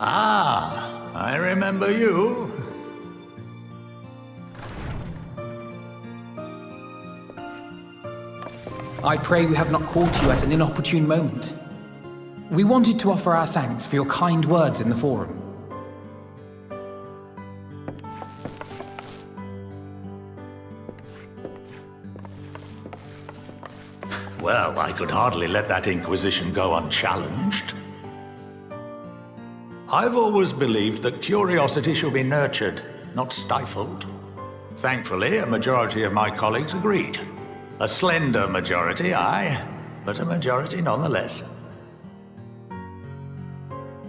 Ah, I remember you. I pray we have not caught you at an inopportune moment. We wanted to offer our thanks for your kind words in the forum. Well, I could hardly let that inquisition go unchallenged. I've always believed that curiosity should be nurtured, not stifled. Thankfully, a majority of my colleagues agreed. A slender majority, aye, but a majority nonetheless.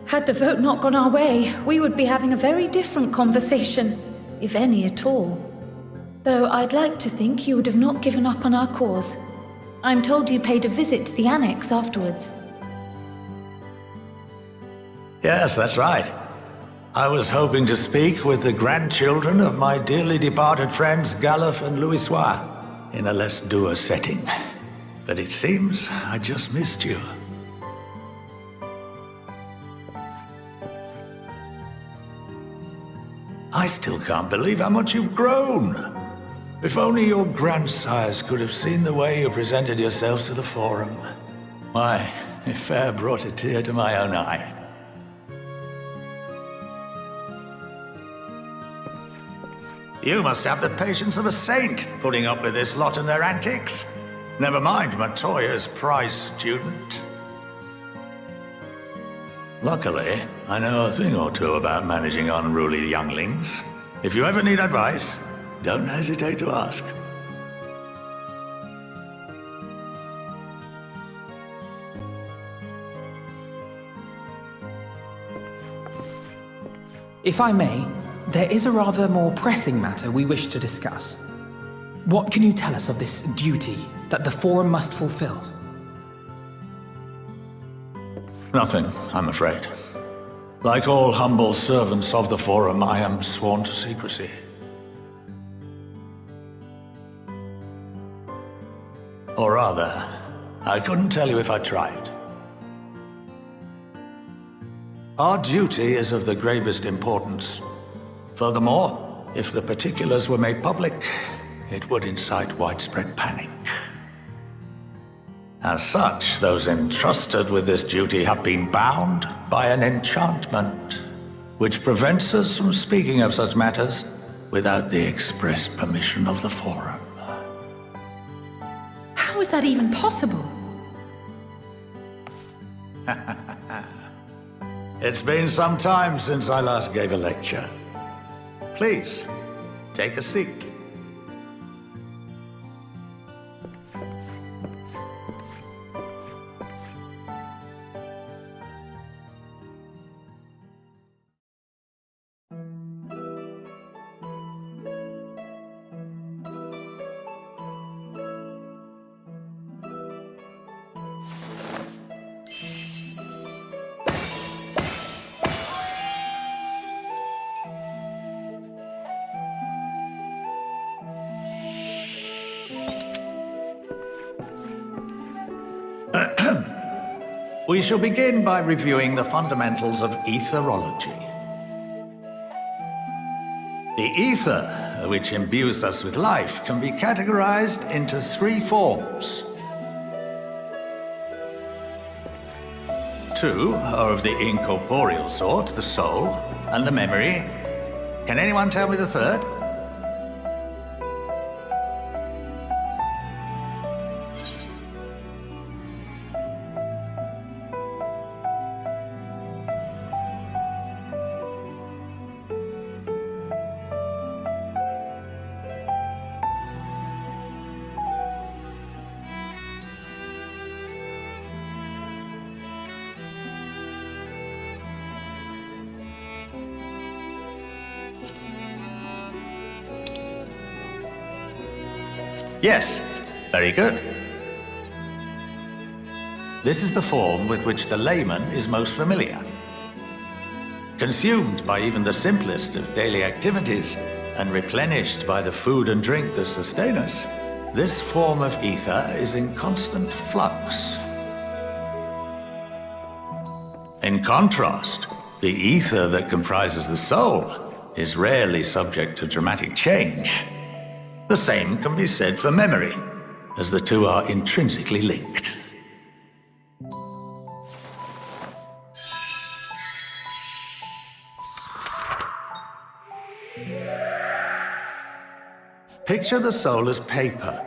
Had the vote not gone our way, we would be having a very different conversation, if any at all. Though I'd like to think you would have not given up on our cause. I'm told you paid a visit to the annex afterwards. Yes, that's right. I was hoping to speak with the grandchildren of my dearly departed friends Galuf and Louisoix in a less dour setting. But it seems I just missed you. I still can't believe how much you've grown. If only your grandsires could have seen the way you presented yourselves to the Forum. Why, it fair brought a tear to my own eye. You must have the patience of a saint, putting up with this lot and their antics. Never mind Matoya's prize student. Luckily, I know a thing or two about managing unruly younglings. If you ever need advice, don't hesitate to ask. If I may, there is a rather more pressing matter we wish to discuss. What can you tell us of this duty that the Forum must fulfill? Nothing, I'm afraid. Like all humble servants of the Forum, I am sworn to secrecy. Or rather, I couldn't tell you if I tried. Our duty is of the gravest importance. Furthermore, if the particulars were made public, it would incite widespread panic. As such, those entrusted with this duty have been bound by an enchantment, which prevents us from speaking of such matters without the express permission of the Forum. How is that even possible? It's been some time since I last gave a lecture. Please, take a seat. We shall begin by reviewing the fundamentals of etherology. The ether, which imbues us with life, can be categorized into three forms. Two are of the incorporeal sort, the soul and the memory. Can anyone tell me the third? Yes, very good. This is the form with which the layman is most familiar. Consumed by even the simplest of daily activities and replenished by the food and drink that sustain us, this form of ether is in constant flux. In contrast, The ether that comprises the soul is rarely subject to dramatic change. The same can be said for memory, as the two are intrinsically linked. Picture the soul as paper,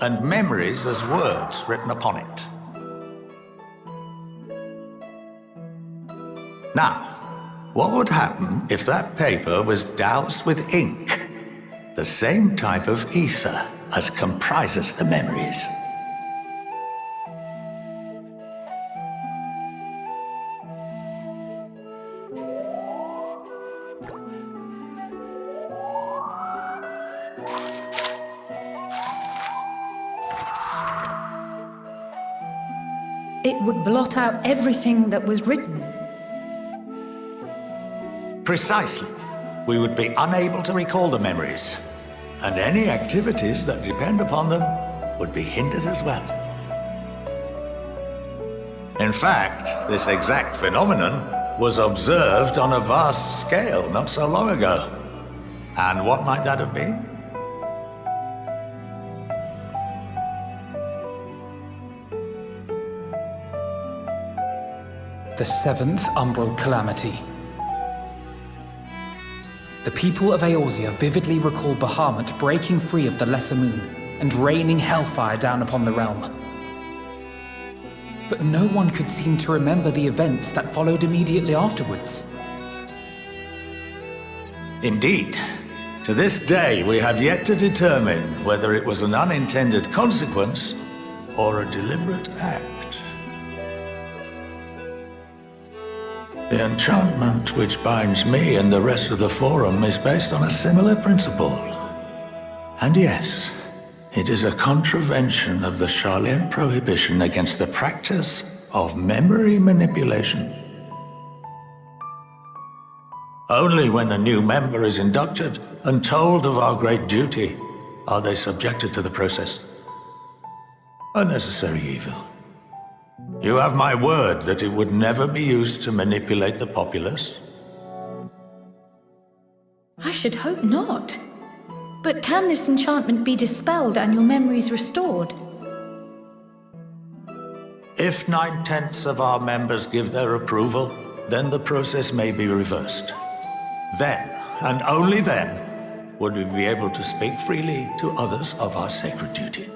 and memories as words written upon it. Now, what would happen if that paper was doused with ink? The same type of ether as comprises the memories. It would blot out everything that was written. Precisely. We would be unable to recall the memories, and any activities that depend upon them would be hindered as well. In fact, this exact phenomenon was observed on a vast scale not so long ago. And what might that have been? The seventh umbral calamity. The people of Eorzea vividly recall Bahamut breaking free of the Lesser Moon and raining hellfire down upon the realm. But no one could seem to remember the events that followed immediately afterwards. Indeed. To this day, we have yet to determine whether it was an unintended consequence or a deliberate act. The enchantment which binds me and the rest of the Forum is based on a similar principle. And yes, it is a contravention of the Sharlayan prohibition against the practice of memory manipulation. Only when a new member is inducted and told of our great duty are they subjected to the process. A necessary evil. You have my word that it would never be used to manipulate the populace? I should hope not. But can this enchantment be dispelled and your memories restored? If 9/10 of our members give their approval, then the process may be reversed. Then, and only then, would we be able to speak freely to others of our sacred duty.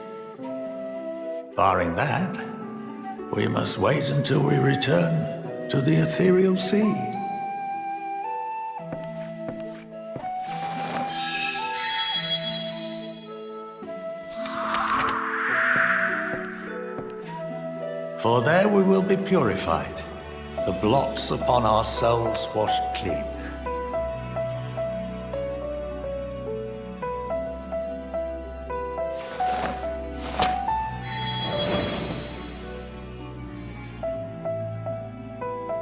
Barring that, we must wait until we return to the ethereal sea. For there we will be purified, the blots upon our souls washed clean.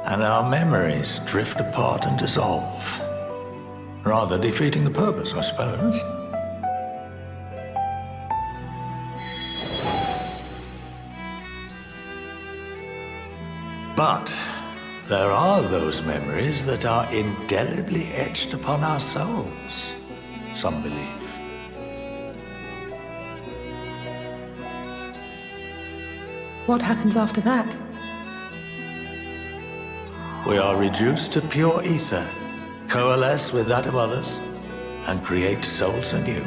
And our memories drift apart and dissolve. Rather defeating the purpose, I suppose. But there are those memories that are indelibly etched upon our souls, some believe. What happens after that? We are reduced to pure ether, coalesce with that of others, and create souls anew.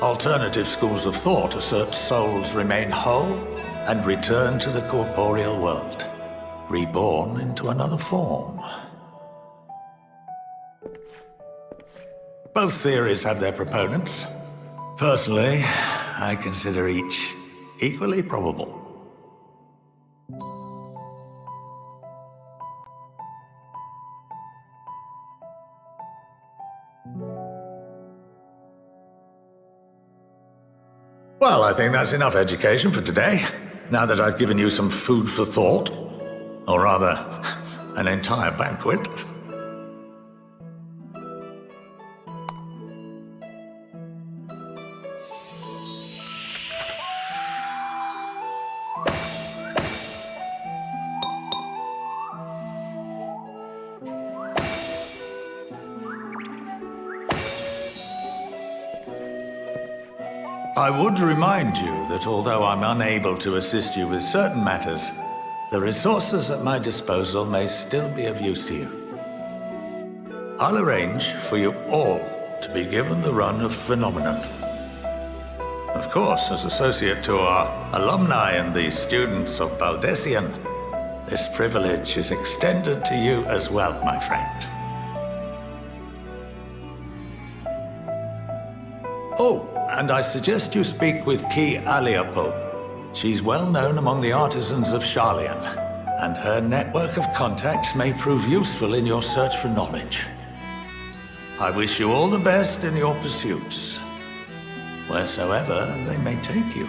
Alternative schools of thought assert souls remain whole and return to the corporeal world, reborn into another form. Both theories have their proponents. Personally, I consider each equally probable. Well, I think that's enough education for today, now that I've given you some food for thought. Or rather, an entire banquet. I would remind you that although I'm unable to assist you with certain matters, the resources at my disposal may still be of use to you. I'll arrange for you all to be given the run of Phenomenon. Of course, as associate to our alumni and the students of Baldesion, this privilege is extended to you as well, my friend. Oh, and I suggest you speak with Key Aliapo. She's well known among the artisans of Sharlayan, and her network of contacts may prove useful in your search for knowledge. I wish you all the best in your pursuits, wheresoever they may take you.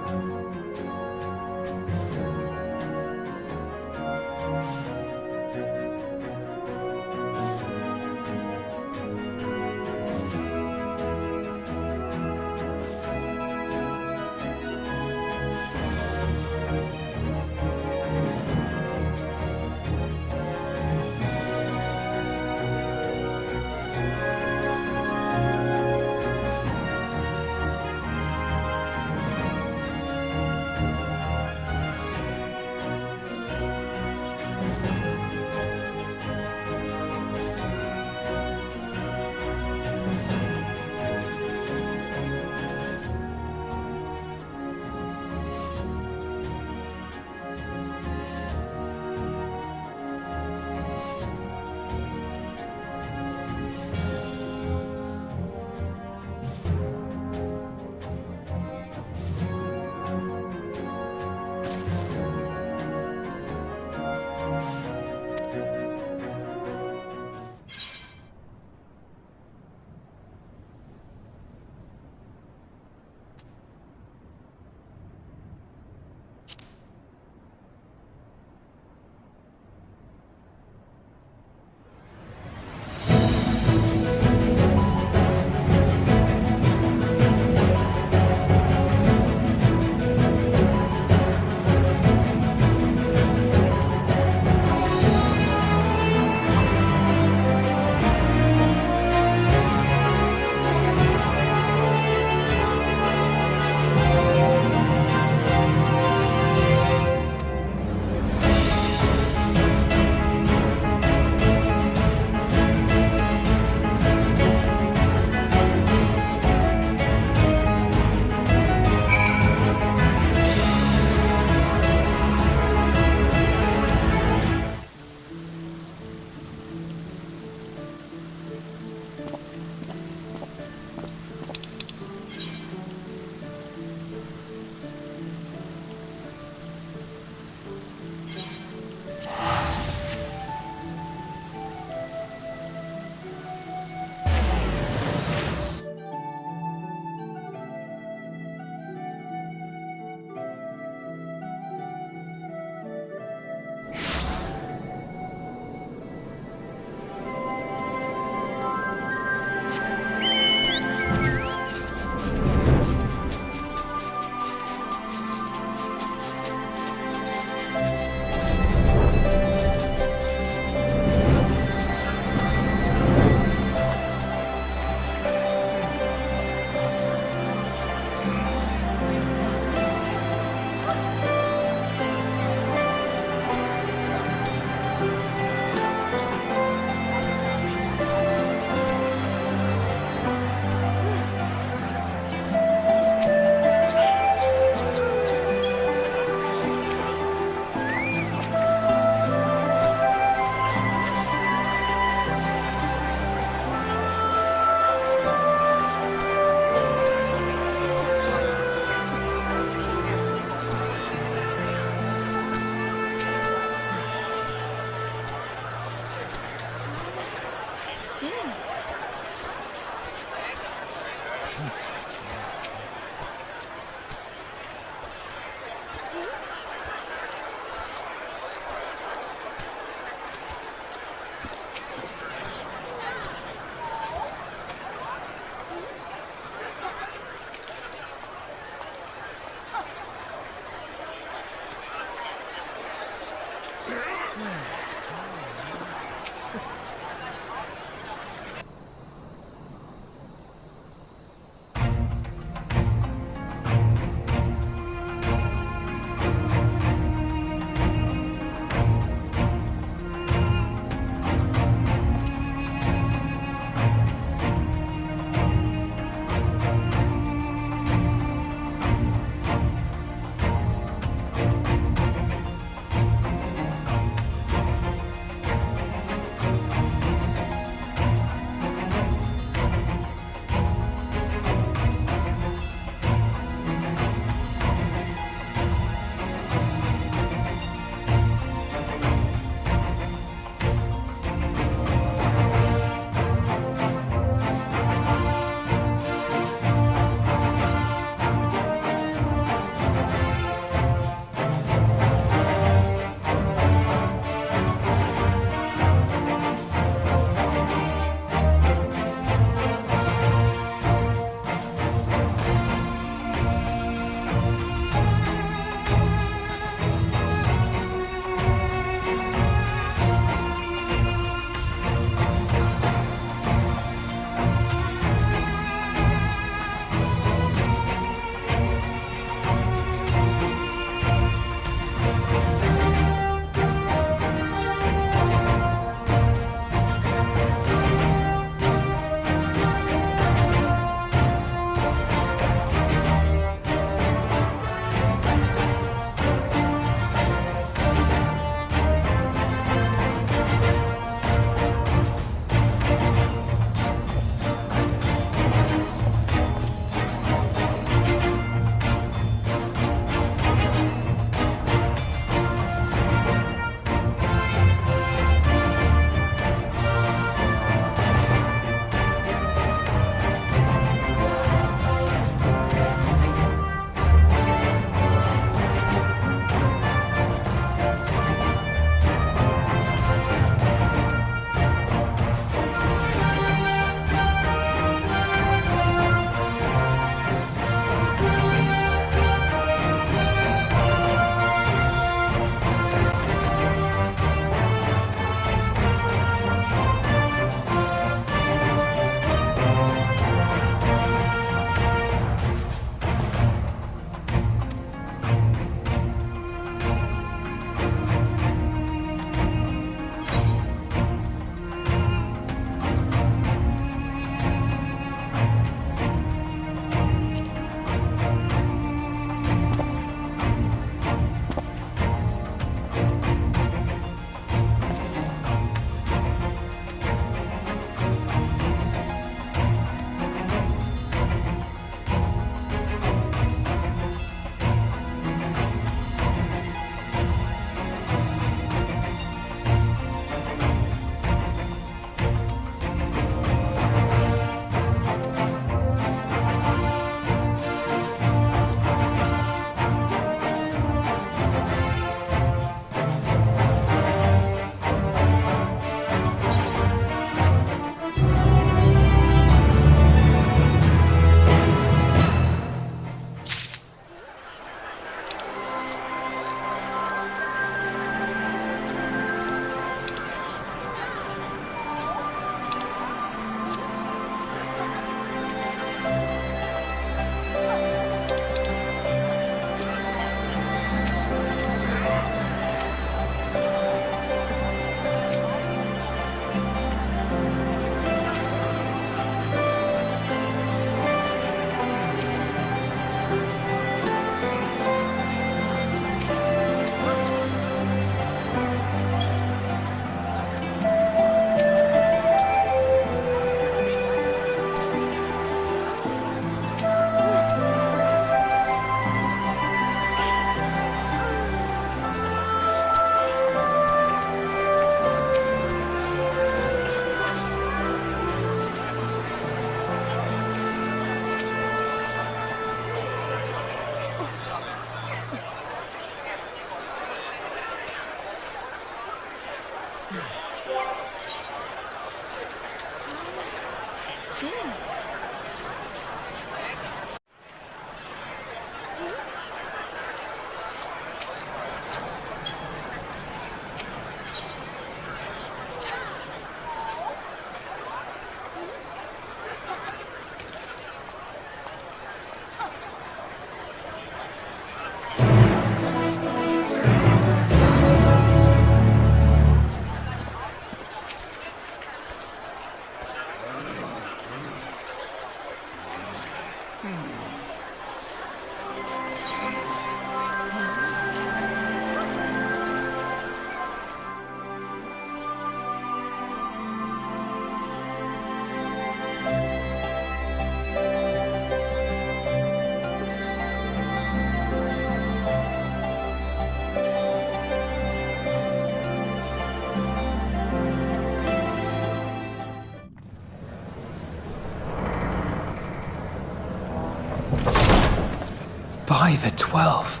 By the 12.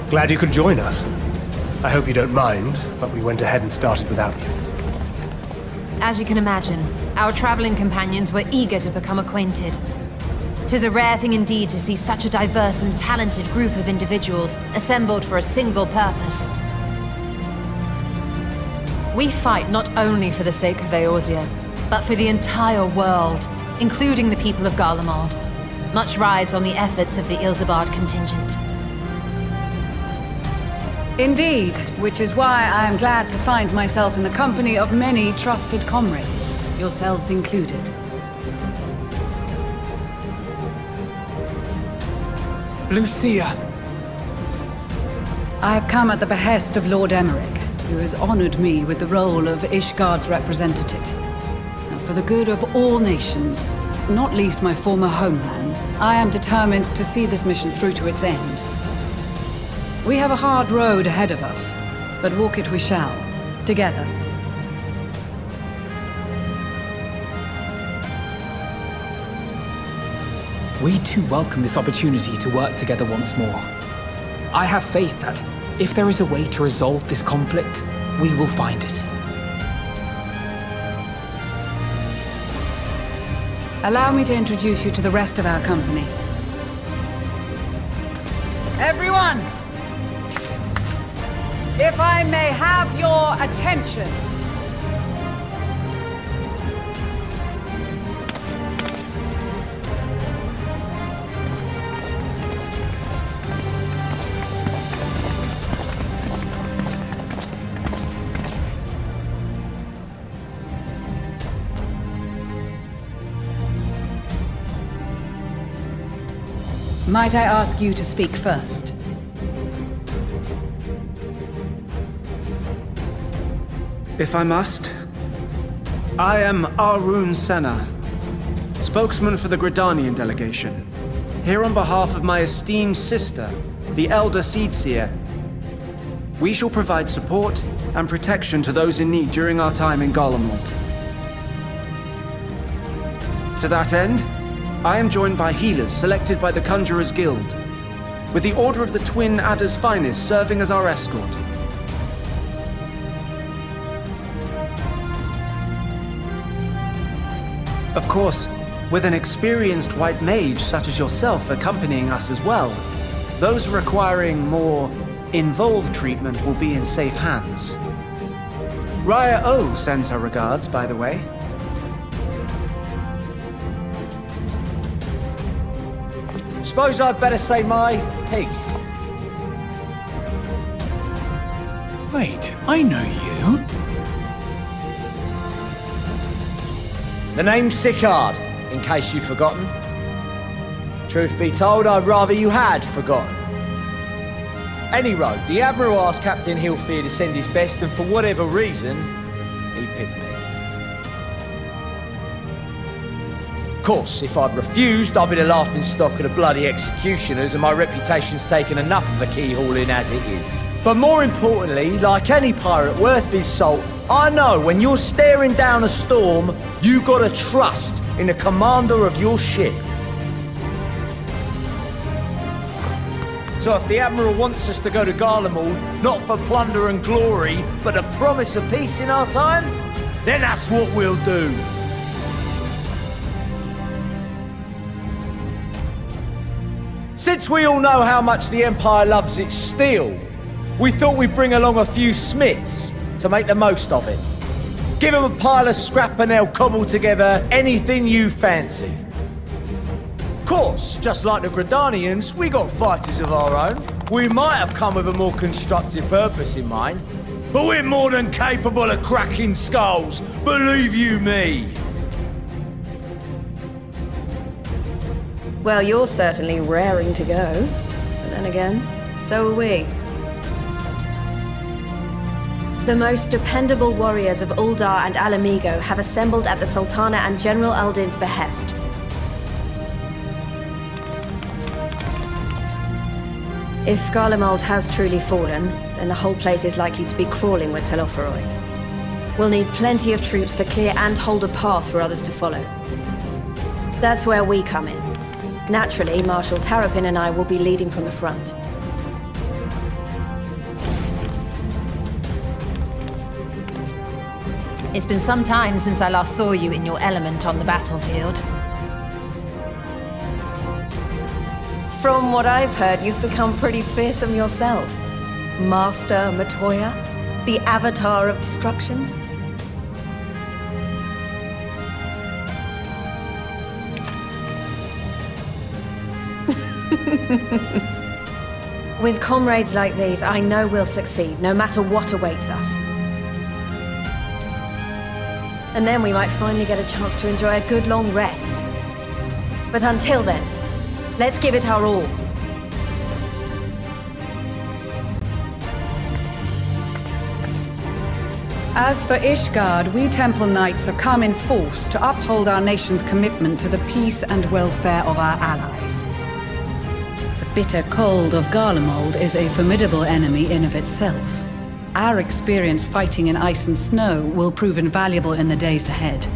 Glad you could join us. I hope you don't mind, but we went ahead and started without you. As you can imagine, our traveling companions were eager to become acquainted. 'Tis a rare thing indeed to see such a diverse and talented group of individuals assembled for a single purpose. We fight not only for the sake of Eorzea, but for the entire world, including the people of Garlemald. Much rides on the efforts of the Ilsabard contingent. Indeed, which is why I am glad to find myself in the company of many trusted comrades, yourselves included. Lucia! I have come at the behest of Lord Emmerich, who has honored me with the role of Ishgard's representative. And for the good of all nations, not least my former homeland, I am determined to see this mission through to its end. We have a hard road ahead of us, but walk it we shall, together. We too welcome this opportunity to work together once more. I have faith that, if there is a way to resolve this conflict, we will find it. Allow me to introduce you to the rest of our company. Everyone! If I may have your attention. Might I ask you to speak first? If I must. I am Arun Senna, spokesman for the Gridanian delegation, here on behalf of my esteemed sister, the Elder Seedseer. We shall provide support and protection to those in need during our time in Garlemald. To that end, I am joined by healers selected by the Conjurers Guild, with the Order of the Twin Adder's Finest serving as our escort. Of course, with an experienced white mage such as yourself accompanying us as well, those requiring more involved treatment will be in safe hands. Raya O sends her regards, by the way. Suppose I'd better say my piece. Wait, I know you. The name's Sicard, in case you've forgotten. Truth be told, I'd rather you had forgotten. Any road, the Admiral asked Captain Hilfear to send his best, and for whatever reason, he picked me. Of course, if I'd refused, I'd be the laughingstock of the bloody executioners, and my reputation's taken enough of a keyhauling as it is. But more importantly, like any pirate worth his salt, I know when you're staring down a storm, you gotta trust in the commander of your ship. So if the Admiral wants us to go to Garlemald, not for plunder and glory, but a promise of peace in our time, then that's what we'll do. Since we all know how much the Empire loves its steel, we thought we'd bring along a few smiths to make the most of it. Give them a pile of scrap and they'll cobble together anything you fancy. Of course, just like the Gridanians, we got fighters of our own. We might have come with a more constructive purpose in mind, but we're more than capable of cracking skulls, believe you me. Well, you're certainly raring to go. But then again, so are we. The most dependable warriors of Uldar and Alamigo have assembled at the Sultana and General Aldin's behest. If Garlemald has truly fallen, then the whole place is likely to be crawling with Telophoroi. We'll need plenty of troops to clear and hold a path for others to follow. That's where we come in. Naturally, Marshal Terrapin and I will be leading from the front. It's been some time since I last saw you in your element on the battlefield. From what I've heard, you've become pretty fearsome yourself. Master Matoya, the Avatar of Destruction. With comrades like these, I know we'll succeed, no matter what awaits us. And then we might finally get a chance to enjoy a good long rest. But until then, let's give it our all. As for Ishgard, we Temple Knights have come in force to uphold our nation's commitment to the peace and welfare of our allies. The bitter cold of Garlemald is a formidable enemy in of itself. Our experience fighting in ice and snow will prove invaluable in the days ahead.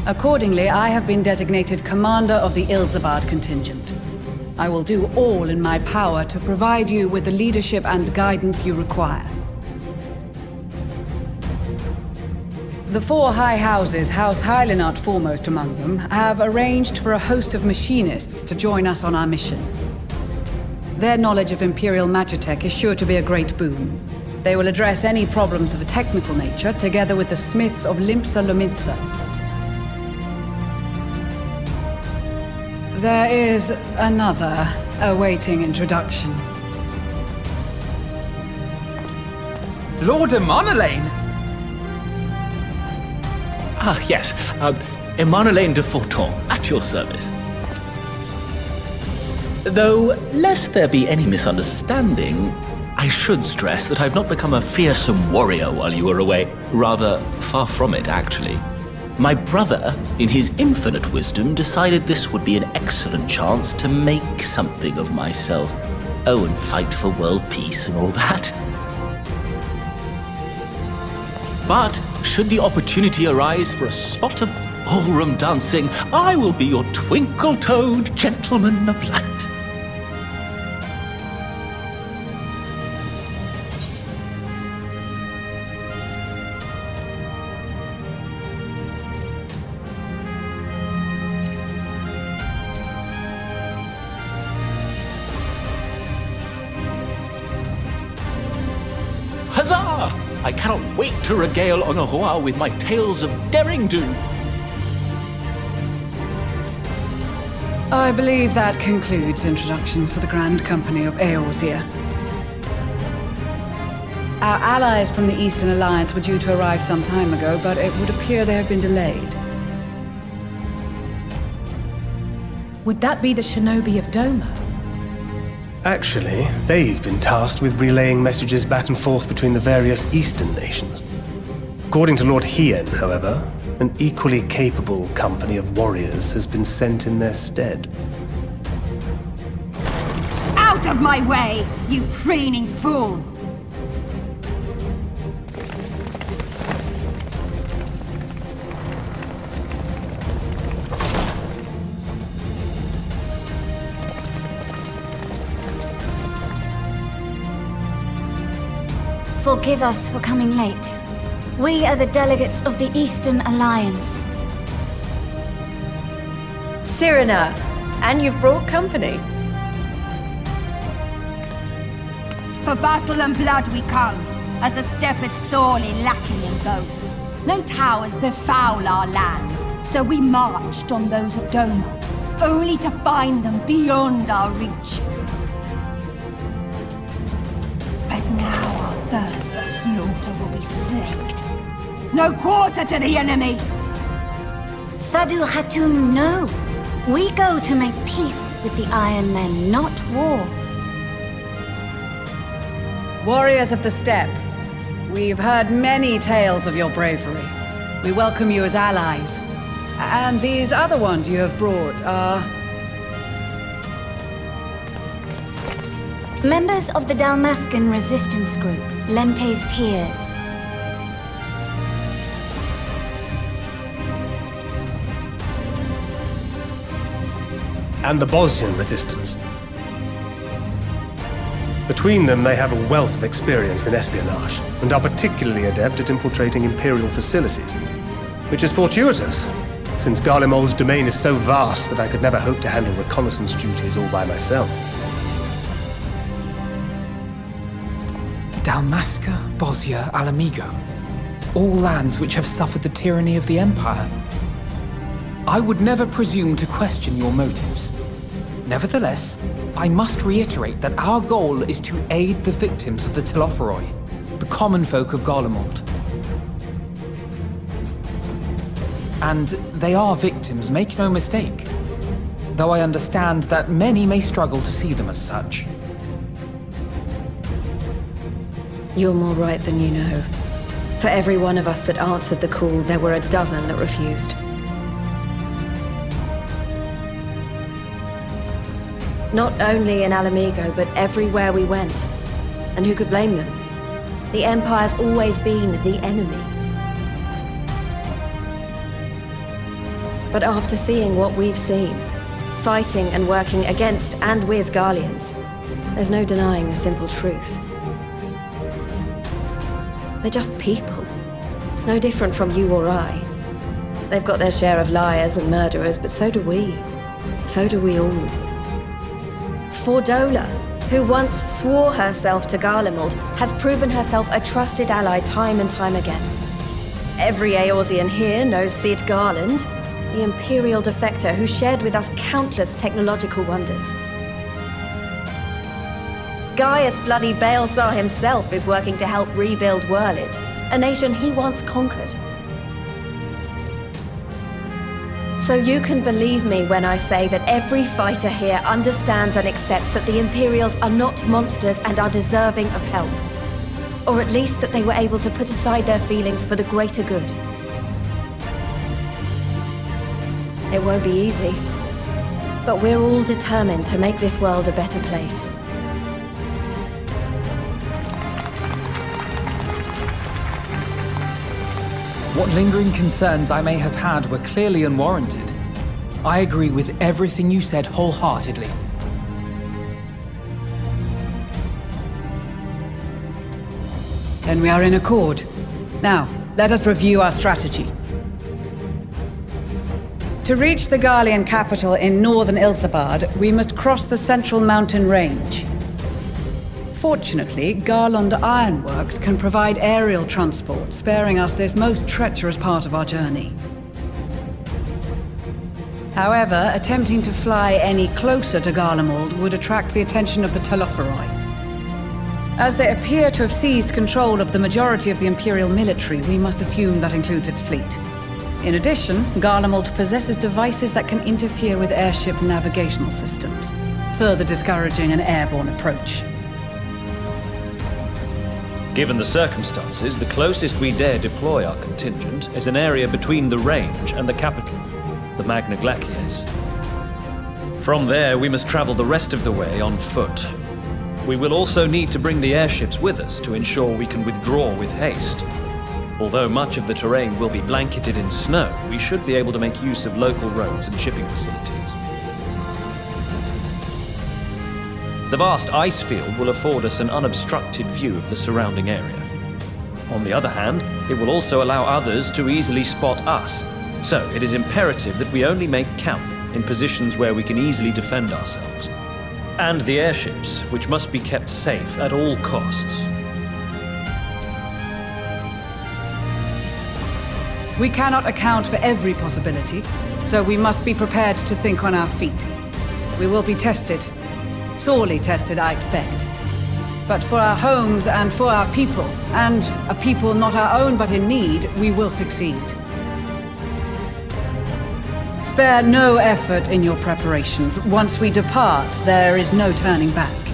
Accordingly, I have been designated commander of the Ilzabard contingent. I will do all in my power to provide you with the leadership and guidance you require. The four high houses, House Hylinart foremost among them, have arranged for a host of machinists to join us on our mission. Their knowledge of Imperial Magitech is sure to be a great boon. They will address any problems of a technical nature, together with the smiths of Limpsa Lomitsa. There is another awaiting introduction. Lord Emanolain! Ah, yes. Emanolain de Forton, at your service. Though, lest there be any misunderstanding, I should stress that I've not become a fearsome warrior while you were away. Rather, far from it, actually. My brother, in his infinite wisdom, decided this would be an excellent chance to make something of myself. Oh, and fight for world peace and all that. But, should the opportunity arise for a spot of ballroom dancing, I will be your twinkle-toed gentleman of light. Huzzah! I cannot wait to regale Honoroa with my tales of derring-do. I believe that concludes introductions for the Grand Company of Eorzea. Our allies from the Eastern Alliance were due to arrive some time ago, but it would appear they have been delayed. Would that be the shinobi of Doma? Actually, they've been tasked with relaying messages back and forth between the various Eastern nations. According to Lord Hien, however, an equally capable company of warriors has been sent in their stead. Out of my way, you preening fool! Forgive us for coming late. We are the delegates of the Eastern Alliance. Cyrena, and you've brought company. For battle and blood we come, as the steppe is sorely lacking in both. No towers befoul our lands, so we marched on those of Doma, only to find them beyond our reach. But now our thirst for slaughter will be slaked. No quarter to the enemy! Sadu Hatun, no. We go to make peace with the Iron Men, not war. Warriors of the Steppe, we've heard many tales of your bravery. We welcome you as allies. And these other ones you have brought are... Members of the Dalmascan resistance group, Lente's Tears. And the Bosnian resistance. Between them, they have a wealth of experience in espionage, and are particularly adept at infiltrating Imperial facilities. Which is fortuitous, since Garlemald's domain is so vast that I could never hope to handle reconnaissance duties all by myself. Dalmasca, Bosnia, Alamigo. All lands which have suffered the tyranny of the Empire. I would never presume to question your motives. Nevertheless, I must reiterate that our goal is to aid the victims of the Telophoroi, the common folk of Garlemald. And they are victims, make no mistake. Though I understand that many may struggle to see them as such. You're more right than you know. For every one of us that answered the call, there were a dozen that refused. Not only in Alamigo, but everywhere we went. And who could blame them? The Empire's always been the enemy. But after seeing what we've seen, fighting and working against and with Garleans, there's no denying the simple truth. They're just people. No different from you or I. They've got their share of liars and murderers, but so do we. So do we all. Fordola, who once swore herself to Garlemald, has proven herself a trusted ally time and time again. Every Eorzean here knows Cid Garland, the Imperial defector who shared with us countless technological wonders. Gaius bloody Baelsar himself is working to help rebuild Wurlid, a nation he once conquered. So you can believe me when I say that every fighter here understands and accepts that the Imperials are not monsters and are deserving of help. Or at least that they were able to put aside their feelings for the greater good. It won't be easy, but we're all determined to make this world a better place. What lingering concerns I may have had were clearly unwarranted. I agree with everything you said wholeheartedly. Then we are in accord. Now, let us review our strategy. To reach the Garlean capital in northern Ilsabard, we must cross the central mountain range. Fortunately, Garland Ironworks can provide aerial transport, sparing us this most treacherous part of our journey. However, attempting to fly any closer to Garlemald would attract the attention of the Telophoroi. As they appear to have seized control of the majority of the Imperial military, we must assume that includes its fleet. In addition, Garlemald possesses devices that can interfere with airship navigational systems, further discouraging an airborne approach. Given the circumstances, the closest we dare deploy our contingent is an area between the range and the capital, the Magna Glacies. From there, we must travel the rest of the way on foot. We will also need to bring the airships with us to ensure we can withdraw with haste. Although much of the terrain will be blanketed in snow, we should be able to make use of local roads and shipping facilities. The vast ice field will afford us an unobstructed view of the surrounding area. On the other hand, it will also allow others to easily spot us, so it is imperative that we only make camp in positions where we can easily defend ourselves. And the airships, which must be kept safe at all costs. We cannot account for every possibility, so we must be prepared to think on our feet. We will be tested. Sorely tested, I expect. But for our homes and for our people, and a people not our own but in need, we will succeed. Spare no effort in your preparations. Once we depart, there is no turning back.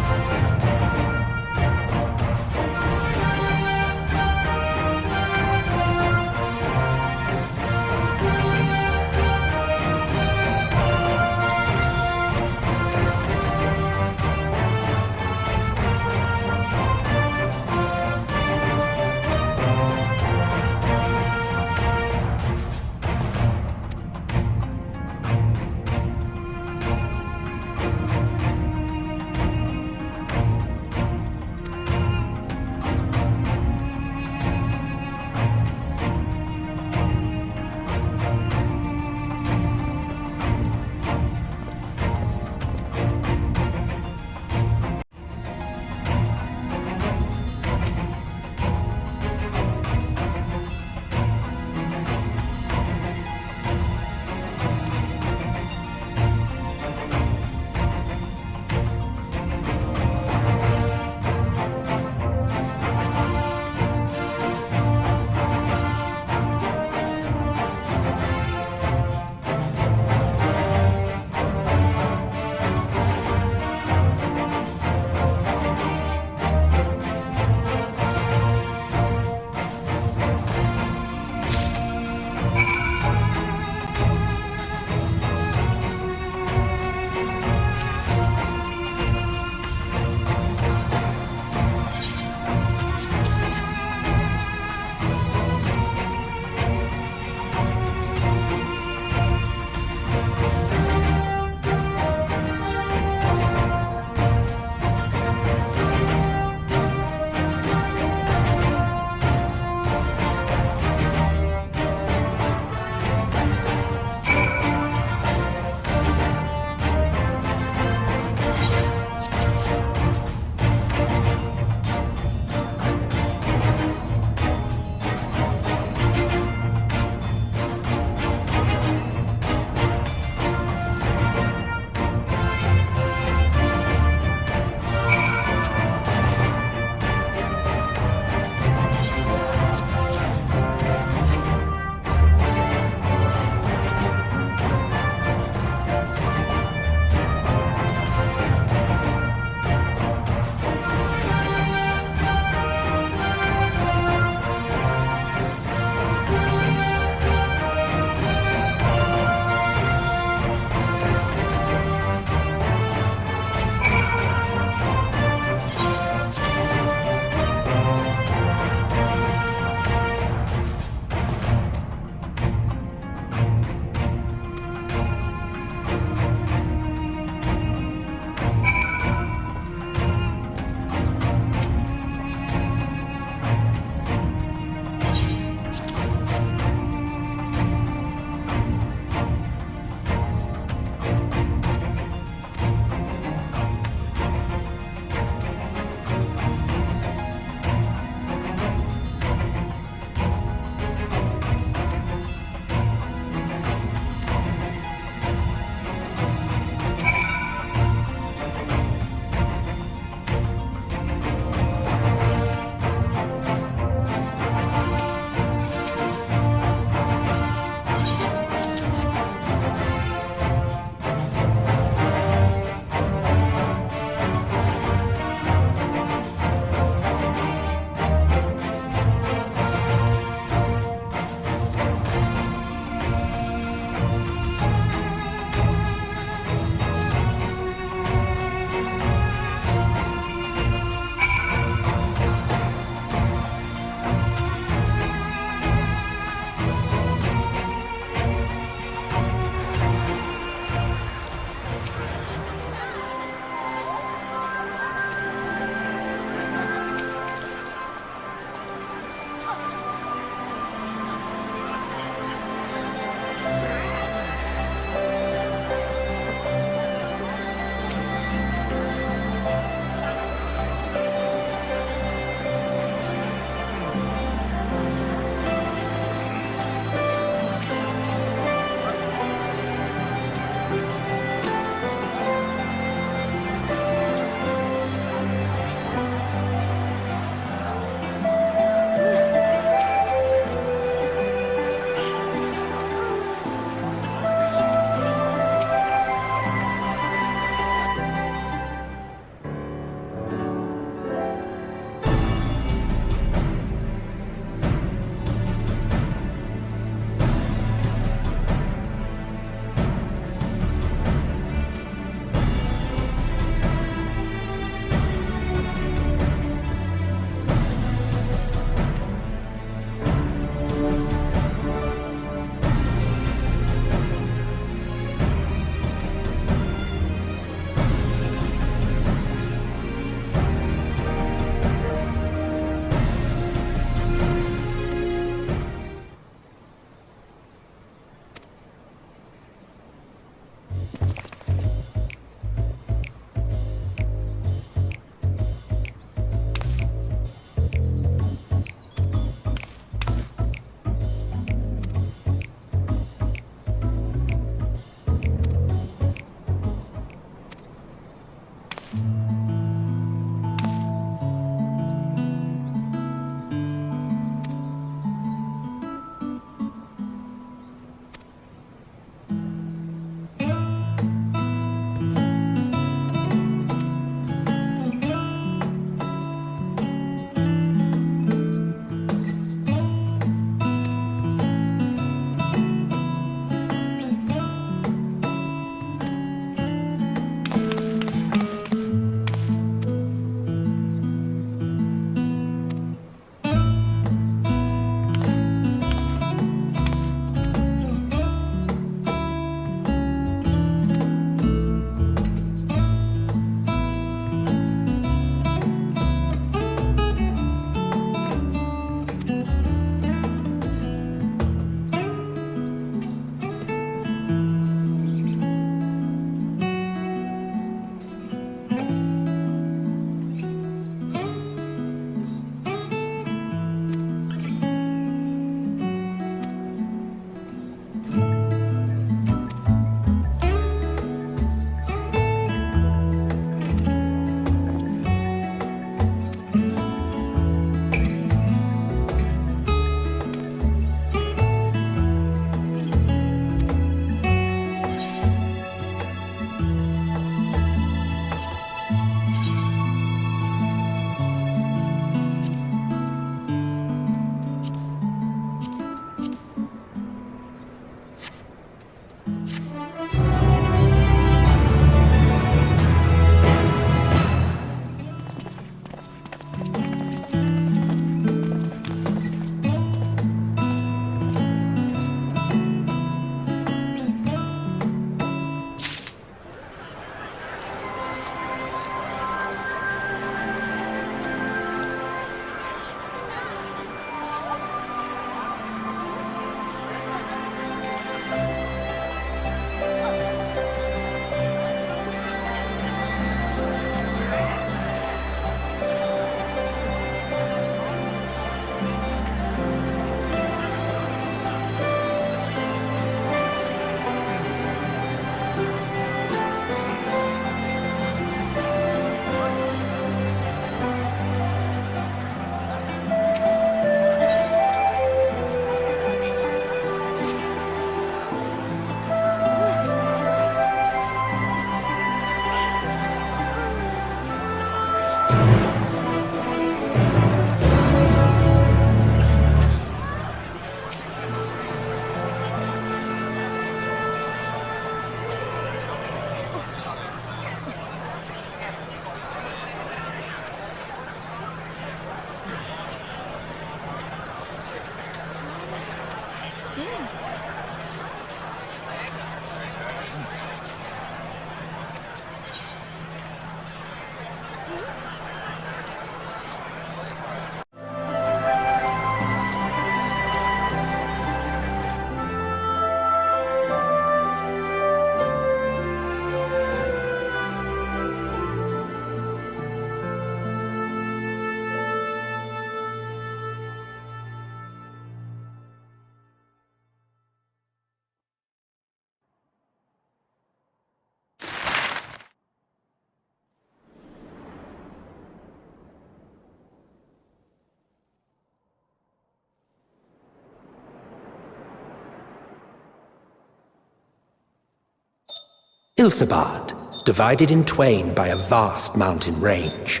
Ilsabard, divided in twain by a vast mountain range.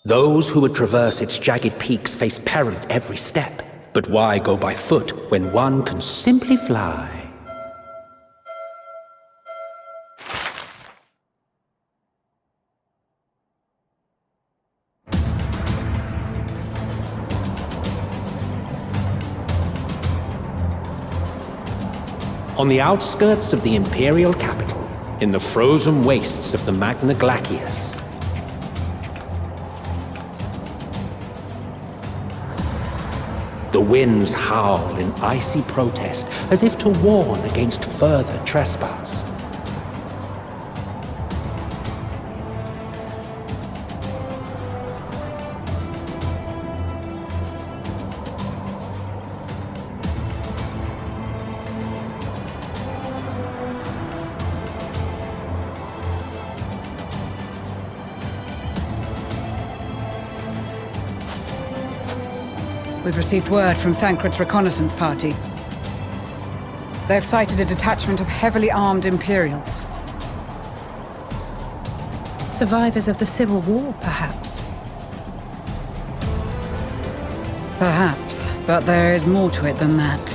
Those who would traverse its jagged peaks face peril at every step. But why go by foot when one can simply fly? On the outskirts of the Imperial capital, in the frozen wastes of the Magna Glacius, the winds howl in icy protest as if to warn against further trespass. We've received word from Thancred's reconnaissance party. They've sighted a detachment of heavily armed Imperials. Survivors of the Civil War, perhaps? Perhaps, but there is more to it than that.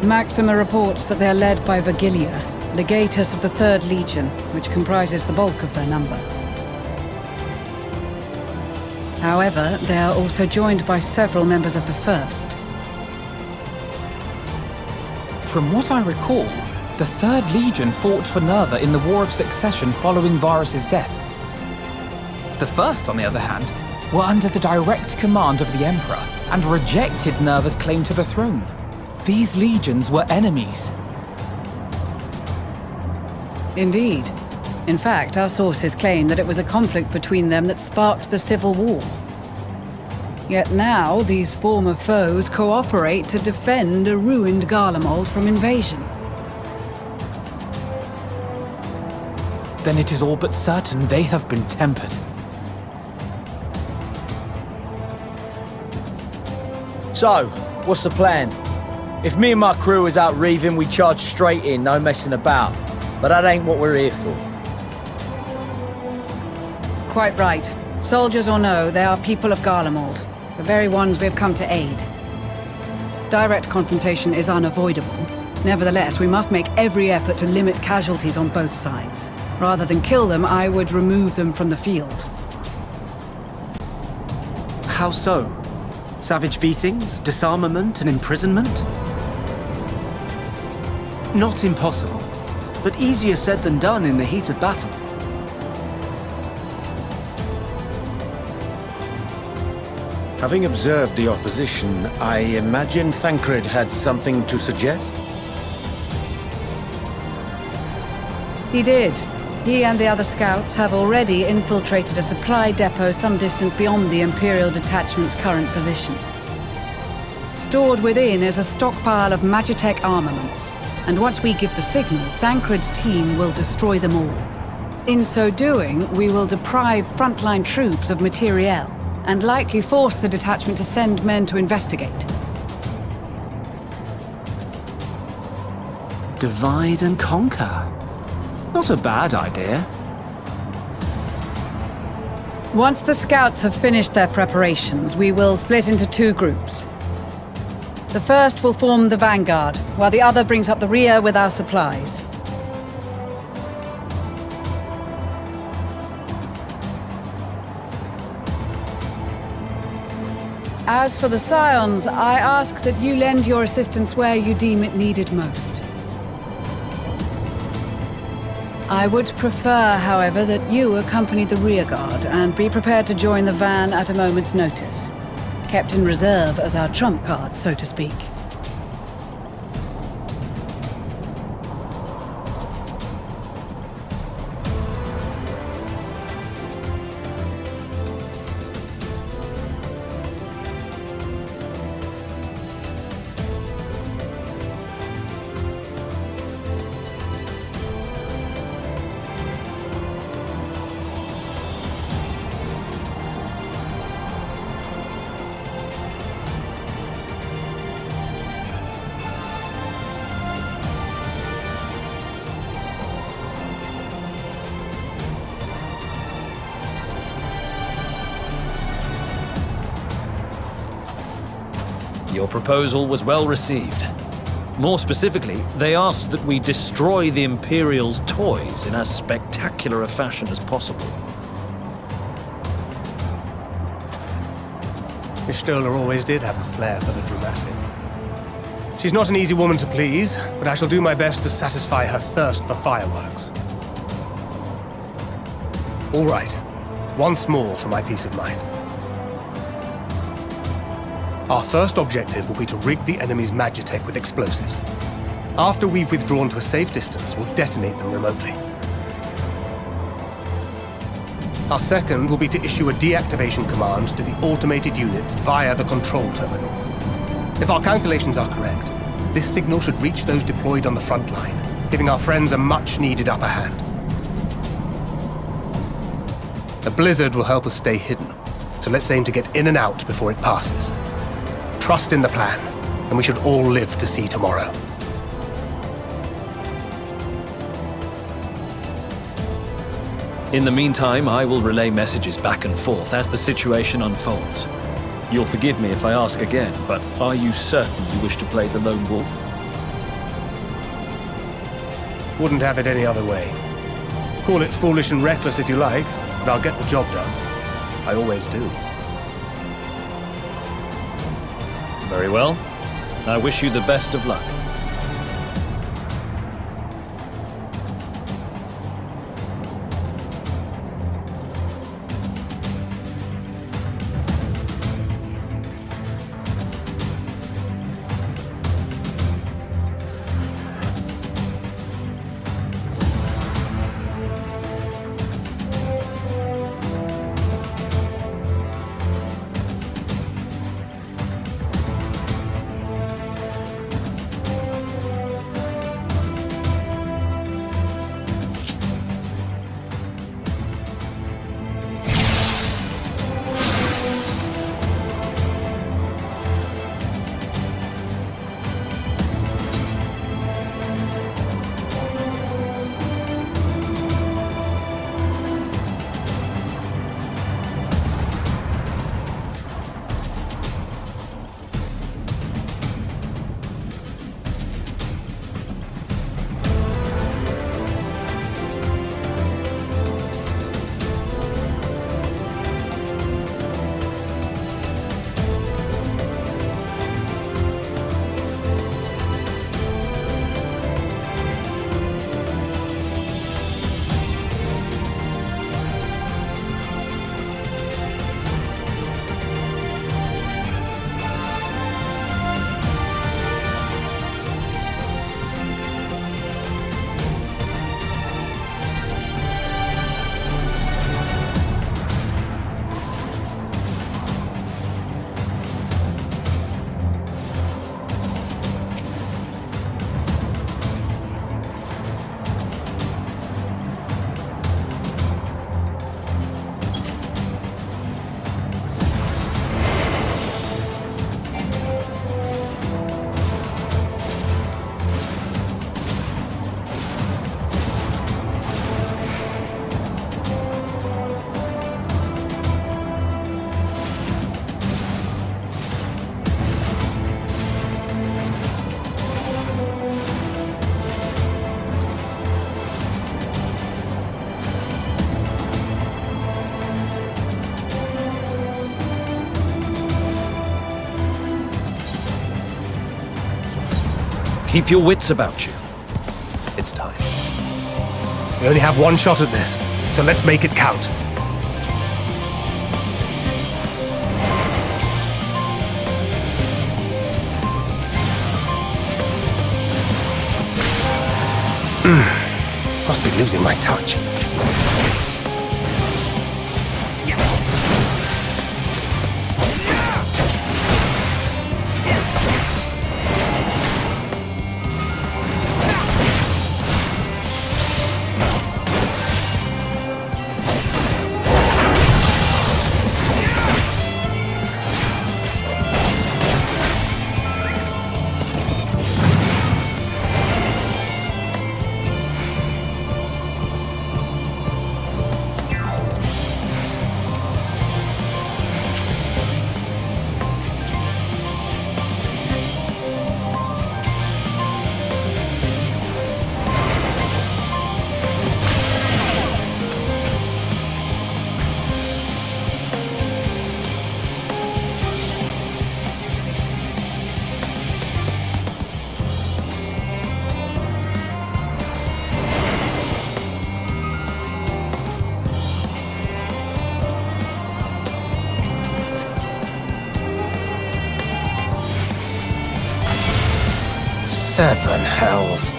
Maxima reports that they are led by Vergilia, legatus of the 3rd Legion, which comprises the bulk of their number. However, they are also joined by several members of the 1st. From what I recall, the 3rd Legion fought for Nerva in the War of Succession following Varus's death. The 1st, on the other hand, were under the direct command of the Emperor and rejected Nerva's claim to the throne. These legions were enemies. Indeed. In fact, our sources claim that it was a conflict between them that sparked the Civil War. Yet now, these former foes cooperate to defend a ruined Garlemald from invasion. Then it is all but certain they have been tempered. So, what's the plan? If me and my crew is out reaving, we charge straight in, no messing about. But that ain't what we're here for. Quite right. Soldiers or no, they are people of Garlemald, the very ones we have come to aid. Direct confrontation is unavoidable. Nevertheless, we must make every effort to limit casualties on both sides. Rather than kill them, I would remove them from the field. How so? Savage beatings, disarmament, and imprisonment? Not impossible, but easier said than done in the heat of battle. Having observed the opposition, I imagine Thancred had something to suggest? He did. He and the other scouts have already infiltrated a supply depot some distance beyond the Imperial detachment's current position. Stored within is a stockpile of Magitech armaments, and once we give the signal, Thancred's team will destroy them all. In so doing, we will deprive frontline troops of materiel, and likely force the detachment to send men to investigate. Divide and conquer. Not a bad idea. Once the scouts have finished their preparations, we will split into 2 groups. The first will form the vanguard, while the other brings up the rear with our supplies. As for the Scions, I ask that you lend your assistance where you deem it needed most. I would prefer, however, that you accompany the rearguard and be prepared to join the van at a moment's notice. Kept in reserve as our trump card, so to speak. Your proposal was well received. More specifically, they asked that we destroy the Imperial's toys in as spectacular a fashion as possible. Y'shtola always did have a flair for the dramatic. She's not an easy woman to please, but I shall do my best to satisfy her thirst for fireworks. All right, once more for my peace of mind. Our first objective will be to rig the enemy's magitech with explosives. After we've withdrawn to a safe distance, we'll detonate them remotely. Our second will be to issue a deactivation command to the automated units via the control terminal. If our calculations are correct, this signal should reach those deployed on the front line, giving our friends a much-needed upper hand. The blizzard will help us stay hidden, so let's aim to get in and out before it passes. Trust in the plan, and we should all live to see tomorrow. In the meantime, I will relay messages back and forth as the situation unfolds. You'll forgive me if I ask again, but are you certain you wish to play the lone wolf? Wouldn't have it any other way. Call it foolish and reckless if you like, but I'll get the job done. I always do. Very well. I wish you the best of luck. Keep your wits about you. It's time. We only have one shot at this, so let's make it count. Must be losing my touch. Seven hells.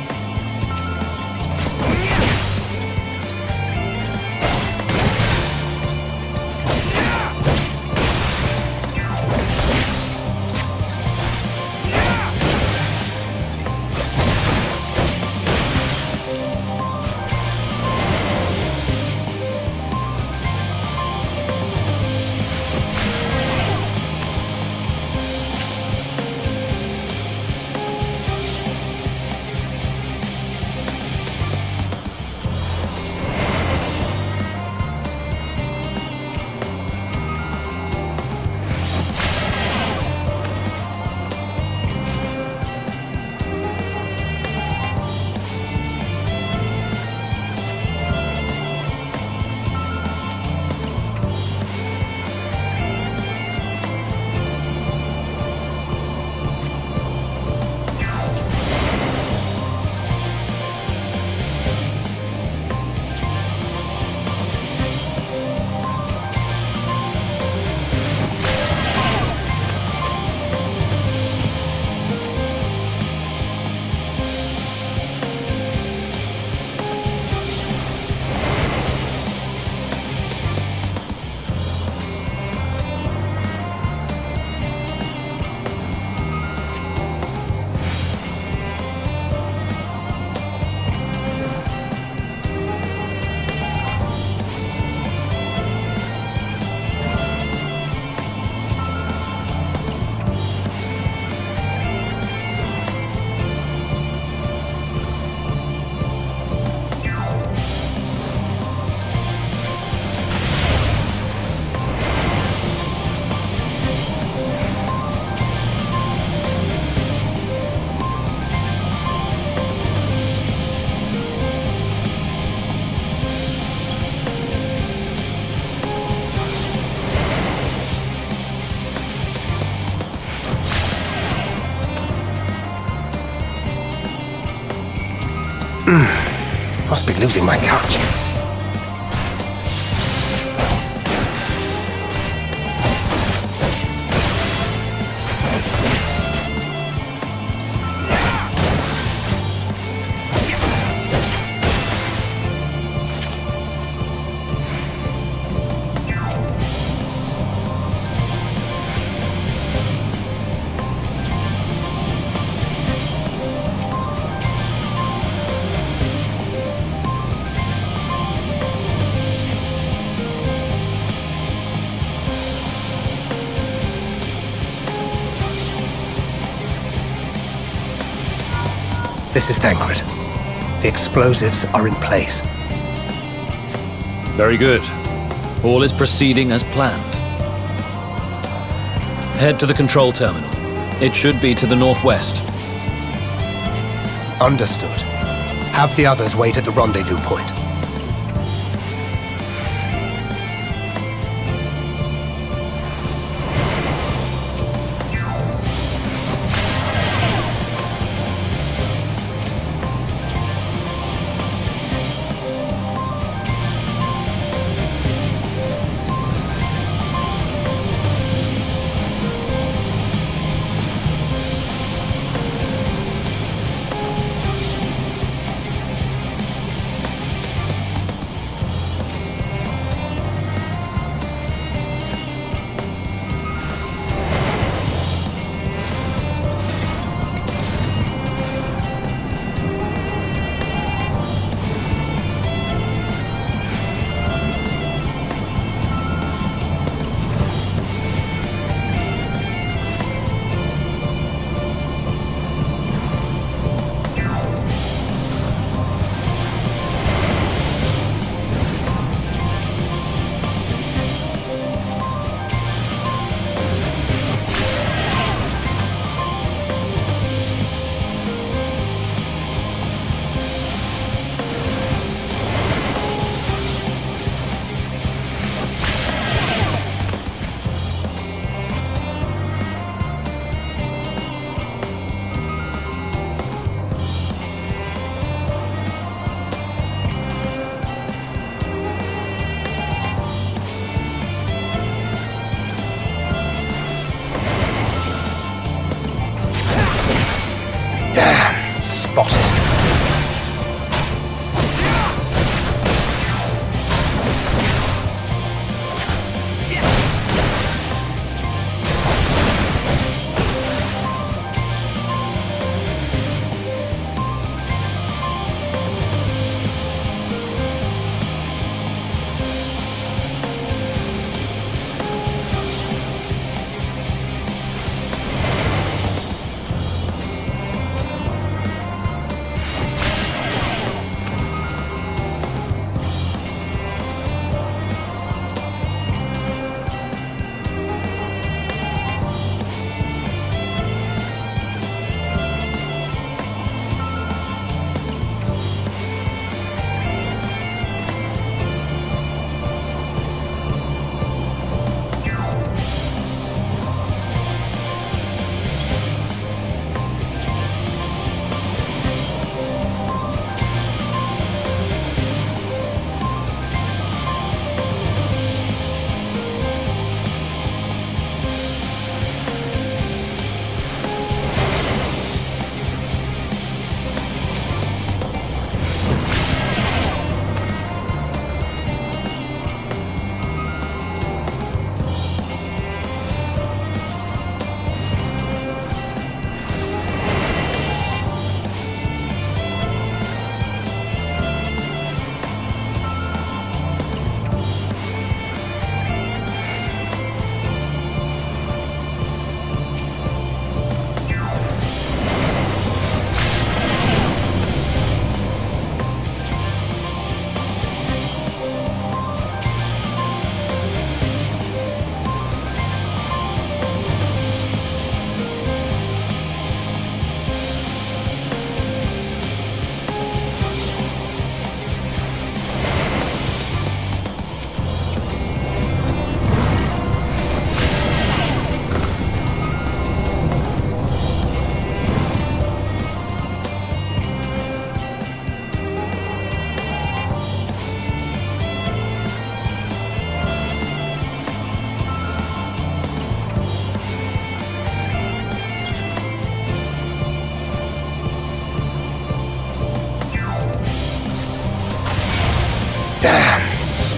Must be losing my touch. This is Thancred. The explosives are in place. Very good. All is proceeding as planned. Head to the control terminal. It should be to the northwest. Understood. Have the others wait at the rendezvous point.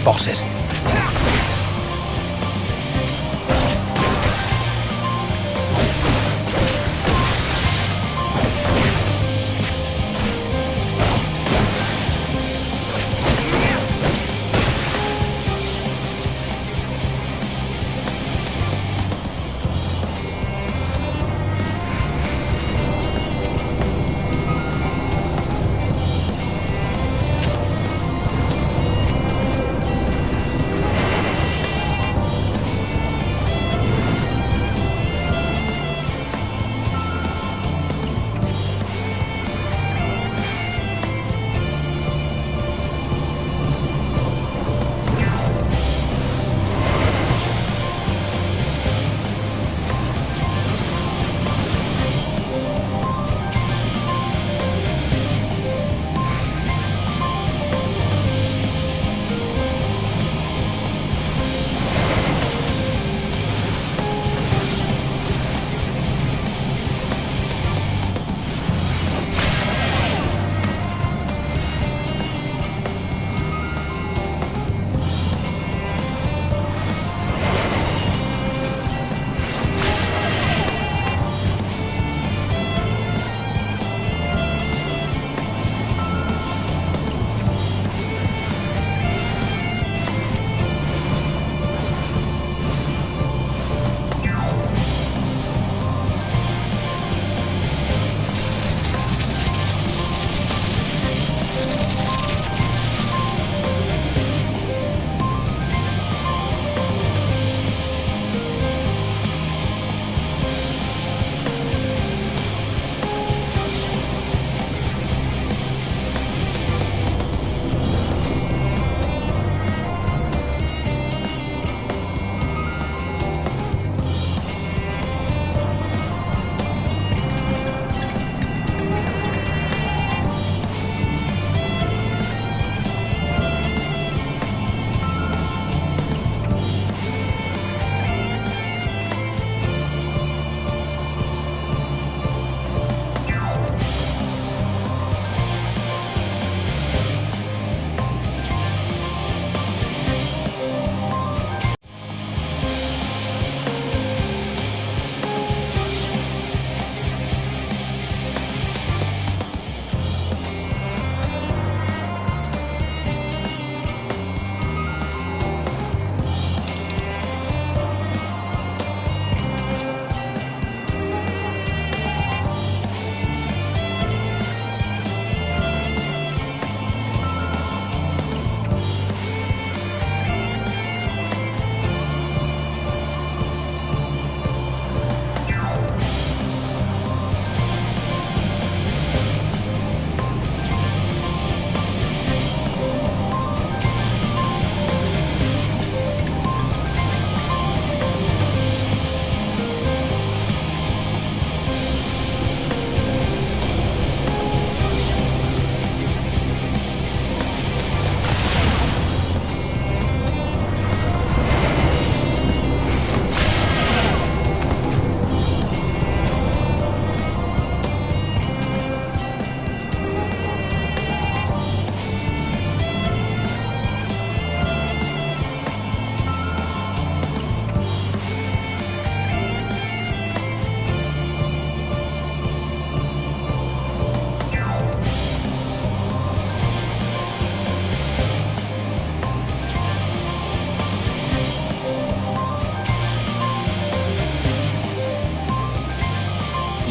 Spotted.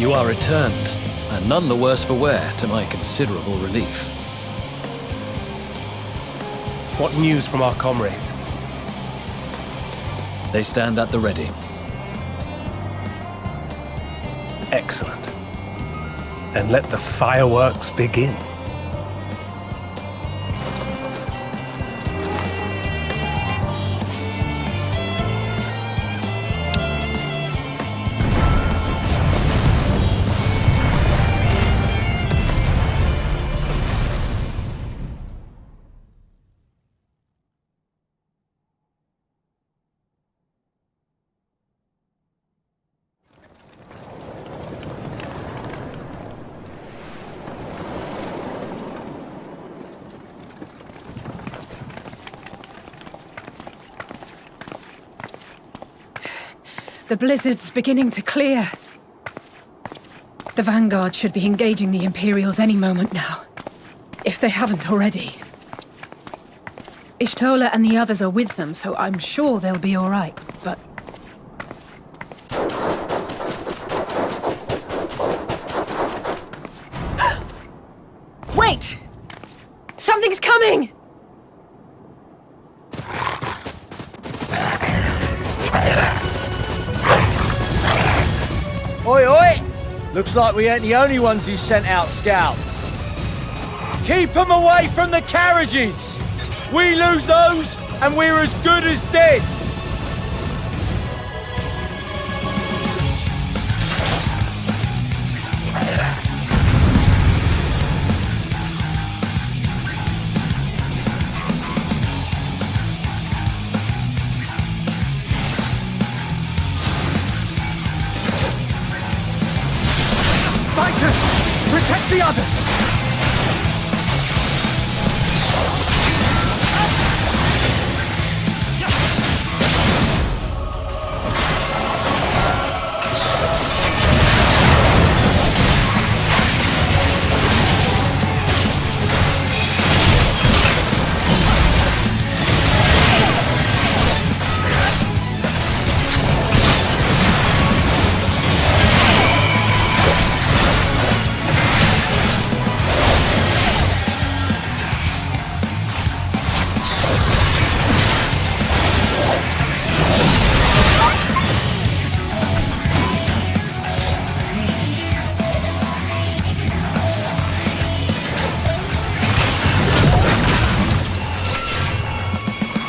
You are returned, and none the worse for wear, to my considerable relief. What news from our comrades? They stand at the ready. Excellent. Then let the fireworks begin. The blizzard's beginning to clear. The Vanguard should be engaging the Imperials any moment now, if they haven't already. Ishtola and the others are with them, so I'm sure they'll be all right, but... Wait! Something's coming! Oi, oi! Looks like we ain't the only ones who sent out scouts. Keep them away from the carriages! We lose those, and we're as good as dead! Fighters! Protect the others!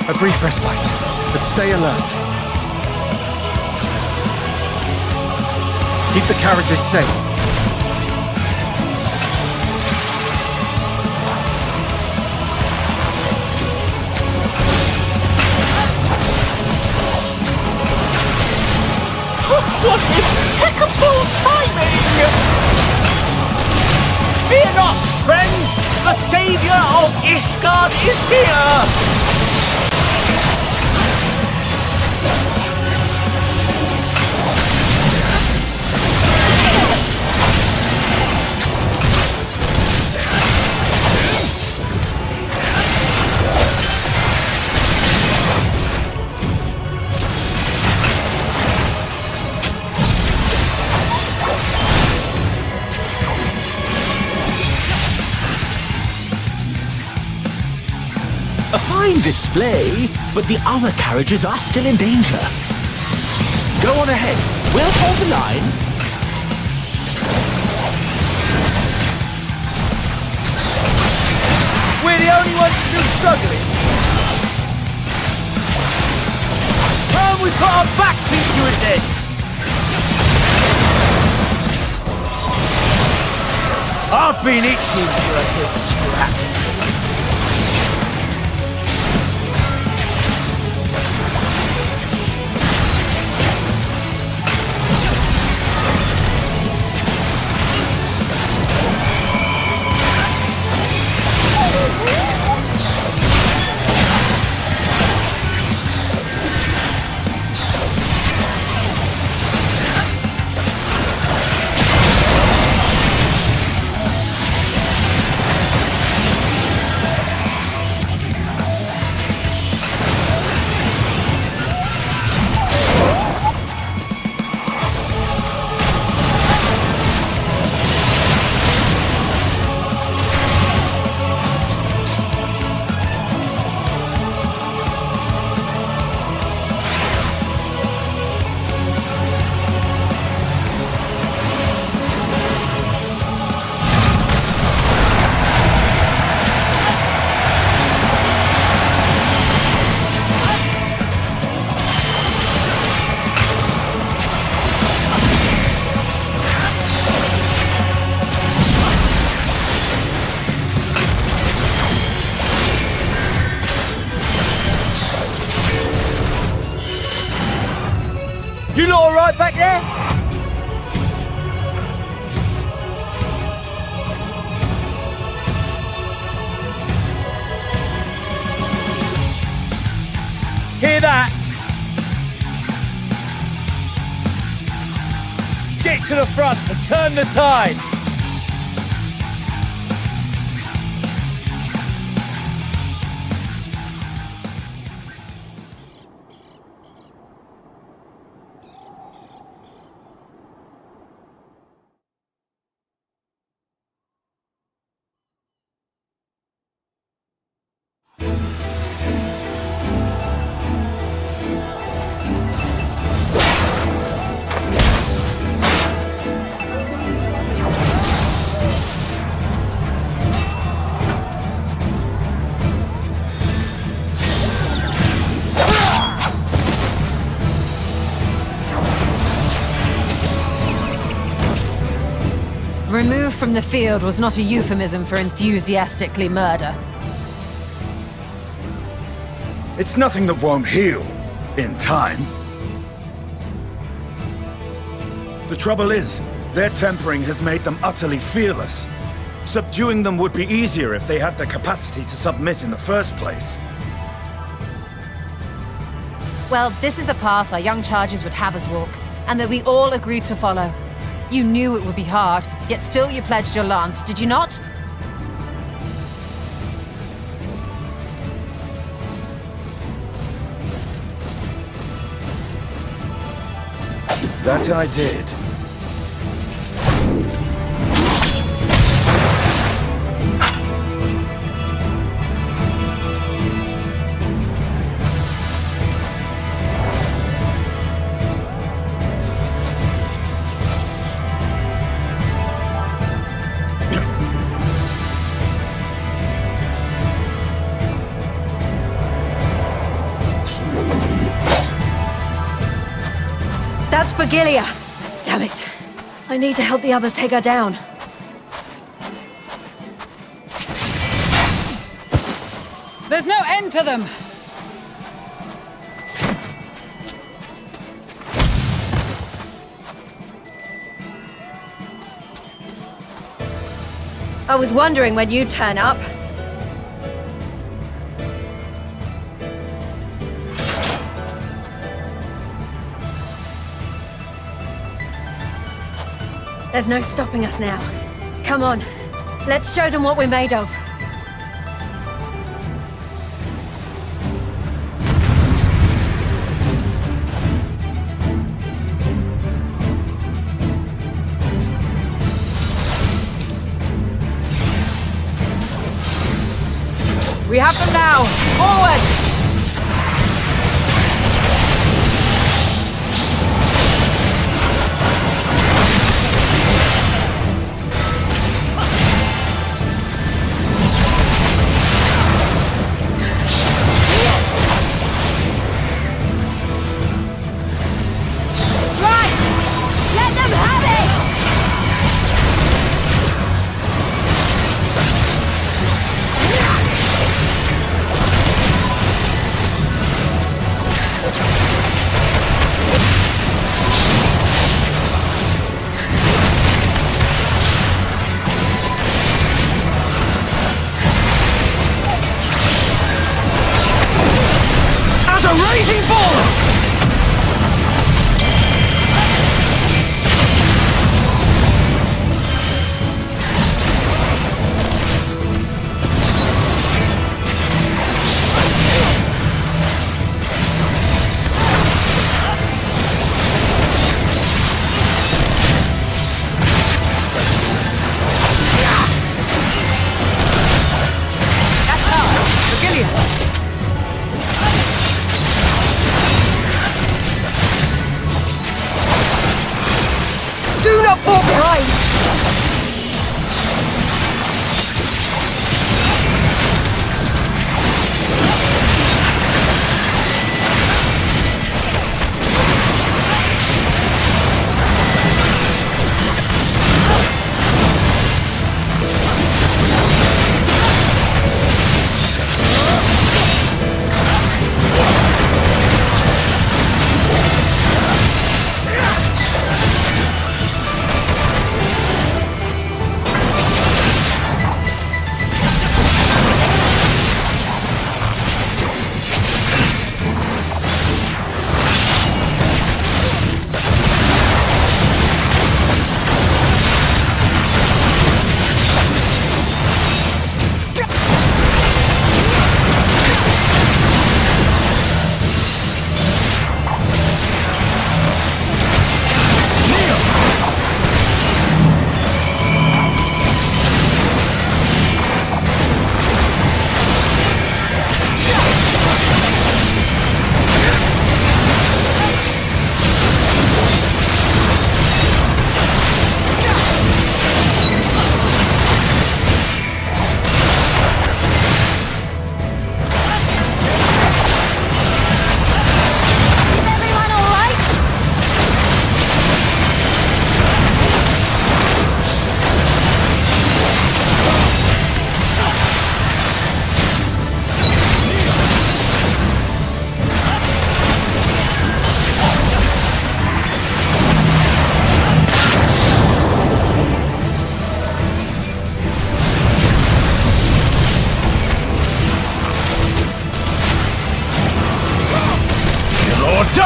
A brief respite, but stay alert. Keep the carriages safe. What impeccable timing! Fear not, friends! The savior of Ishgard is here! A fine display, but the other carriages are still in danger. Go on ahead. We'll hold the line. We're the only ones still struggling. And we put our backs into it then. I've been itching for a good scrap. You lot all right back there? Hear that? Get to the front and turn the tide! Removed from the field was not a euphemism for enthusiastically murder. It's nothing that won't heal. In time. The trouble is, their tempering has made them utterly fearless. Subduing them would be easier if they had the capacity to submit in the first place. Well, this is the path our young charges would have us walk, and that we all agreed to follow. You knew it would be hard, yet still you pledged your lance, did you not? That I did. That's for Gilia! Damn it. I need to help the others take her down. There's no end to them! I was wondering when you'd turn up. There's no stopping us now. Come on, let's show them what we're made of. We have them now! Forward!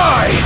Die!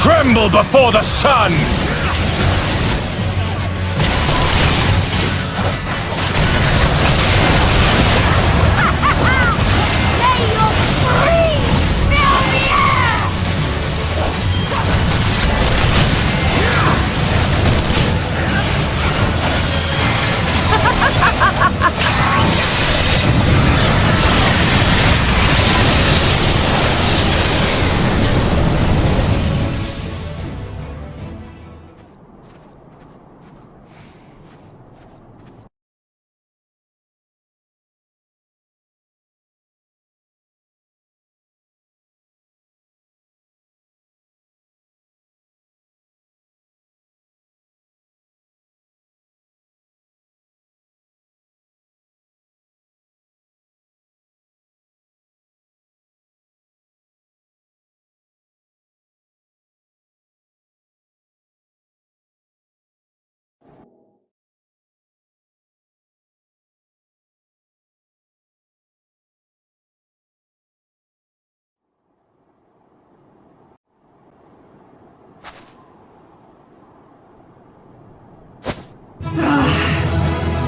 Tremble before the sun!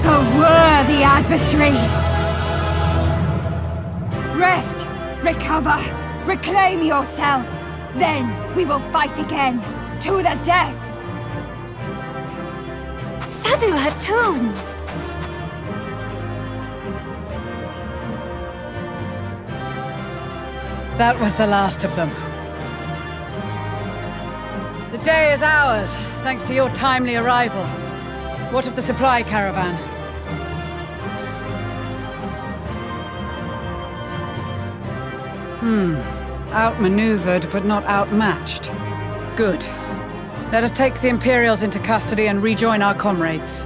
A worthy adversary! Rest! Recover! Reclaim yourself! Then we will fight again! To the death! Sadu Hatun! That was the last of them. The day is ours, thanks to your timely arrival. What of the supply caravan? Outmaneuvered, but not outmatched. Good. Let us take the Imperials into custody and rejoin our comrades.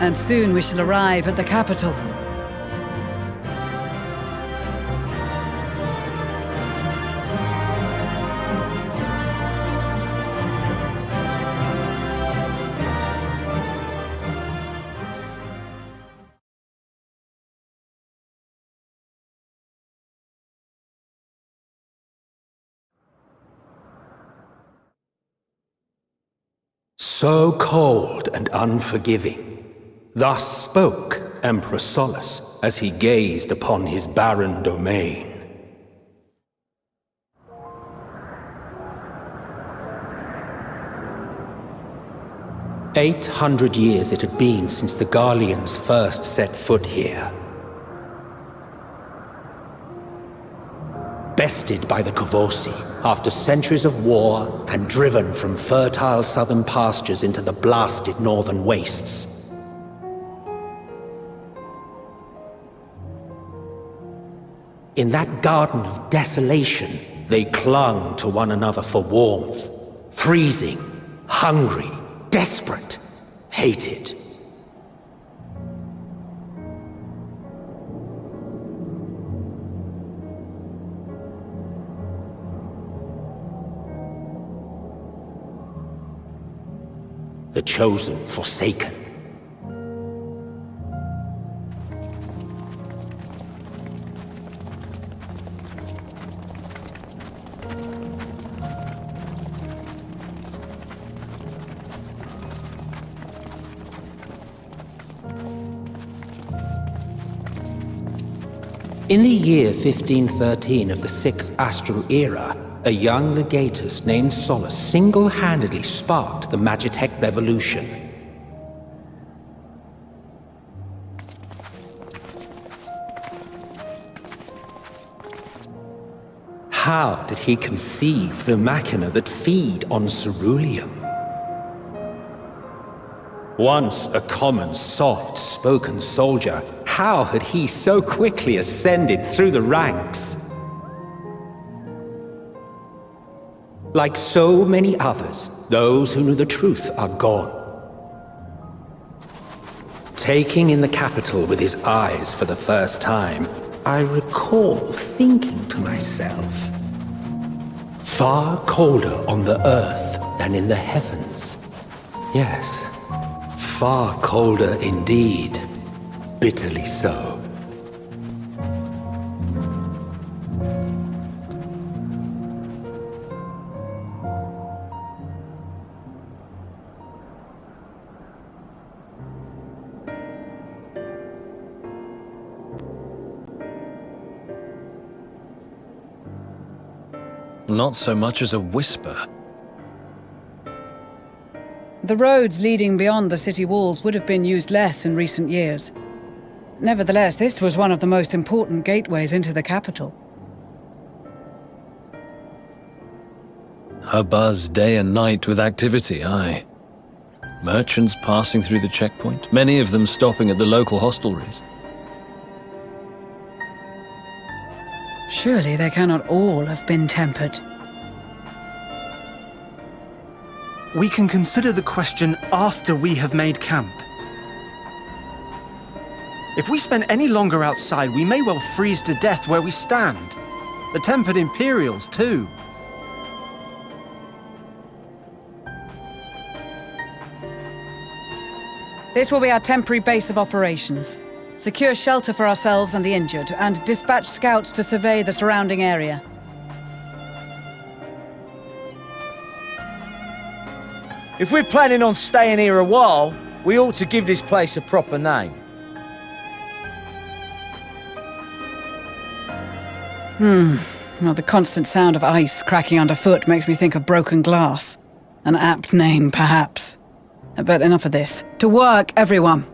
And soon we shall arrive at the capital. So cold and unforgiving. Thus spoke Emperor Solus as he gazed upon his barren domain. "800 years it had been since the Garleans first set foot here. Bested by the Kavosi after centuries of war and driven from fertile southern pastures into the blasted northern wastes. In that garden of desolation, they clung to one another for warmth, freezing, hungry, desperate, hated. The chosen forsaken. In the year 1513 of the 6th Astral Era, a young legatus named Solus single-handedly sparked the Magitech Revolution. How did he conceive the machina that feed on ceruleum? Once a common, soft-spoken soldier, how had he so quickly ascended through the ranks? Like so many others, those who knew the truth are gone. Taking in the capital with his eyes for the first time, I recall thinking to myself, far colder on the earth than in the heavens. Yes, far colder indeed. Bitterly so. Not so much as a whisper. The roads leading beyond the city walls would have been used less in recent years. Nevertheless, this was one of the most important gateways into the capital. A buzz day and night with activity, aye. Merchants passing through the checkpoint, many of them stopping at the local hostelries. Surely they cannot all have been tempered. We can consider the question after we have made camp. If we spend any longer outside, we may well freeze to death where we stand. The tempered Imperials, too. This will be our temporary base of operations. Secure shelter for ourselves and the injured, and dispatch scouts to survey the surrounding area. If we're planning on staying here a while, we ought to give this place a proper name. Well, the constant sound of ice cracking underfoot makes me think of broken glass. An apt name, perhaps. But enough of this. To work, everyone!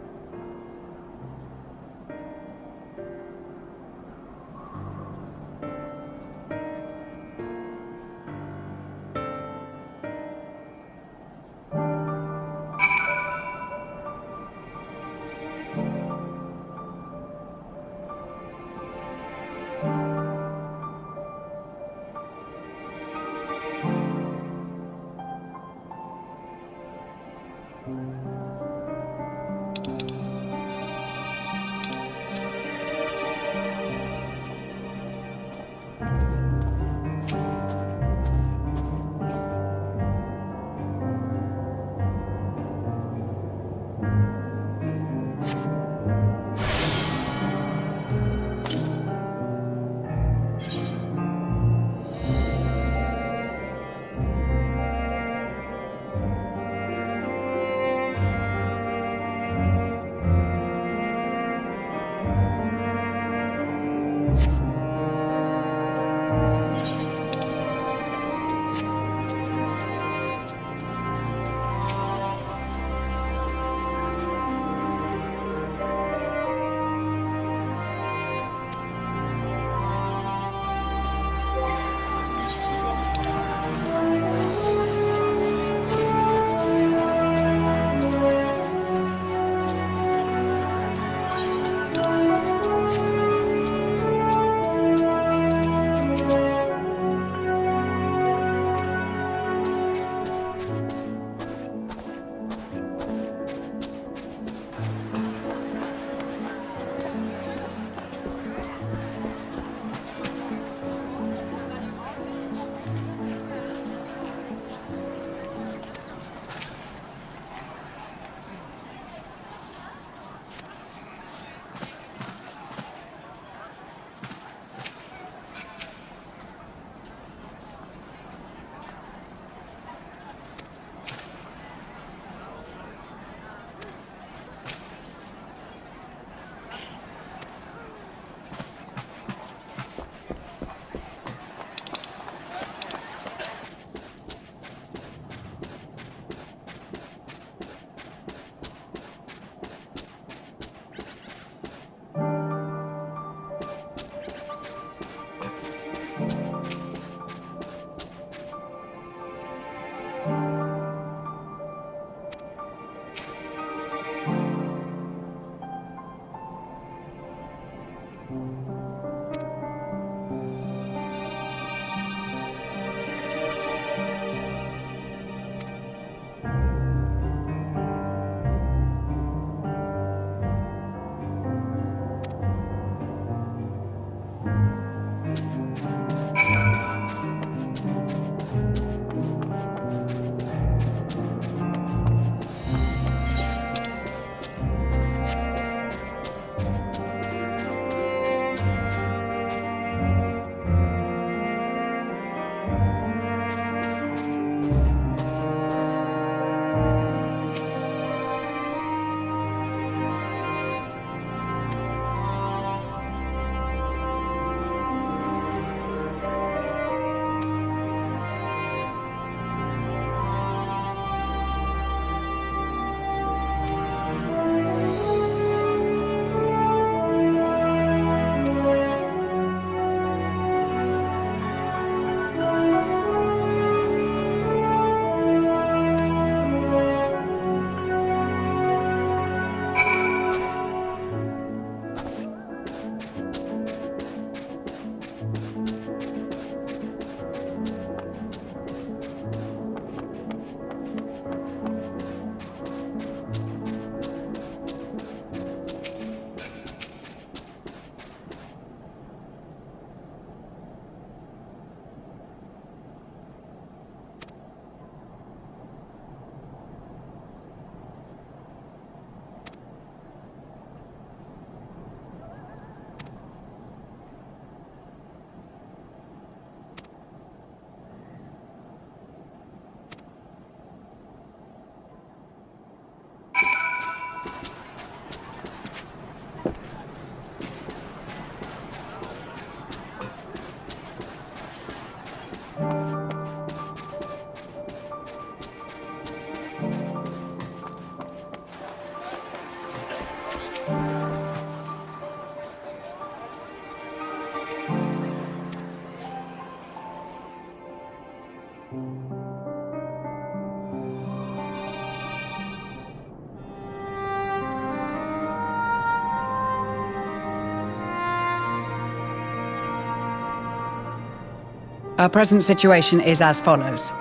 Our present situation is as follows.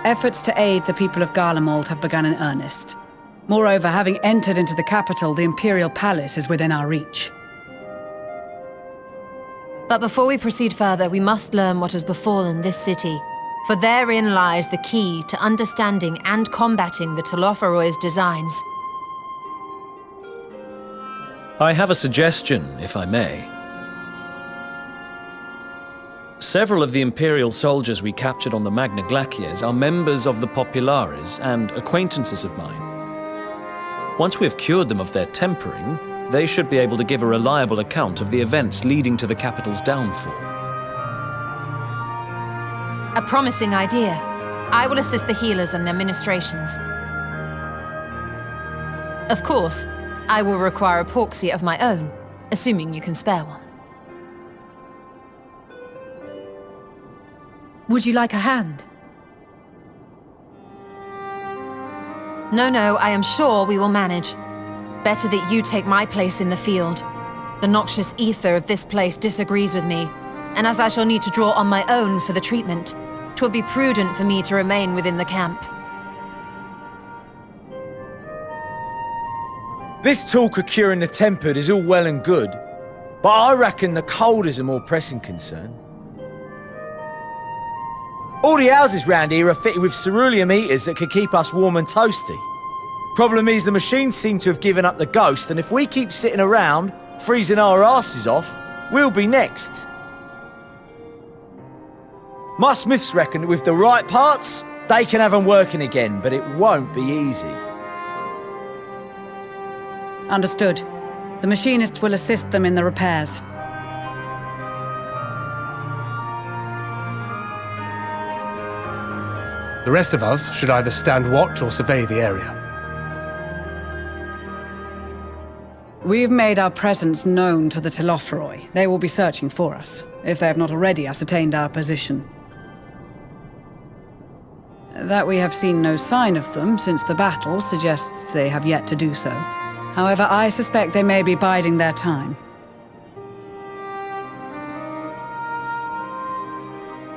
Efforts to aid the people of Garlemald have begun in earnest. Moreover, having entered into the capital, the Imperial Palace is within our reach. But before we proceed further, we must learn what has befallen this city. For therein lies the key to understanding and combating the Telophoroi's designs. I have a suggestion, if I may. Several of the Imperial soldiers we captured on the Magna Glacies are members of the Populares and acquaintances of mine. Once we have cured them of their tempering, they should be able to give a reliable account of the events leading to the capital's downfall. A promising idea. I will assist the healers and their ministrations. Of course, I will require a proxy of my own, assuming you can spare one. Would you like a hand? No, I am sure we will manage. Better that you take my place in the field. The noxious ether of this place disagrees with me, and as I shall need to draw on my own for the treatment, 'twill be prudent for me to remain within the camp. This talk of curing the tempered is all well and good, but I reckon the cold is a more pressing concern. All the houses round here are fitted with ceruleum heaters that could keep us warm and toasty. Problem is, the machines seem to have given up the ghost, and if we keep sitting around, freezing our asses off, we'll be next. My smiths reckon that with the right parts, they can have them working again, but it won't be easy. Understood. The machinist will assist them in the repairs. The rest of us should either stand watch or survey the area. We've made our presence known to the Telophoroi. They will be searching for us, if they have not already ascertained our position. That we have seen no sign of them since the battle suggests they have yet to do so. However, I suspect they may be biding their time.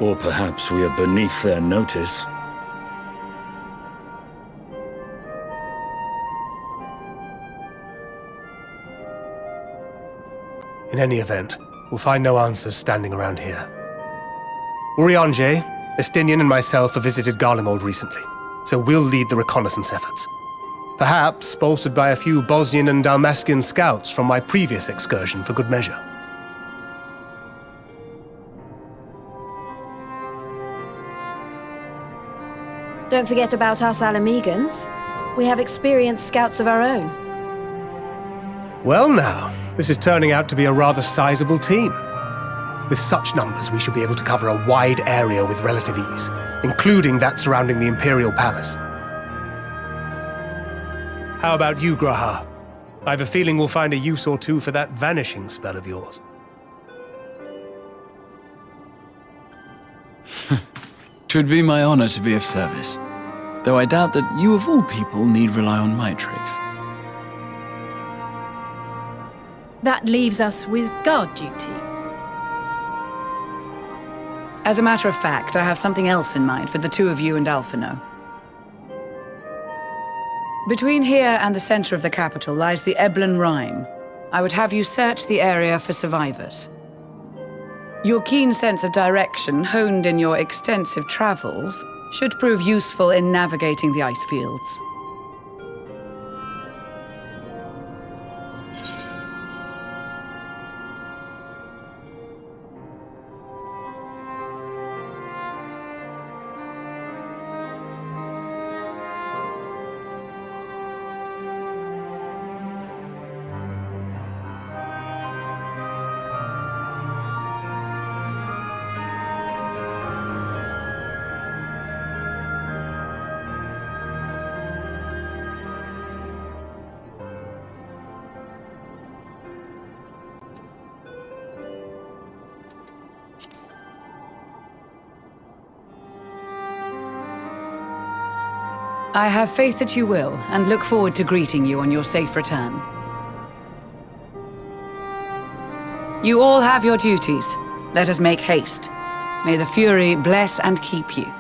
Or perhaps we are beneath their notice. In any event, we'll find no answers standing around here. Urianger, Estinian and myself have visited Garlemald recently, so we'll lead the reconnaissance efforts. Perhaps bolstered by a few Bosnian and Dalmatian scouts from my previous excursion for good measure. Don't forget about us Alamegans. We have experienced scouts of our own. Well now, this is turning out to be a rather sizable team. With such numbers, we should be able to cover a wide area with relative ease, including that surrounding the Imperial Palace. How about you, Graha? I have a feeling we'll find a use or two for that vanishing spell of yours. 'Twould be my honor to be of service, though I doubt that you of all people need rely on my tricks. That leaves us with guard duty. As a matter of fact, I have something else in mind for the two of you and Alphino. Between here and the center of the capital lies the Eblan Rime. I would have you search the area for survivors. Your keen sense of direction, honed in your extensive travels, should prove useful in navigating the ice fields. I have faith that you will, and look forward to greeting you on your safe return. You all have your duties. Let us make haste. May the Fury bless and keep you.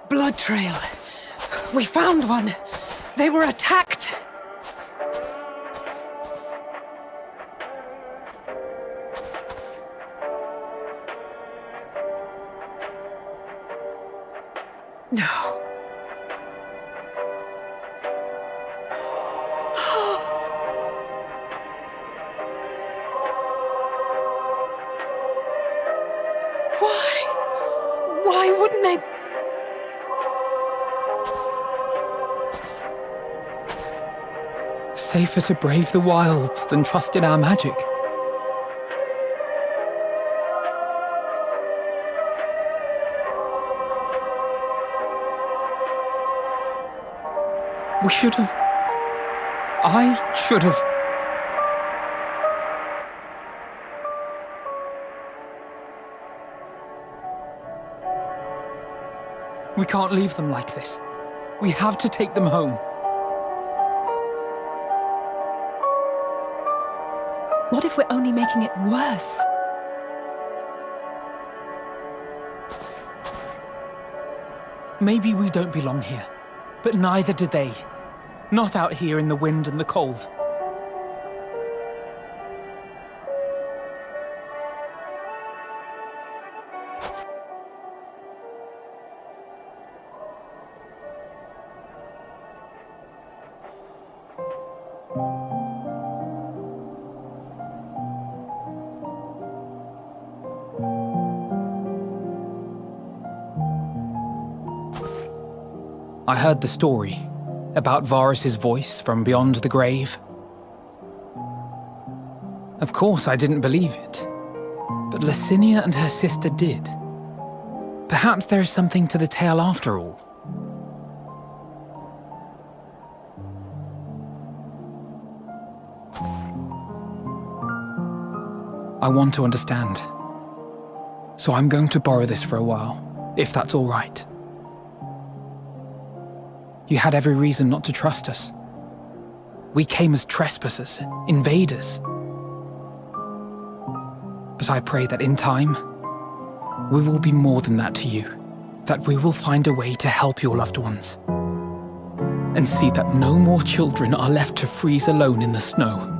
Blood trail. We found one. They were attacked. No. Why wouldn't they? Safer to brave the wilds than trust in our magic. We should have... I should have... We can't leave them like this. We have to take them home. What if we're only making it worse? Maybe we don't belong here, but neither do they. Not out here in the wind and the cold. I heard the story about Varus's voice from beyond the grave. Of course, I didn't believe it, but Licinia and her sister did. Perhaps there is something to the tale after all. I want to understand, so I'm going to borrow this for a while, if that's all right. You had every reason not to trust us. We came as trespassers, invaders. But I pray that in time, we will be more than that to you. That we will find a way to help your loved ones. And see that no more children are left to freeze alone in the snow.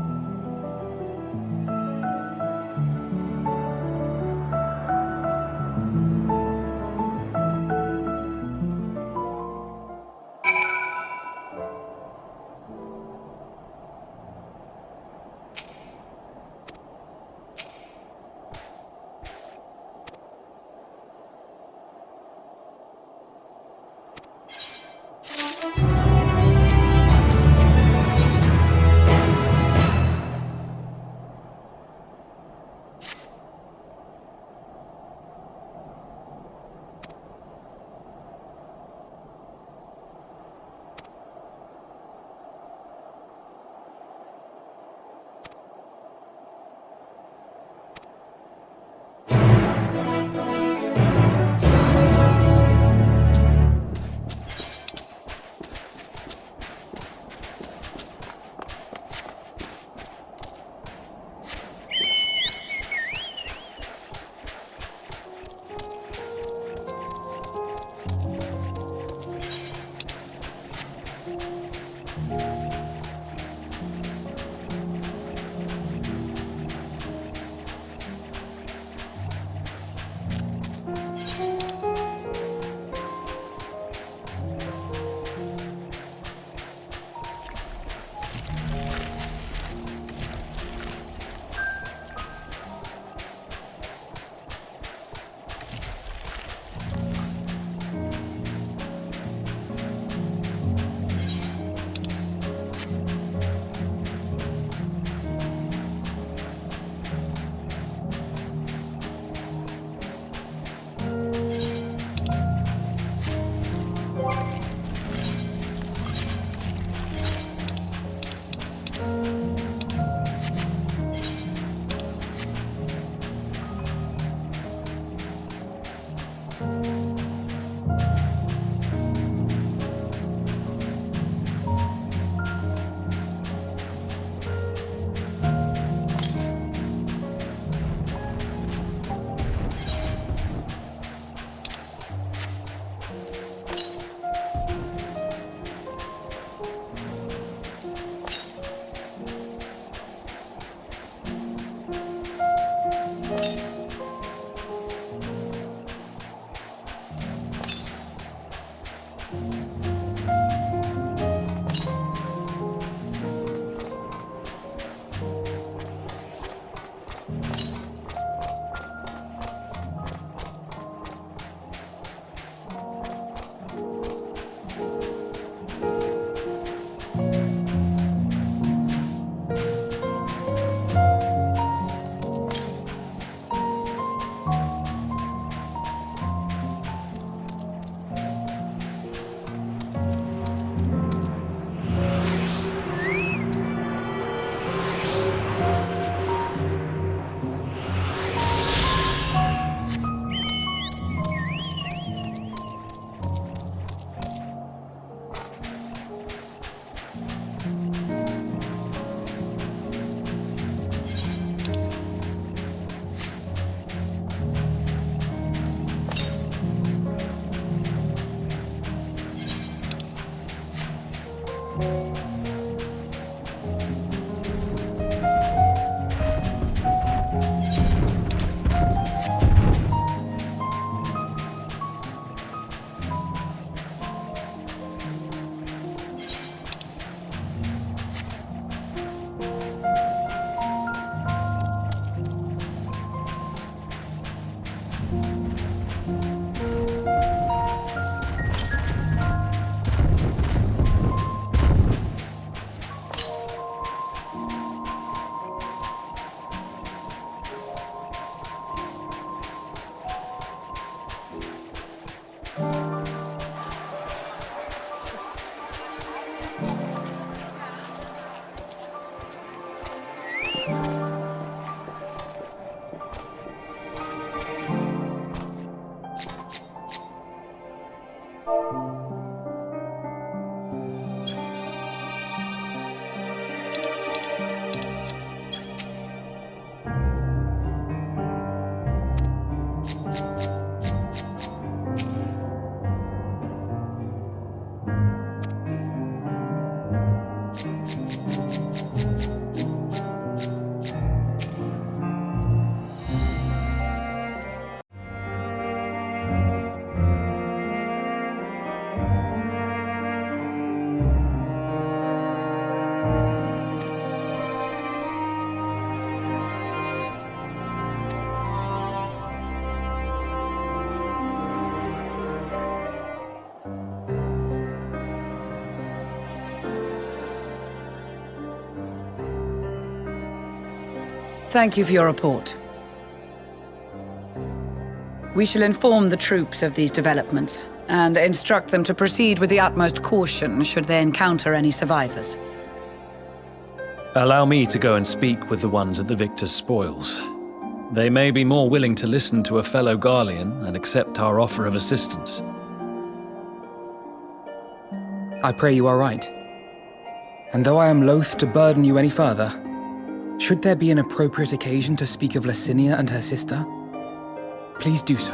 Thank you for your report. We shall inform the troops of these developments and instruct them to proceed with the utmost caution should they encounter any survivors. Allow me to go and speak with the ones at the victor's spoils. They may be more willing to listen to a fellow Garlean and accept our offer of assistance. I pray you are right. And though I am loath to burden you any further, should there be an appropriate occasion to speak of Licinia and her sister, please do so.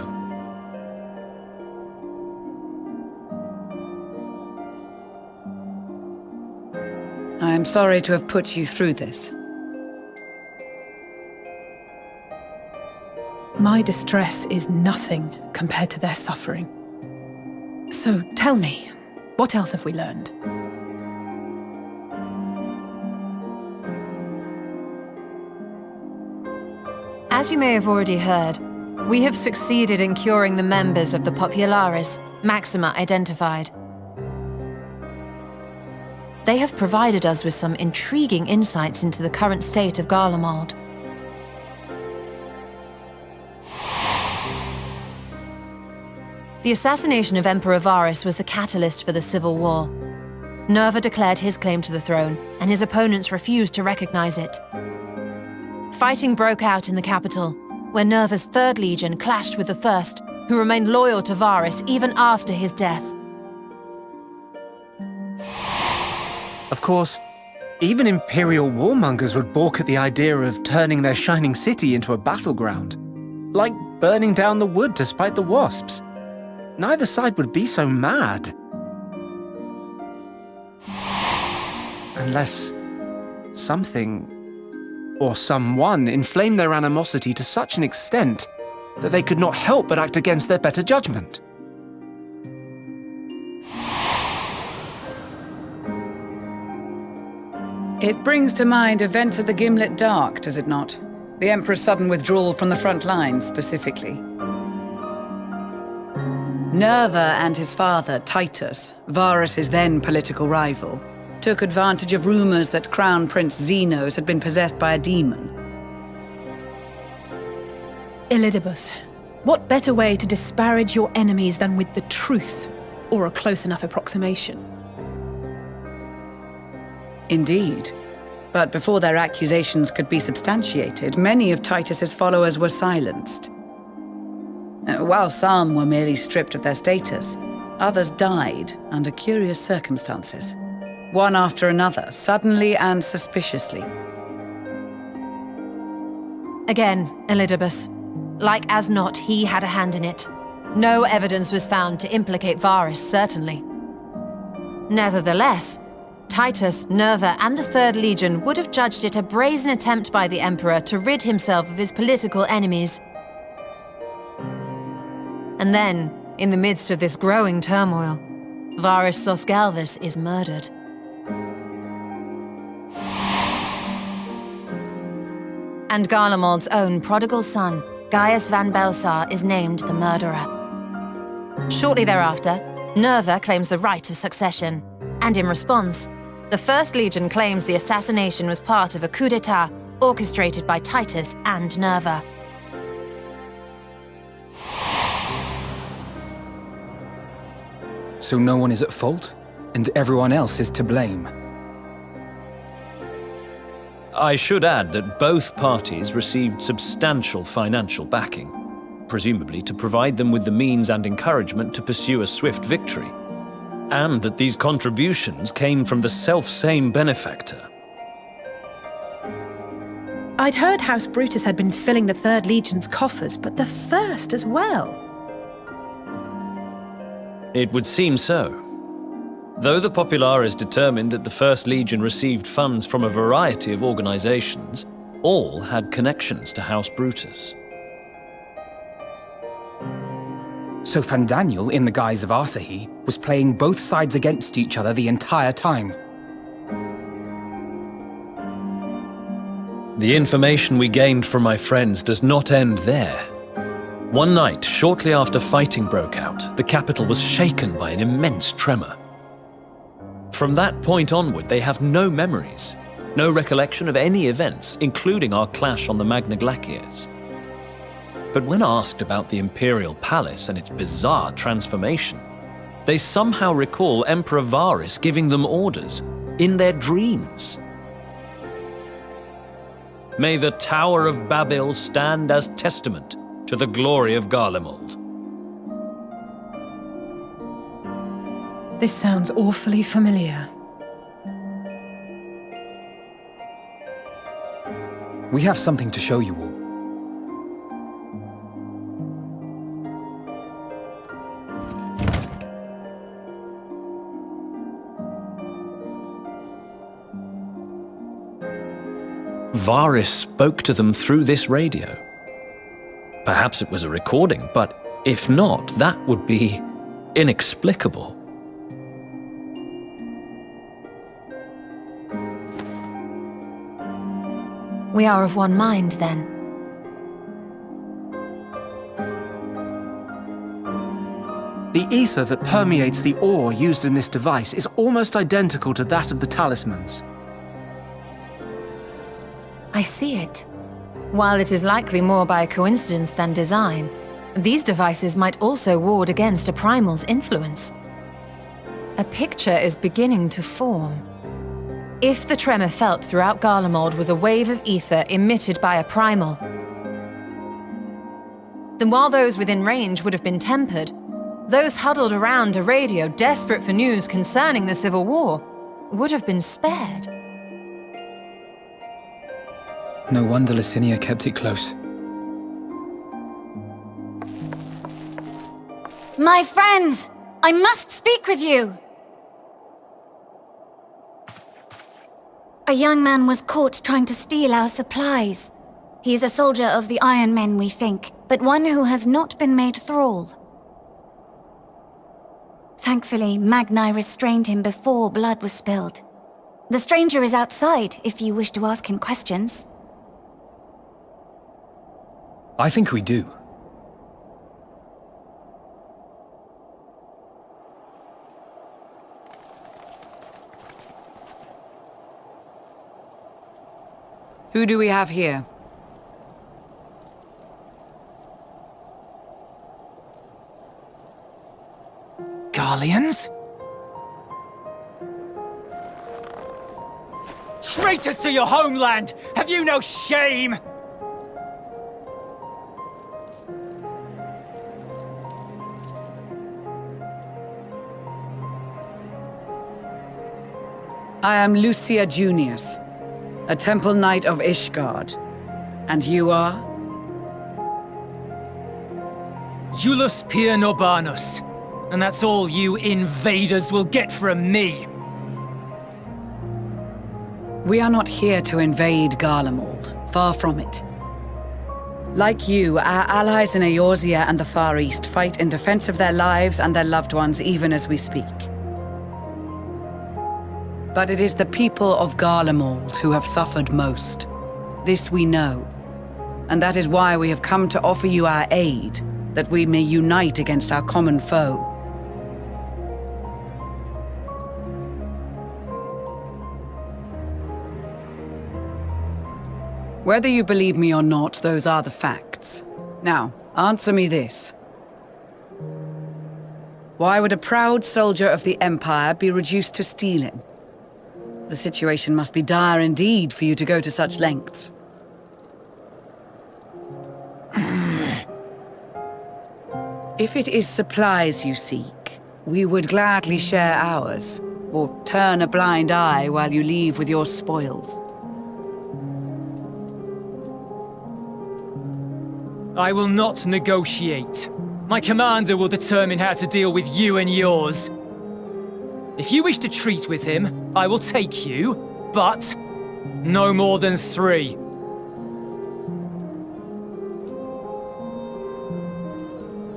I am sorry to have put you through this. My distress is nothing compared to their suffering. So tell me, what else have we learned? As you may have already heard, we have succeeded in curing the members of the Populares, Maxima identified. They have provided us with some intriguing insights into the current state of Garlemald. The assassination of Emperor Varus was the catalyst for the civil war. Nerva declared his claim to the throne, and his opponents refused to recognize it. Fighting broke out in the capital, where Nerva's 3rd Legion clashed with the 1st, who remained loyal to Varus even after his death. Of course, even Imperial warmongers would balk at the idea of turning their shining city into a battleground. Like burning down the wood to spite the wasps. Neither side would be so mad. Unless something or someone inflamed their animosity to such an extent that they could not help but act against their better judgment. It brings to mind events of the Gimlet Dark, does it not? The Emperor's sudden withdrawal from the front lines, specifically. Nerva and his father, Titus, Varus's then political rival, took advantage of rumors that Crown Prince Zenos had been possessed by a demon. Elidibus, what better way to disparage your enemies than with the truth, or a close enough approximation? Indeed. But before their accusations could be substantiated, many of Titus's followers were silenced. While some were merely stripped of their status, others died under curious circumstances. One after another, suddenly and suspiciously. Again, Elidibus. Like as not, he had a hand in it. No evidence was found to implicate Varus, certainly. Nevertheless, Titus, Nerva, and the 3rd Legion would have judged it a brazen attempt by the Emperor to rid himself of his political enemies. And then, in the midst of this growing turmoil, Varus Sosgalvus is murdered. And Garlemald's own prodigal son, Gaius van Belsar is named the murderer. Shortly thereafter, Nerva claims the right of succession, and in response, the First Legion claims the assassination was part of a coup d'etat orchestrated by Titus and Nerva. So no one is at fault, and everyone else is to blame. I should add that both parties received substantial financial backing, presumably to provide them with the means and encouragement to pursue a swift victory, and that these contributions came from the self-same benefactor. I'd heard House Brutus had been filling the Third Legion's coffers, but the First as well. It would seem so. Though the Populares determined that the First Legion received funds from a variety of organizations, all had connections to House Brutus. So Fandaniel, in the guise of Asahi, was playing both sides against each other the entire time. The information we gained from my friends does not end there. One night, shortly after fighting broke out, the capital was shaken by an immense tremor. From that point onward, they have no memories, no recollection of any events, including our clash on the Magna Glacies. But when asked about the Imperial Palace and its bizarre transformation, they somehow recall Emperor Varus giving them orders in their dreams. May the Tower of Babel stand as testament to the glory of Garlemald. This sounds awfully familiar. We have something to show you all. Varus spoke to them through this radio. Perhaps it was a recording, but if not, that would be inexplicable. We are of one mind, then. The ether that permeates the ore used in this device is almost identical to that of the talismans. I see it. While it is likely more by coincidence than design, these devices might also ward against a primal's influence. A picture is beginning to form. If the tremor felt throughout Garlemald was a wave of ether emitted by a primal, then while those within range would have been tempered, those huddled around a radio desperate for news concerning the Civil War would have been spared. No wonder Licinia kept it close. My friends! I must speak with you! A young man was caught trying to steal our supplies. He is a soldier of the Iron Men, we think, but one who has not been made thrall. Thankfully, Magni restrained him before blood was spilled. The stranger is outside, if you wish to ask him questions. I think we do. Who do we have here? Garleans? Traitors to your homeland! Have you no shame? I am Lucia Junius, a Temple Knight of Ishgard. And you are? Iulus Pier Norbanus. And that's all you invaders will get from me. We are not here to invade Garlemald. Far from it. Like you, our allies in Eorzea and the Far East fight in defense of their lives and their loved ones even as we speak. But it is the people of Garlemald who have suffered most. This we know. and that is why we have come to offer you our aid, that we may unite against our common foe. Whether you believe me or not, those are the facts. Now, answer me this. Why would a proud soldier of the Empire be reduced to stealing? The situation must be dire indeed for you to go to such lengths. If it is supplies you seek, we would gladly share ours, or turn a blind eye while you leave with your spoils. I will not negotiate. My commander will determine how to deal with you and yours. If you wish to treat with him, I will take you, but no more than 3.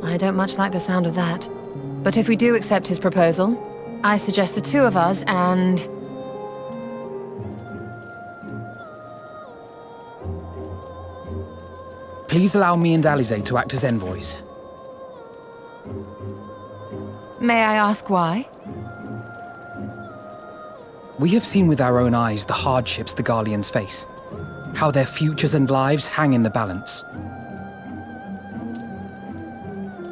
I don't much like the sound of that. But if we do accept his proposal, I suggest the 2 of us and... Please allow me and Alize to act as envoys. May I ask why? We have seen with our own eyes the hardships the Garleans face, how their futures and lives hang in the balance.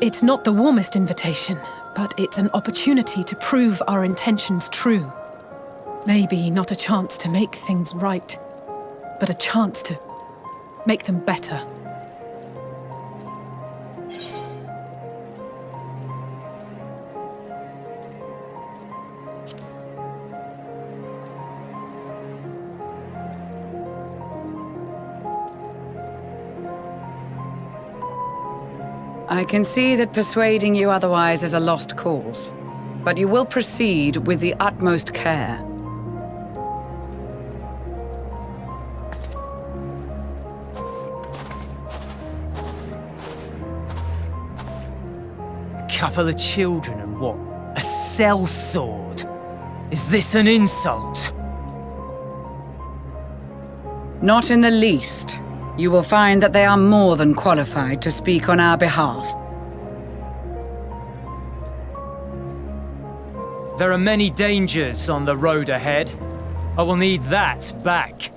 It's not the warmest invitation, but it's an opportunity to prove our intentions true. Maybe not a chance to make things right, but a chance to make them better. I can see that persuading you otherwise is a lost cause, but you will proceed with the utmost care. A couple of children and what? A sellsword? Is this an insult? Not in the least. You will find that they are more than qualified to speak on our behalf. There are many dangers on the road ahead. I will need that back.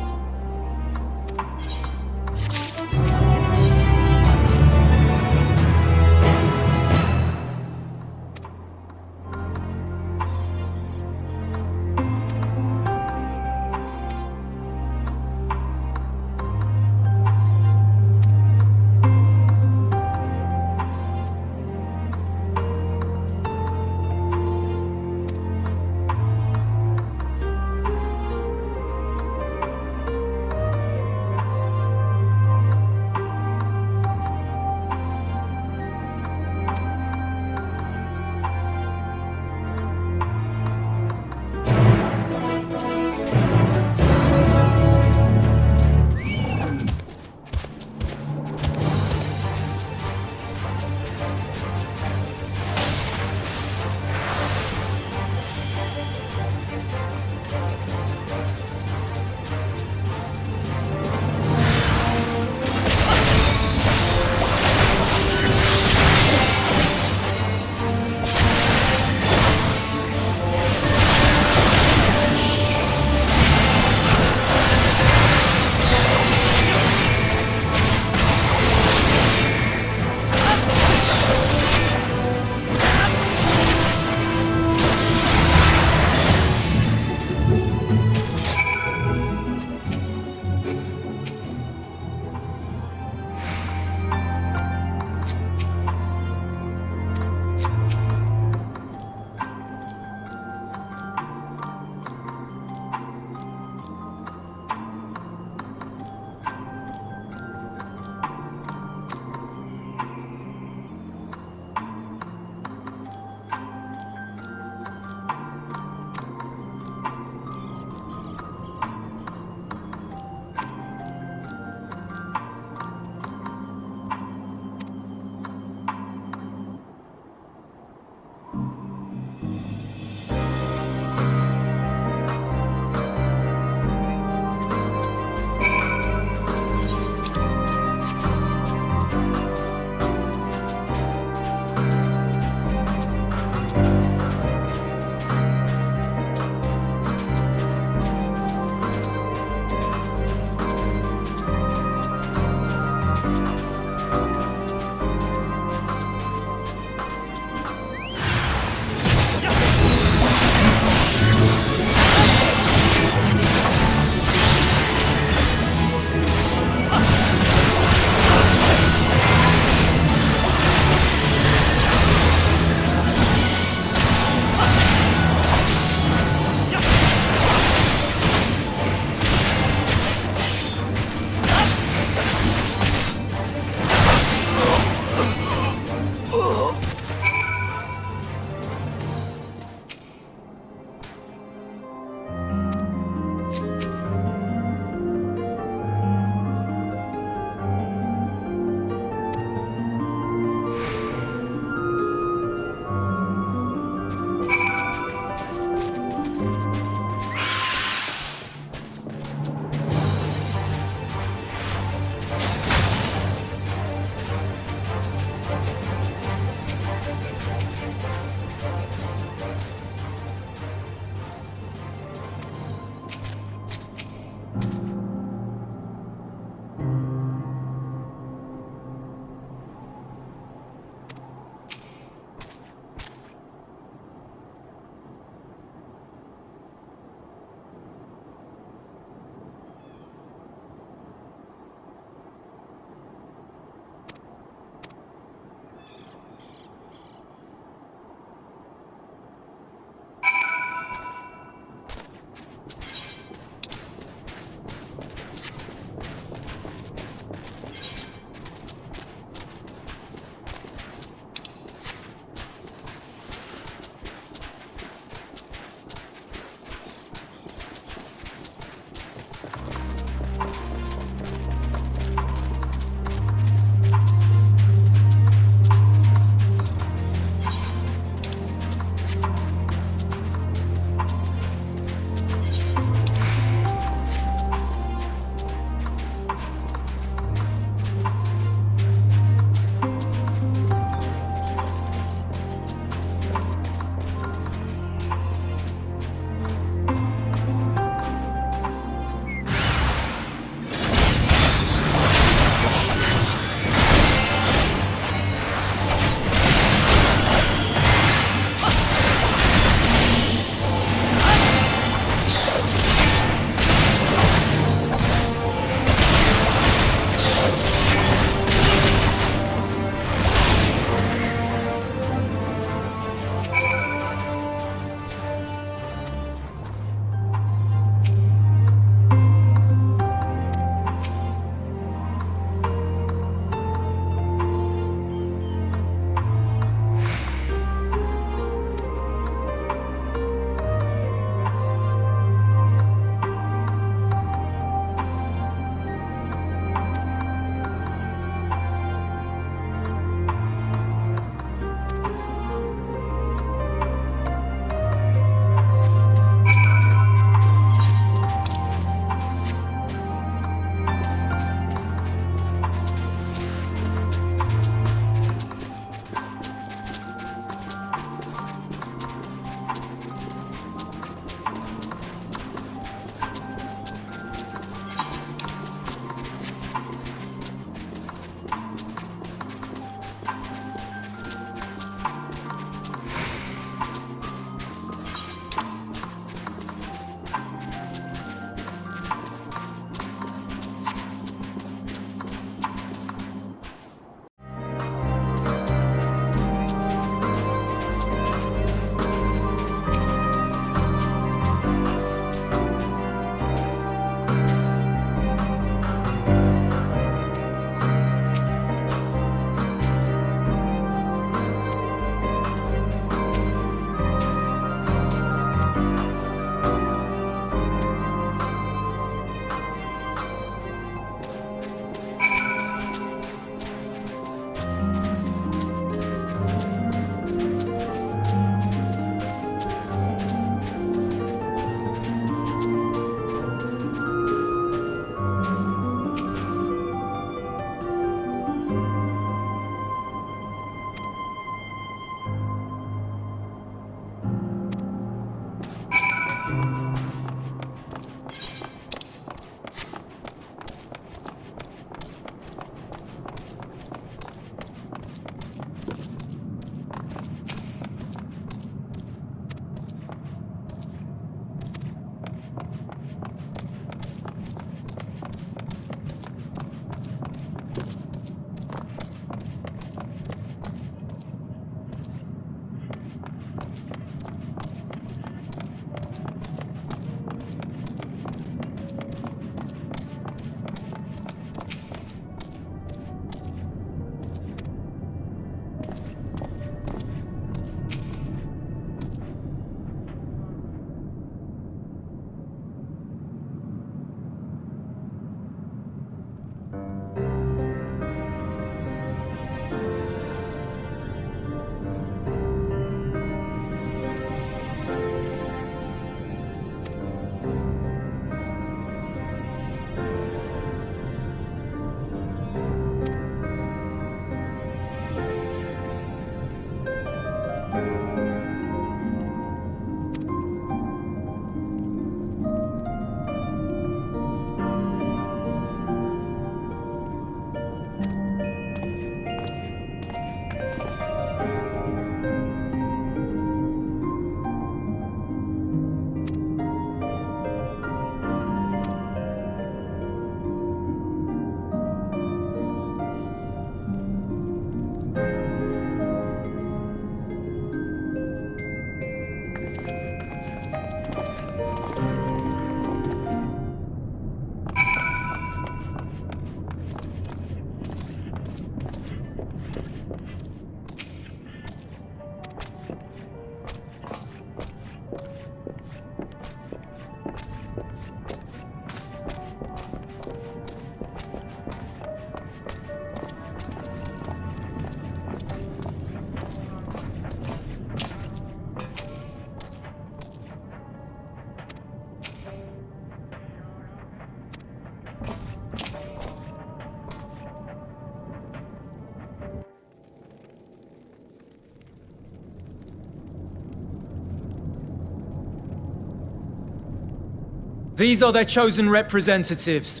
These are their chosen representatives.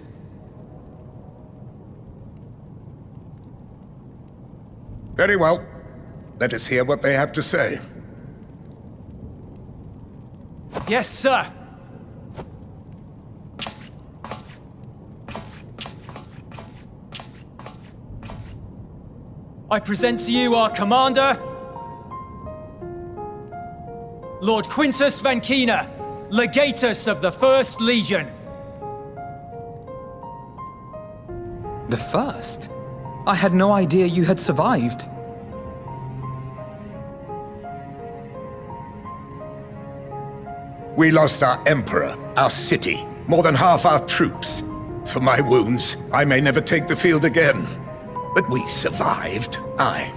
Very well. Let us hear what they have to say. Yes, sir. I present to you our commander, Lord Quintus Vankina, Legatus of the First Legion. The First? I had no idea you had survived. We lost our Emperor, our city, more than half our troops. For my wounds, I may never take the field again. But we survived, aye.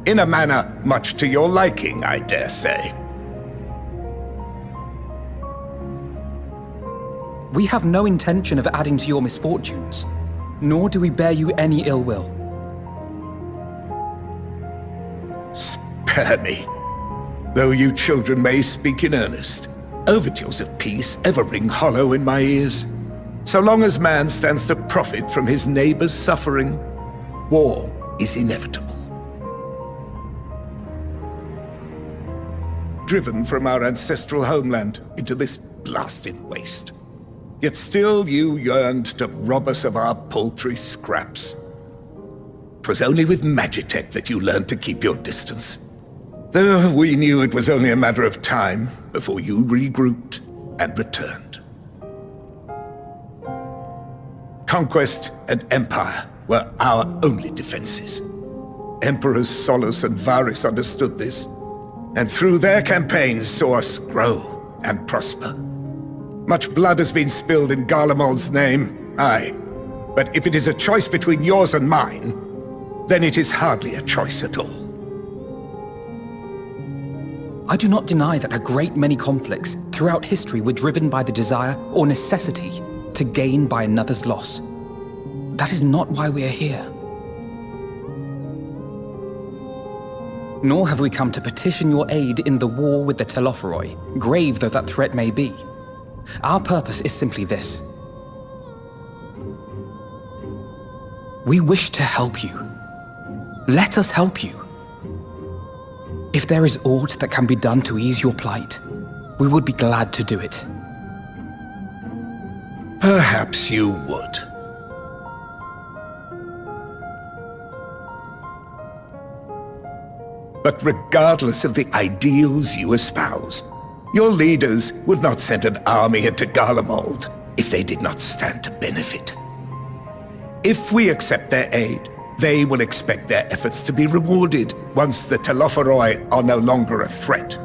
In a manner much to your liking, I dare say. We have no intention of adding to your misfortunes, nor do we bear you any ill will. Spare me. Though you children may speak in earnest, overtures of peace ever ring hollow in my ears. So long as man stands to profit from his neighbor's suffering, war is inevitable. Driven from our ancestral homeland into this blasted waste. Yet still you yearned to rob us of our paltry scraps. 'Twas only with Magitech that you learned to keep your distance. Though we knew it was only a matter of time before you regrouped and returned. Conquest and empire were our only defenses. Emperors Solus and Varus understood this, and through their campaigns saw us grow and prosper. Much blood has been spilled in Garlemald's name, aye. But if it is a choice between yours and mine, then it is hardly a choice at all. I do not deny that a great many conflicts throughout history were driven by the desire or necessity to gain by another's loss. That is not why we are here. Nor have we come to petition your aid in the war with the Telophoroi, grave though that threat may be. Our purpose is simply this. We wish to help you. Let us help you. If there is aught that can be done to ease your plight, we would be glad to do it. Perhaps you would. But regardless of the ideals you espouse, your leaders would not send an army into Garlemald if they did not stand to benefit. If we accept their aid, they will expect their efforts to be rewarded once the Telophoroi are no longer a threat.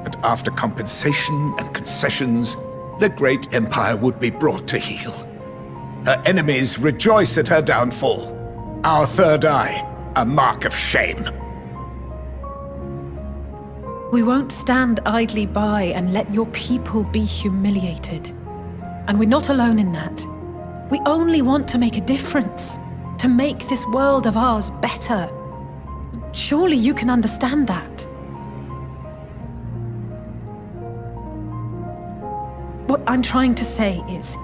And after compensation and concessions, the great empire would be brought to heel. Her enemies rejoice at her downfall. Our third eye, a mark of shame. We won't stand idly by and let your people be humiliated. And we're not alone in that. We only want to make a difference, to make this world of ours better. Surely you can understand that. What I'm trying to say is,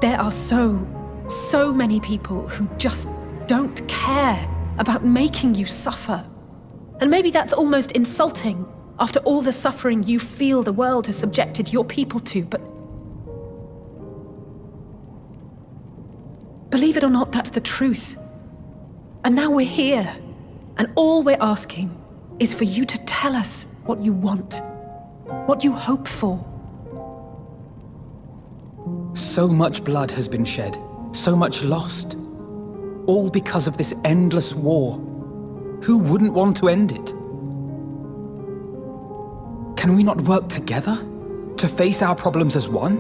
there are so many people who just don't care about making you suffer. And maybe that's almost insulting after all the suffering you feel the world has subjected your people to, but believe it or not, that's the truth. And now we're here, and all we're asking is for you to tell us what you want, what you hope for. So much blood has been shed, so much lost. All because of this endless war. Who wouldn't want to end it? Can we not work together to face our problems as one?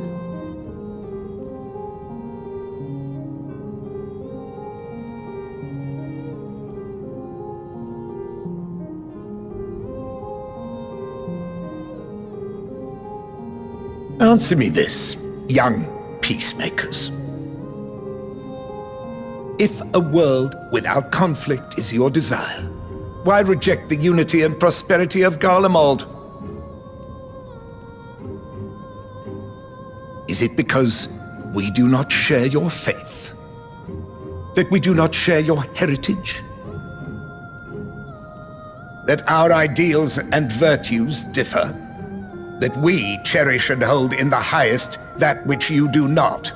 Answer me this, young peacemakers. If a world without conflict is your desire, Why reject the unity and prosperity of Garlemald? Is it because we do not share your faith? That we do not share your heritage? That our ideals and virtues differ? That we cherish and hold in the highest that which you do not?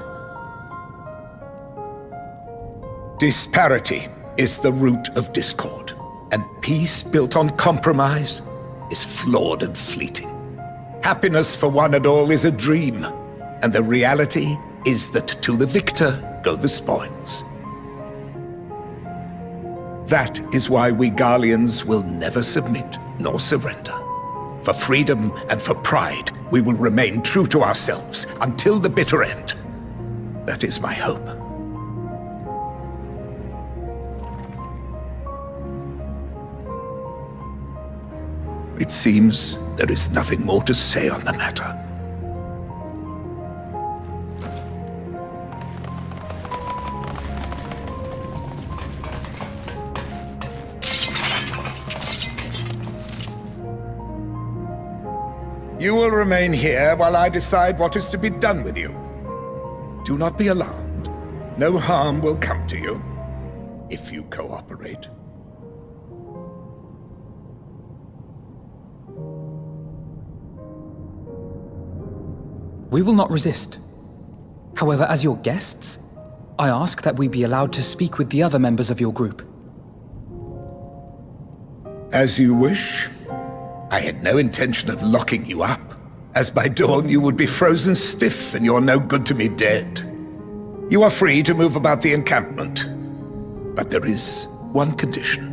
Disparity is the root of discord, and peace built on compromise is flawed and fleeting. Happiness for one and all is a dream, and the reality is that to the victor go the spoils. That is why we Garleans will never submit nor surrender. For freedom and for pride, we will remain true to ourselves until the bitter end. That is my hope. It seems there is nothing more to say on the matter. You will remain here while I decide what is to be done with you. Do not be alarmed. No harm will come to you if you cooperate. We will not resist. However, as your guests, I ask that we be allowed to speak with the other members of your group. As you wish. I had no intention of locking you up, as by dawn you would be frozen stiff and you're no good to me dead. You are free to move about the encampment, but there is one condition.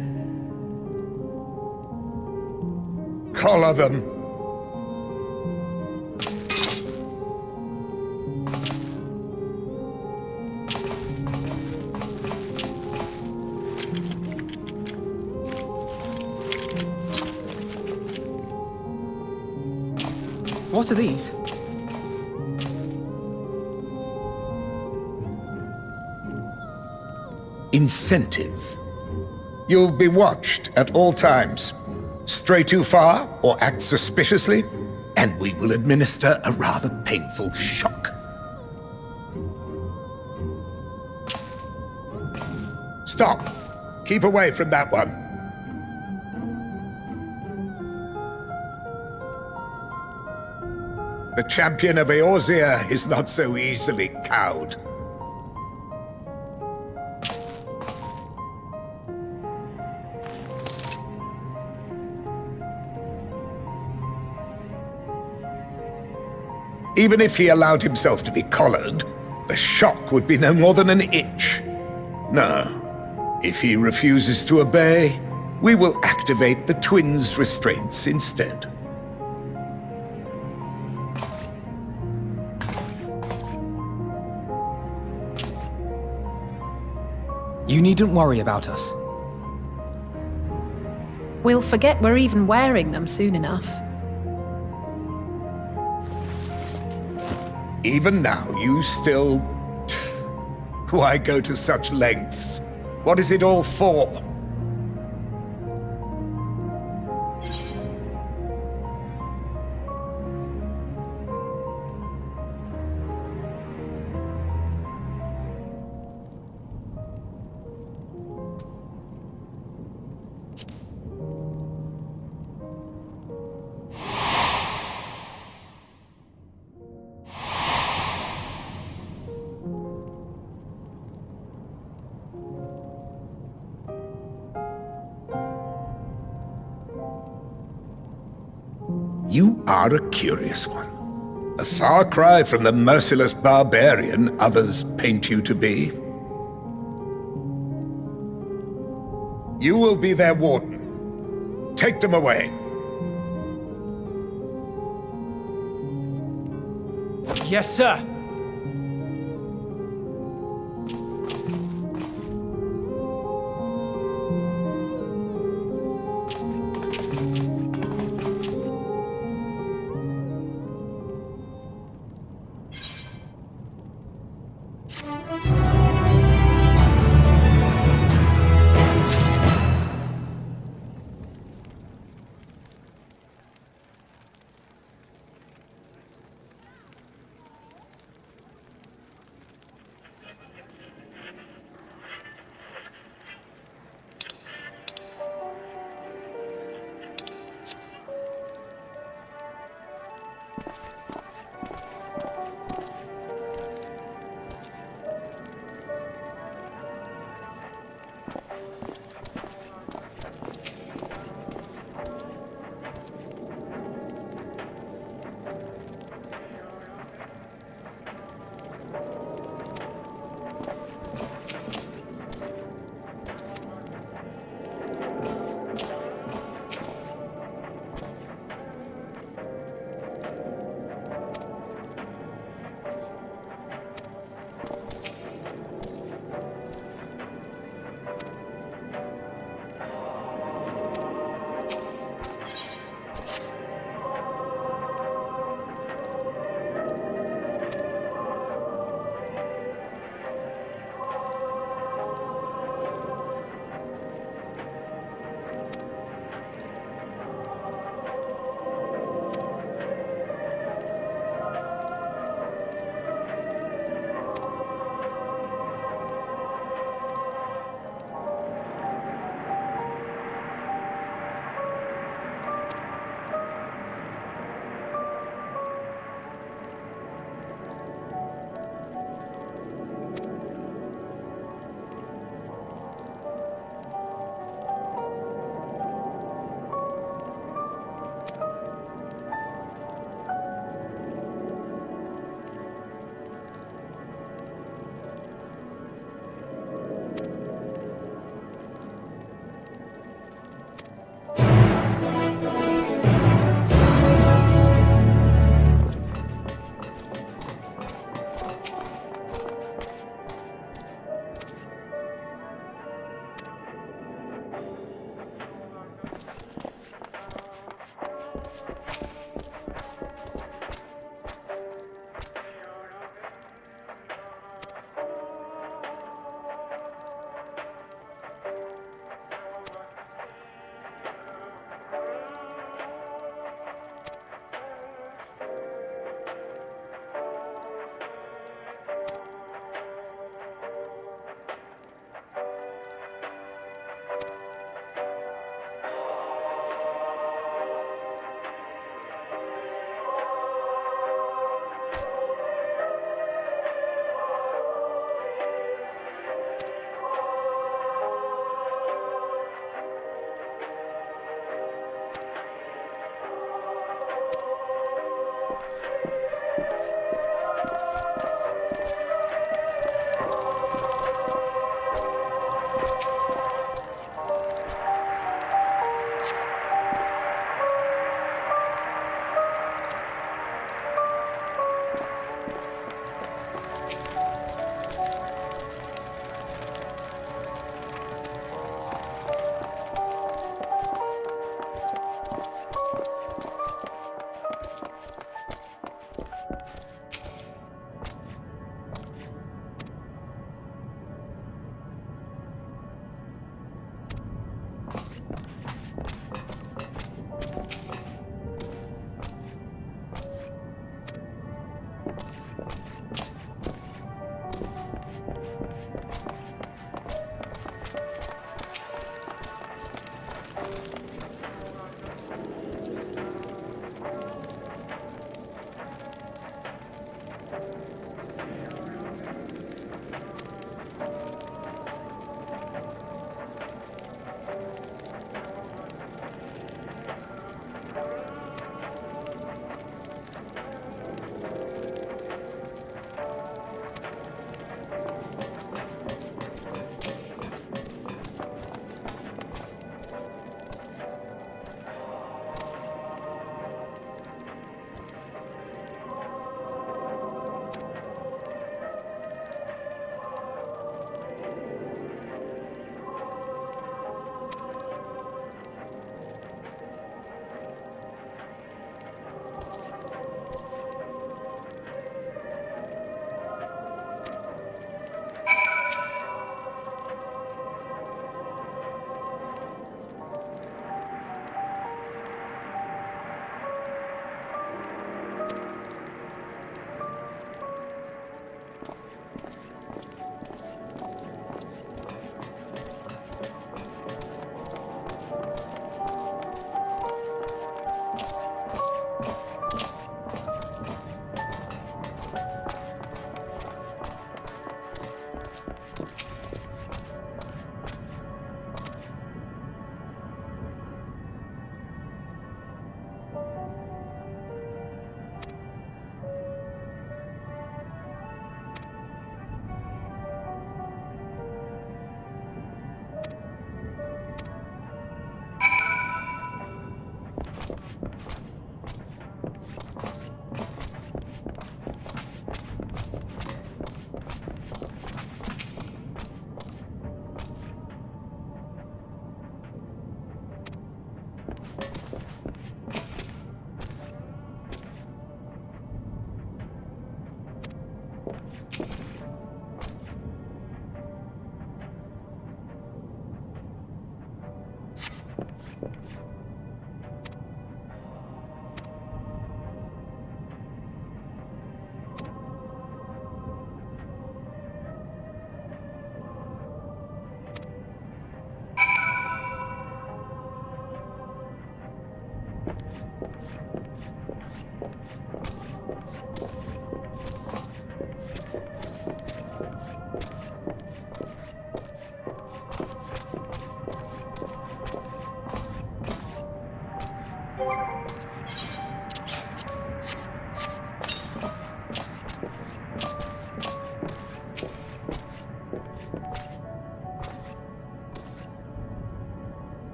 Collar them. What are these? Incentive. You'll be watched at all times. Stray too far or act suspiciously, and we will administer a rather painful shock. Stop! Keep away from that one. The champion of Eorzea is not so easily cowed. Even if he allowed himself to be collared, the shock would be no more than an itch. No, if he refuses to obey, we will activate the twins' restraints instead. You needn't worry about us. We'll forget we're even wearing them soon enough. Even now, you still... Why go to such lengths? What is it all for? You are a curious one. A far cry from the merciless barbarian others paint you to be. You will be their warden. Take them away. Yes, sir.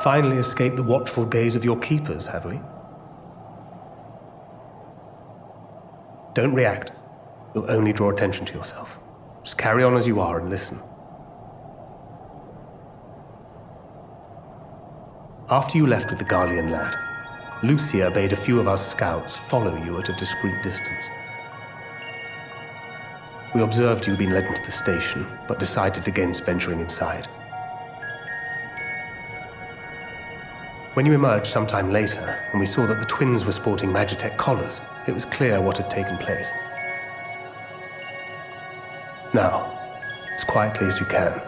finally escaped the watchful gaze of your keepers, have we? Don't react. You'll only draw attention to yourself. Just carry on as you are and listen. After you left with the Garlean lad, Lucia bade a few of our scouts follow you at a discreet distance. We observed you being led into the station, but decided against venturing inside. When you emerged sometime later, and we saw that the twins were sporting Magitech collars, it was clear what had taken place. Now, as quietly as you can,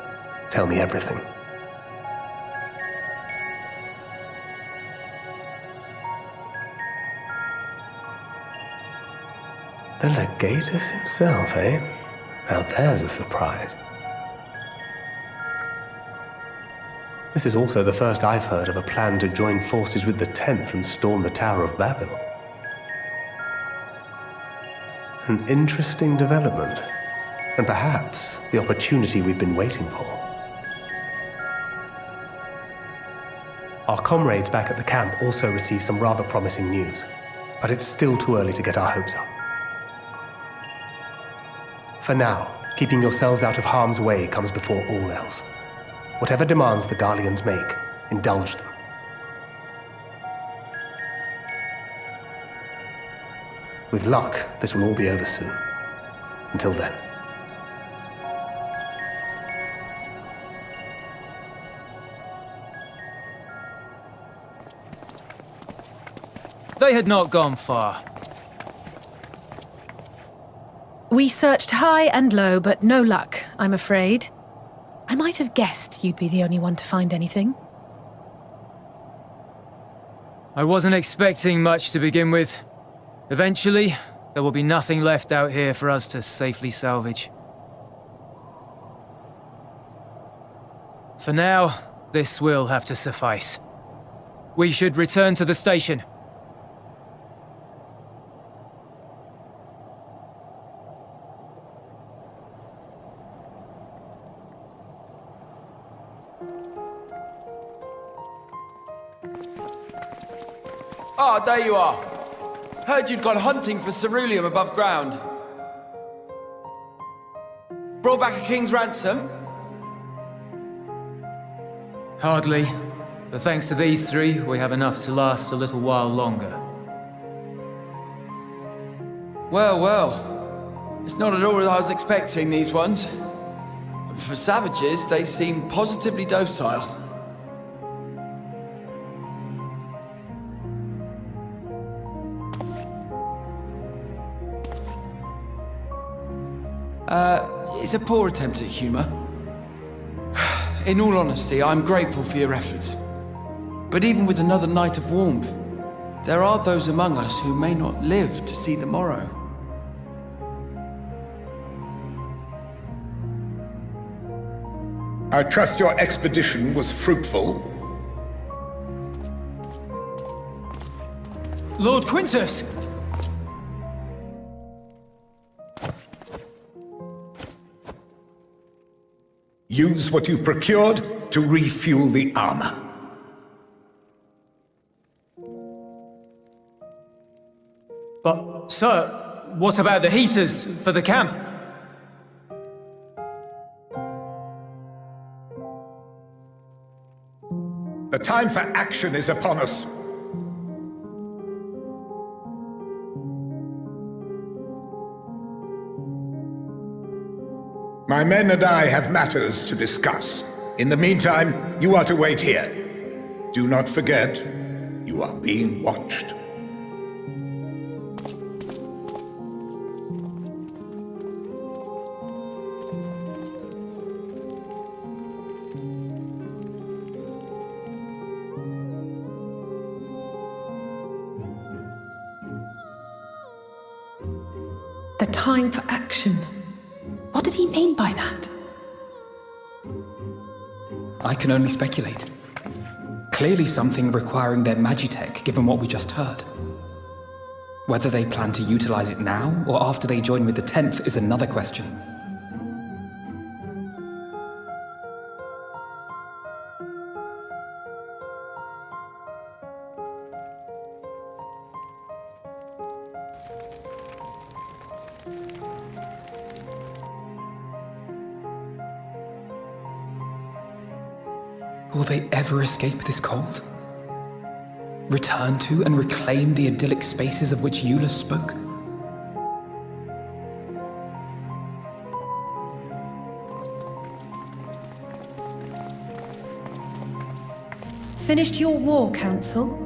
tell me everything. The Legatus himself, eh? Now there's a surprise. This is also the first I've heard of a plan to join forces with the 10th and storm the Tower of Babel. An interesting development, and perhaps the opportunity we've been waiting for. Our comrades back at the camp also received some rather promising news, but it's still too early to get our hopes up. For now, keeping yourselves out of harm's way comes before all else. Whatever demands the Garleans make, indulge them. With luck, this will all be over soon. Until then. They had not gone far. We searched high and low, but no luck, I'm afraid. I might have guessed you'd be the only one to find anything. I wasn't expecting much to begin with. Eventually, there will be nothing left out here for us to safely salvage. For now, this will have to suffice. We should return to the station. Ah, there you are. Heard you'd gone hunting for ceruleum above ground. Brought back a king's ransom? Hardly. But thanks to these three, we have enough to last a little while longer. Well, well. It's not at all as I was expecting, these ones. For savages, they seem positively docile. It's a poor attempt at humor. In all honesty, I'm grateful for your efforts. But even with another night of warmth, there are those among us who may not live to see the morrow. I trust your expedition was fruitful. Lord Quintus! Use what you procured to refuel the armor. But, sir, what about the heaters for the camp? The time for action is upon us. My men and I have matters to discuss. In the meantime, you are to wait here. Do not forget, you are being watched. The time for action. What did he mean by that? I can only speculate. Clearly something requiring their magitech, given what we just heard. Whether they plan to utilize it now, or after they join with the 10th, is another question. Will they ever escape this cold? Return to and reclaim the idyllic spaces of which Eula spoke? Finished your war, Council?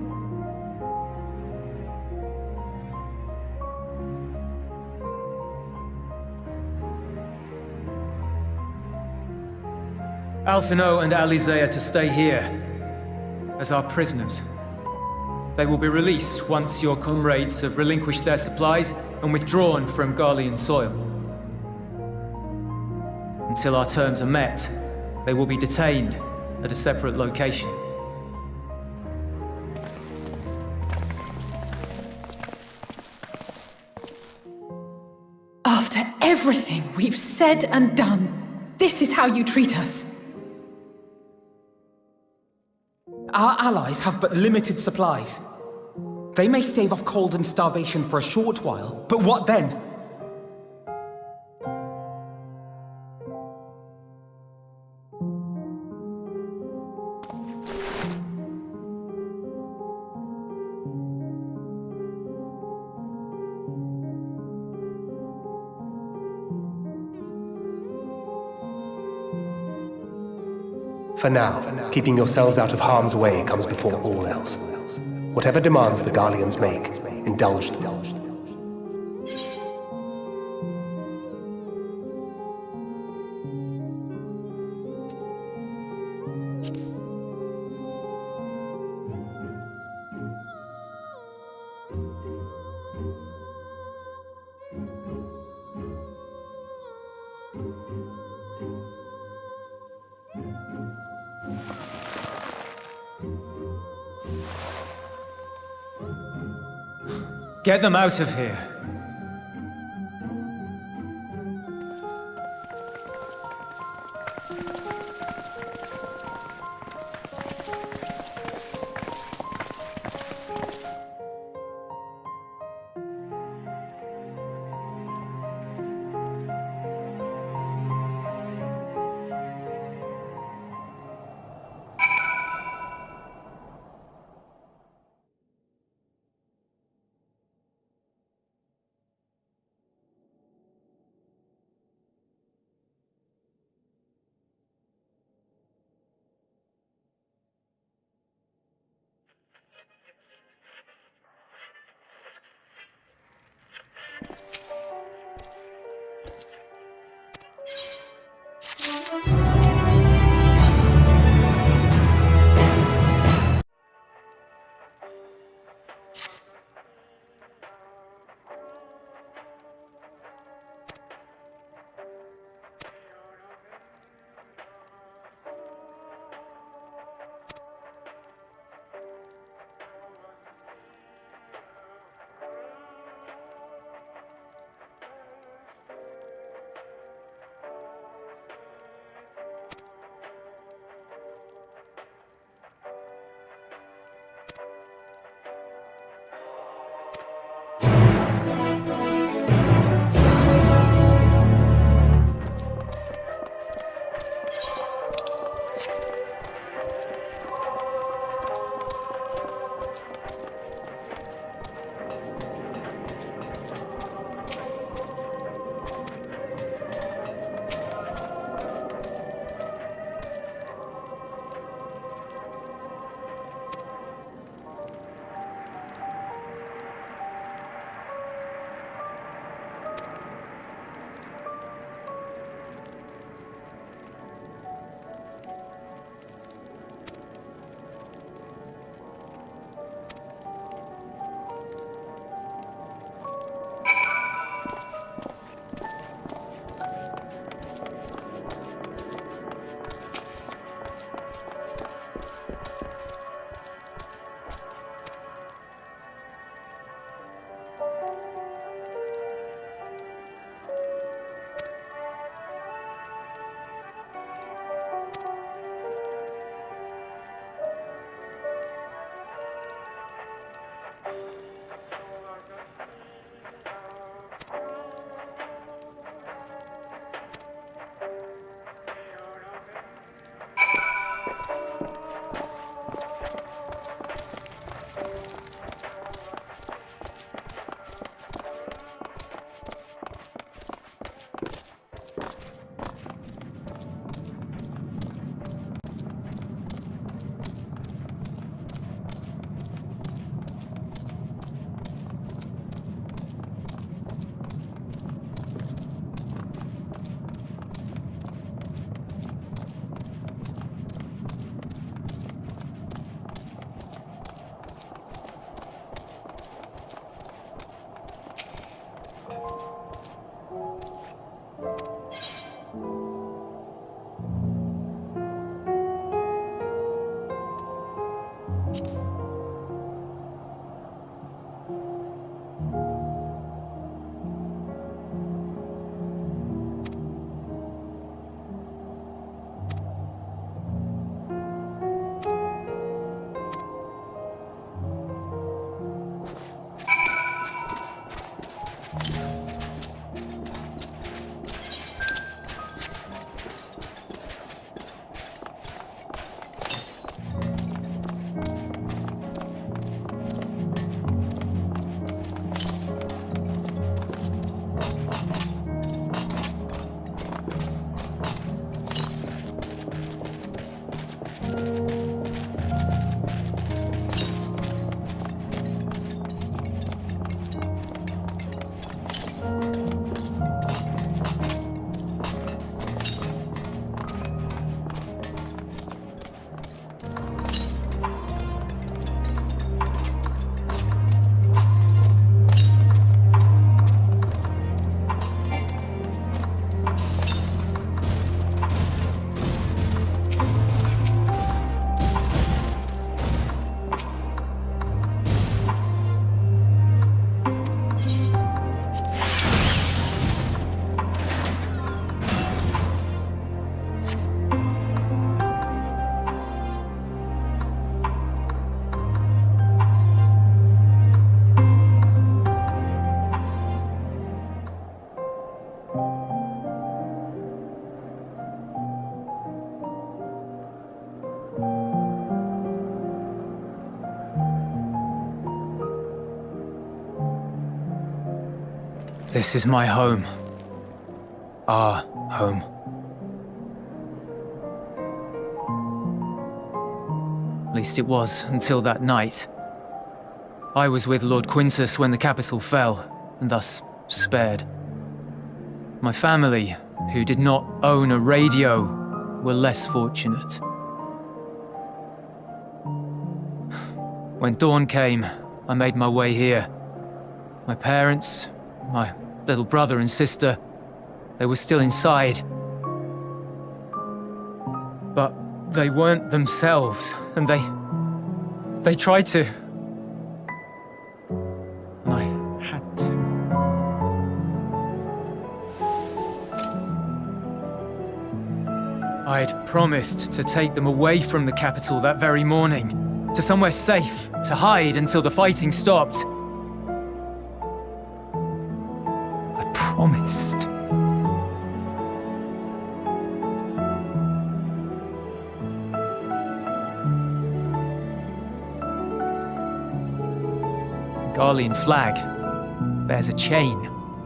Alphino and Alizé are to stay here as our prisoners. They will be released once your comrades have relinquished their supplies and withdrawn from Garlean soil. Until our terms are met, they will be detained at a separate location. After everything we've said and done, this is how you treat us. Our allies have but limited supplies. They may stave off cold and starvation for a short while, but what then? For now, keeping yourselves out of harm's way comes before all else. Whatever demands the Garleans make, indulge them. Get them out of here. This is my home. Our home. At least it was until that night. I was with Lord Quintus when the capital fell, and thus spared. My family, who did not own a radio, were less fortunate. When dawn came, I made my way here. My parents, my little brother and sister, they were still inside. But they weren't themselves, and they tried to. And I had to. I'd promised to take them away from the capital that very morning, to somewhere safe, to hide until the fighting stopped. I promised. The Garlean flag bears a chain,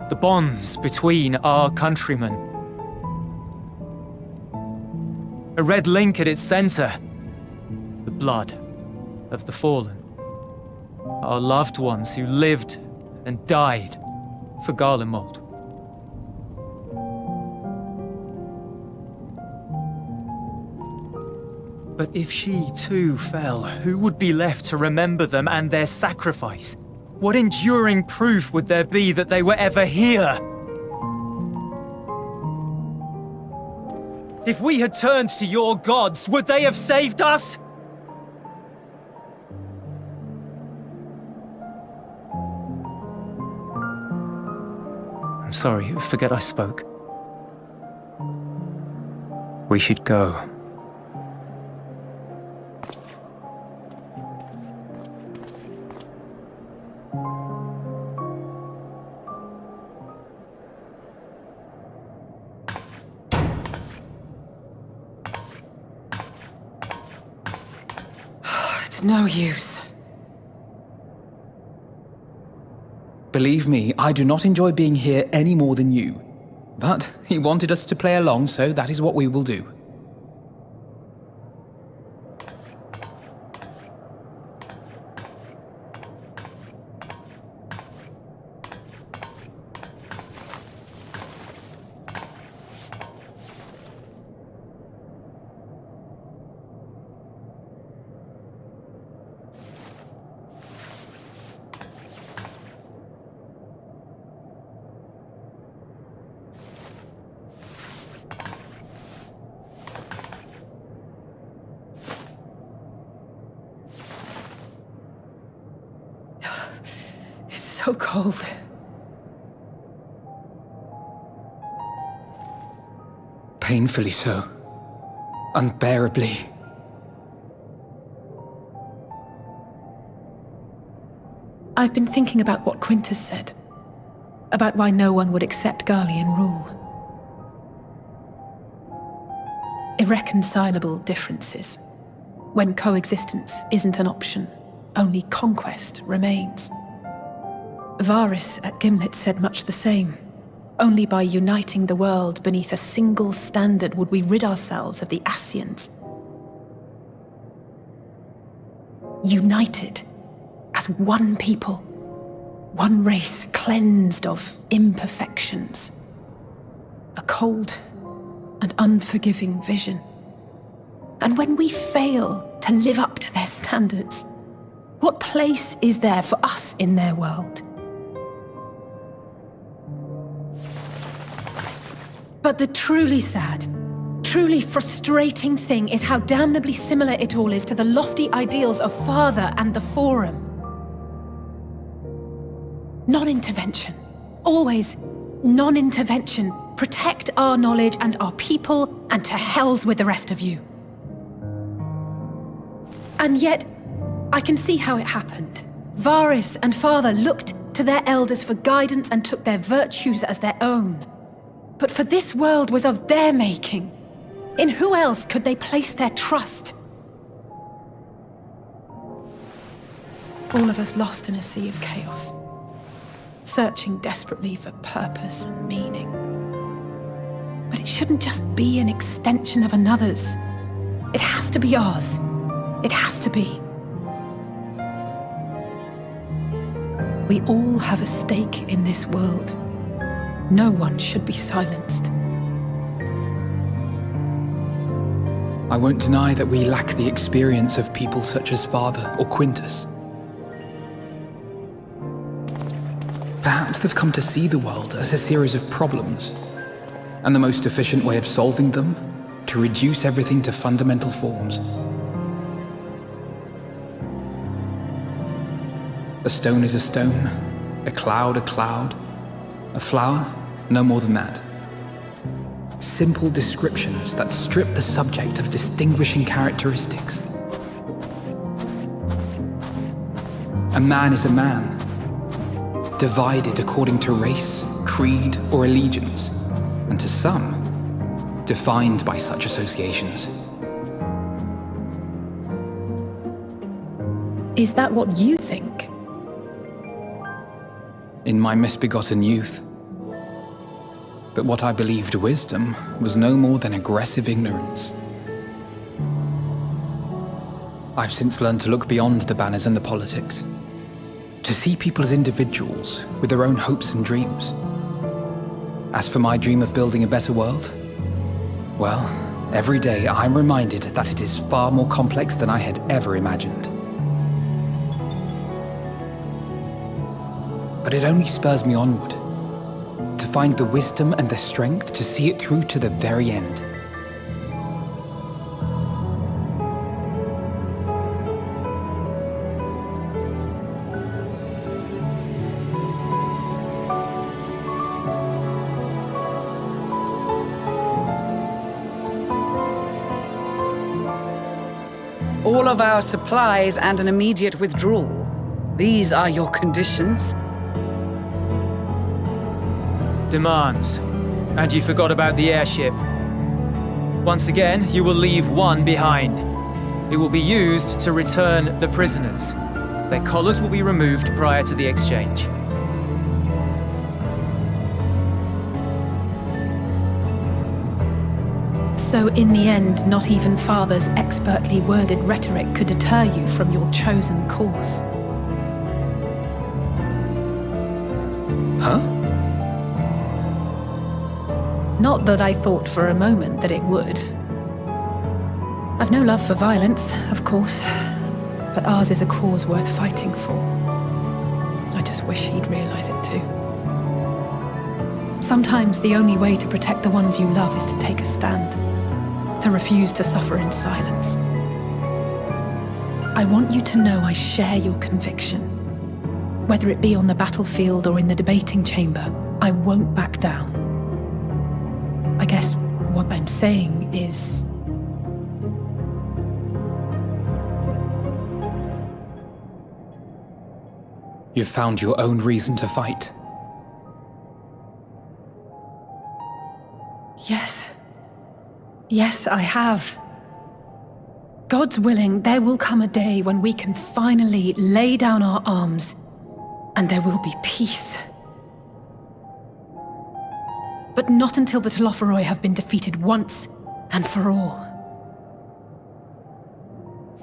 the bonds between our countrymen. A red link at its center, the blood of the fallen. Our loved ones who lived and died for Garlemald. But if she too fell, who would be left to remember them and their sacrifice? What enduring proof would there be that they were ever here? If we had turned to your gods, would they have saved us? I'm sorry, forget I spoke. We should go. No use. Believe me, I do not enjoy being here any more than you. But he wanted us to play along, so that is what we will do. So cold. Painfully so. Unbearably. I've been thinking about what Quintus said. About why no one would accept Garlean rule. Irreconcilable differences. When coexistence isn't an option, only conquest remains. Varys at Gimlet said much the same. Only by uniting the world beneath a single standard would we rid ourselves of the Ascians. United as one people, one race cleansed of imperfections. A cold and unforgiving vision. And when we fail to live up to their standards, what place is there for us in their world? But the truly sad, truly frustrating thing is how damnably similar it all is to the lofty ideals of Father and the Forum. Non-intervention. Always non-intervention. Protect our knowledge and our people, and to hells with the rest of you. And yet, I can see how it happened. Varys and Father looked to their elders for guidance and took their virtues as their own. But for this world was of their making. In who else could they place their trust? All of us lost in a sea of chaos. searching desperately for purpose and meaning. But it shouldn't just be an extension of another's. It has to be ours. It has to be. We all have a stake in this world. No one should be silenced. I won't deny that we lack the experience of people such as Father or Quintus. Perhaps they've come to see the world as a series of problems, and the most efficient way of solving them, to reduce everything to fundamental forms. A stone is a stone, a cloud, a flower, no more than that. Simple descriptions that strip the subject of distinguishing characteristics. A man is a man, divided according to race, creed, or allegiance, and to some, defined by such associations. Is that what you think? In my misbegotten youth. But what I believed wisdom was no more than aggressive ignorance. I've since learned to look beyond the banners and the politics, to see people as individuals with their own hopes and dreams. As for my dream of building a better world, well, every day I'm reminded that it is far more complex than I had ever imagined. But it only spurs me onward, to find the wisdom and the strength to see it through to the very end. All of our supplies and an immediate withdrawal. These are your conditions? Demands. And you forgot about the airship. Once again, you will leave one behind. It will be used to return the prisoners. Their collars will be removed prior to the exchange. So in the end, not even Father's expertly worded rhetoric could deter you from your chosen course. Huh? Not that I thought for a moment that it would. I've no love for violence, of course, but ours is a cause worth fighting for. I just wish he'd realize it too. Sometimes the only way to protect the ones you love is to take a stand, to refuse to suffer in silence. I want you to know I share your conviction. Whether it be on the battlefield or in the debating chamber, I won't back down. I guess what I'm saying is... You've found your own reason to fight. Yes. Yes, I have. God's willing, there will come a day when we can finally lay down our arms, and there will be peace. But not until the Telophoroi have been defeated once and for all.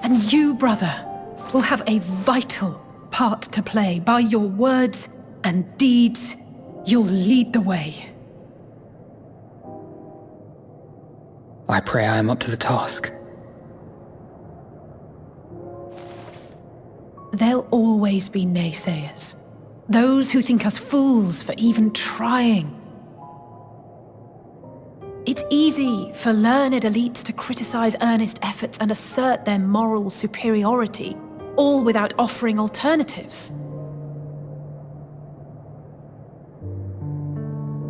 And you, brother, will have a vital part to play. By your words and deeds, you'll lead the way. I pray I am up to the task. There'll always be naysayers. Those who think us fools for even trying. It's easy for learned elites to criticize earnest efforts and assert their moral superiority, all without offering alternatives.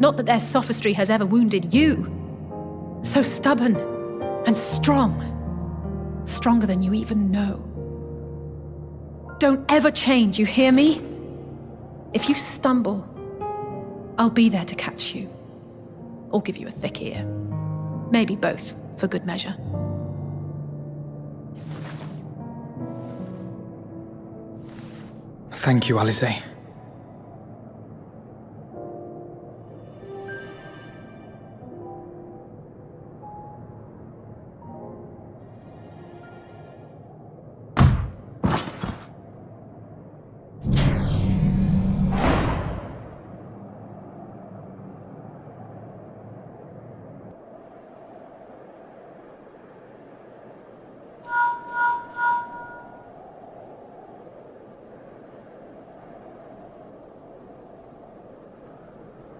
Not that their sophistry has ever wounded you. So stubborn and strong. Stronger than you even know. Don't ever change, you hear me? If you stumble, I'll be there to catch you. Or give you a thick ear. Maybe both, for good measure. Thank you, Alice.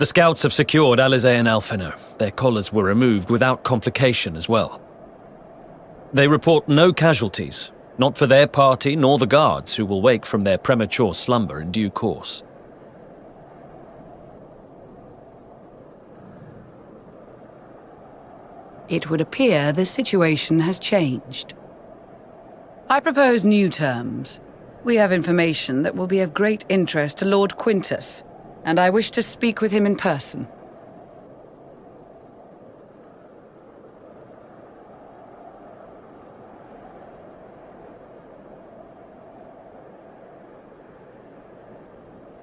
The scouts have secured Alizé and Alphino. Their collars were removed without complication as well. They report no casualties, not for their party nor the guards, who will wake from their premature slumber in due course. It would appear the situation has changed. I propose new terms. We have information that will be of great interest to Lord Quintus, and I wish to speak with him in person.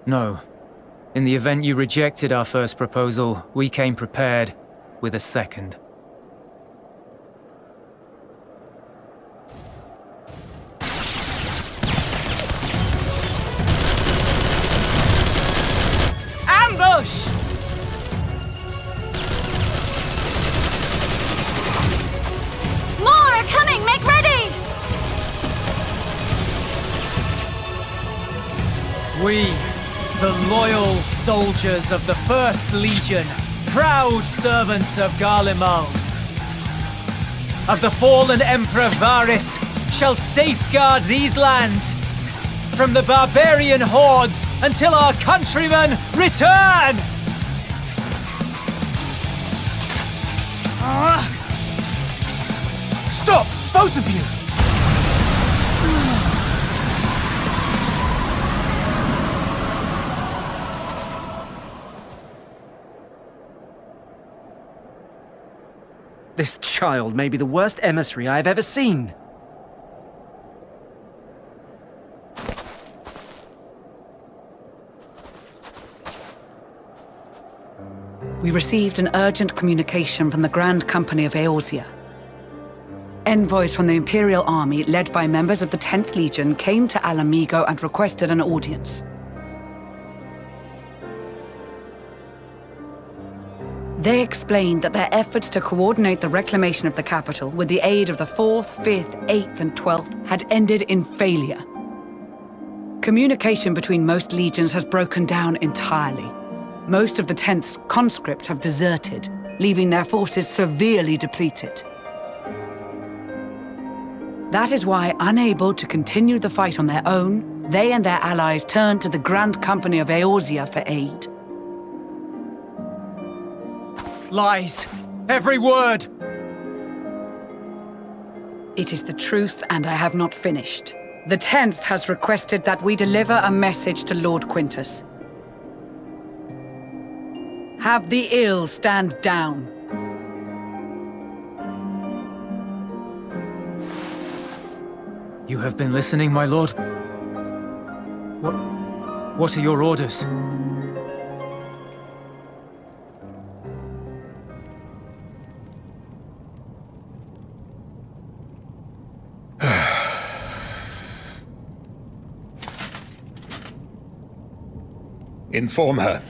No. In the event you rejected our first proposal, we came prepared with a second. Ambush! More are coming! Make ready! We, the loyal soldiers of the First Legion, proud servants of Garlemald, of the fallen Emperor Varys, shall safeguard these lands from the barbarian hordes until our countrymen return! Stop! Both of you! This child may be the worst emissary I have ever seen. We received an urgent communication from the Grand Company of Eorzea. Envoys from the Imperial Army, led by members of the 10th Legion, came to Alamigo and requested an audience. They explained that their efforts to coordinate the reclamation of the capital with the aid of the 4th, 5th, 8th, and 12th had ended in failure. Communication between most legions has broken down entirely. Most of the 10th's conscripts have deserted, leaving their forces severely depleted. That is why, unable to continue the fight on their own, they and their allies turned to the Grand Company of Eorzea for aid. Lies! Every word! It is the truth, and I have not finished. The 10th has requested that we deliver a message to Lord Quintus. Have the ill stand down. You have been listening, my lord? What are your orders? Inform her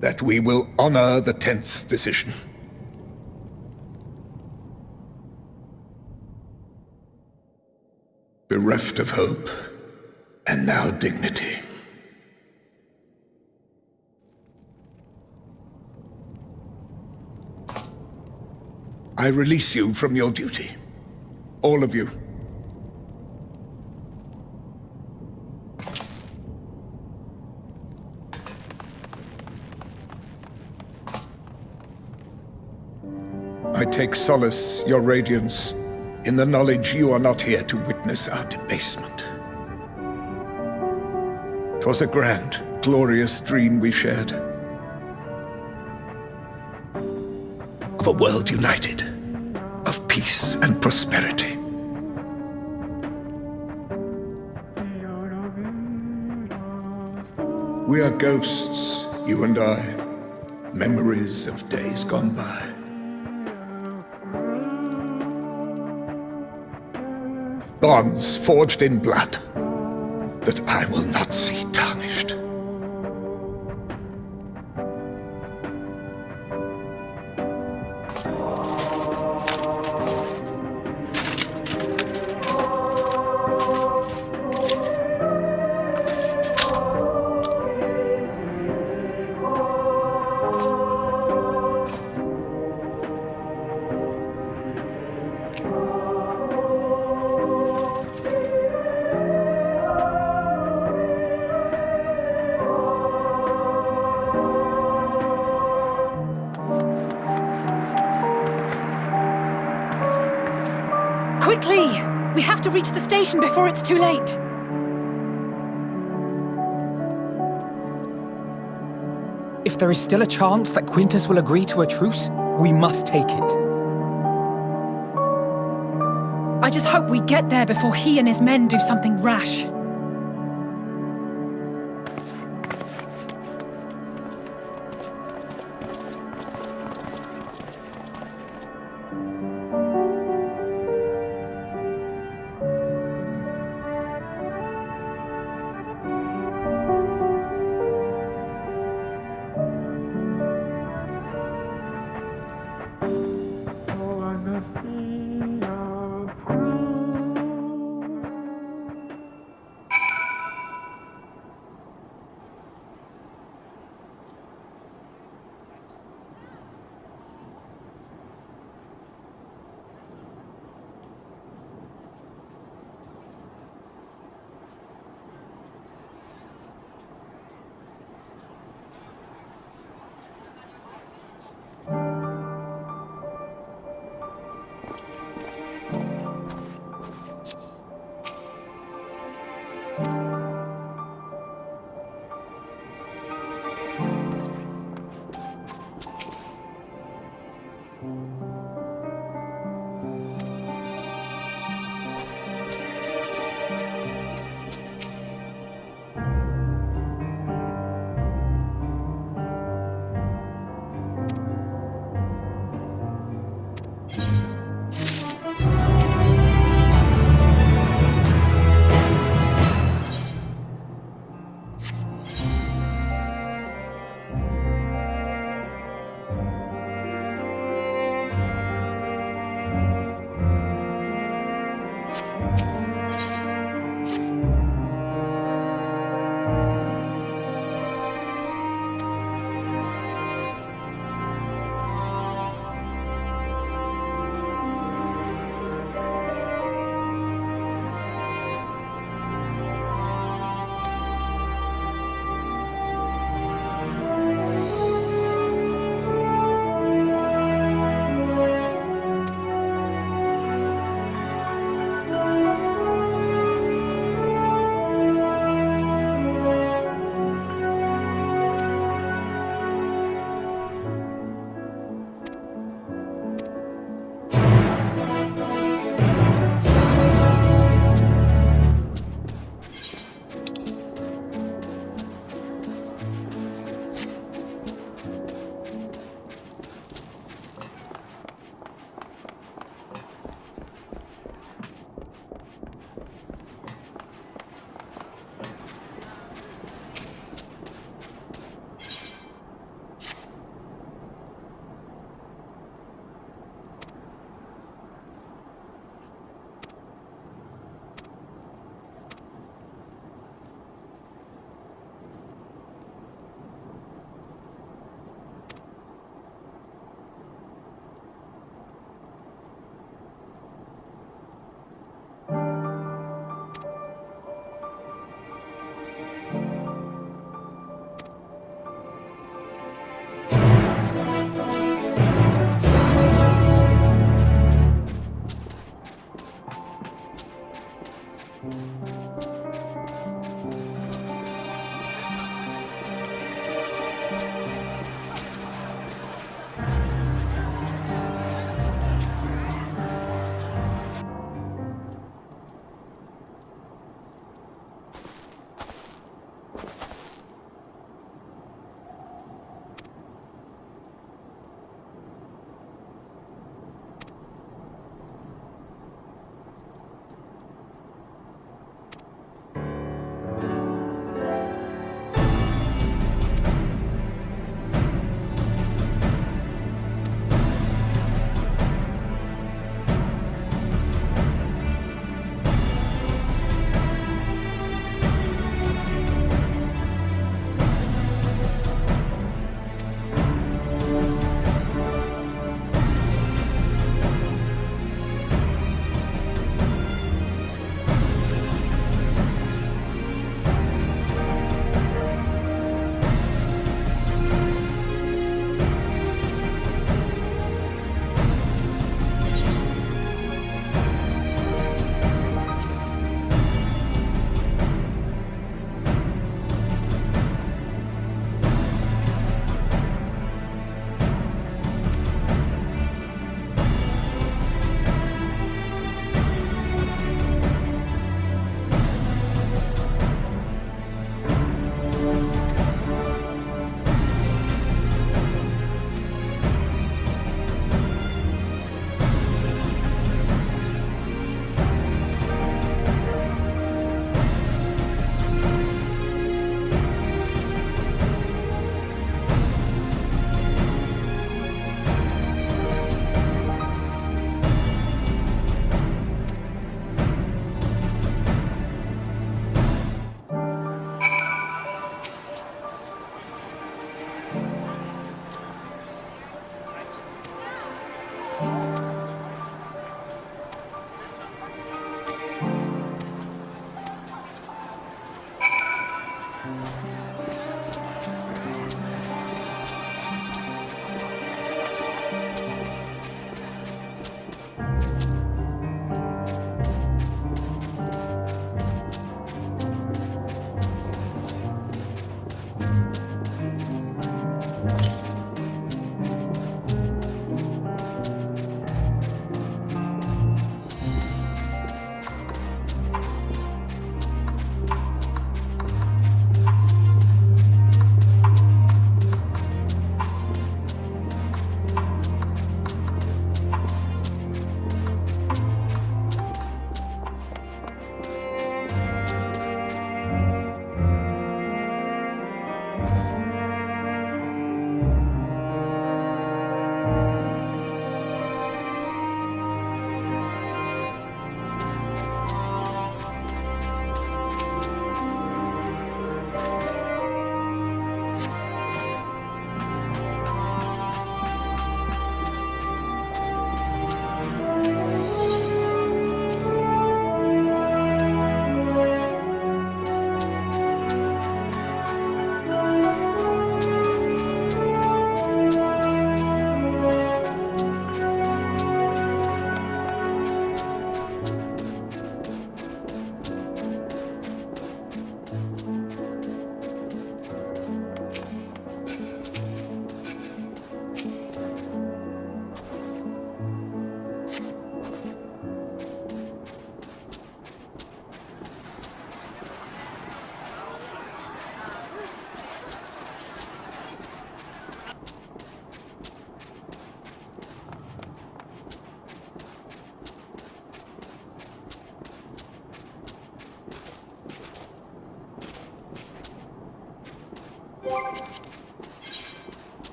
that we will honor the 10th's decision. Bereft of hope, and now dignity. I release you from your duty. All of you. I take solace, your radiance, in the knowledge you are not here to witness our debasement. 'Twas a grand, glorious dream we shared. Of a world united, of peace and prosperity. We are ghosts, you and I, memories of days gone by. Bonds forged in blood that I will not see tarnished. Quickly! We have to reach the station before it's too late. If there is still a chance that Quintus will agree to a truce, we must take it. I just hope we get there before he and his men do something rash.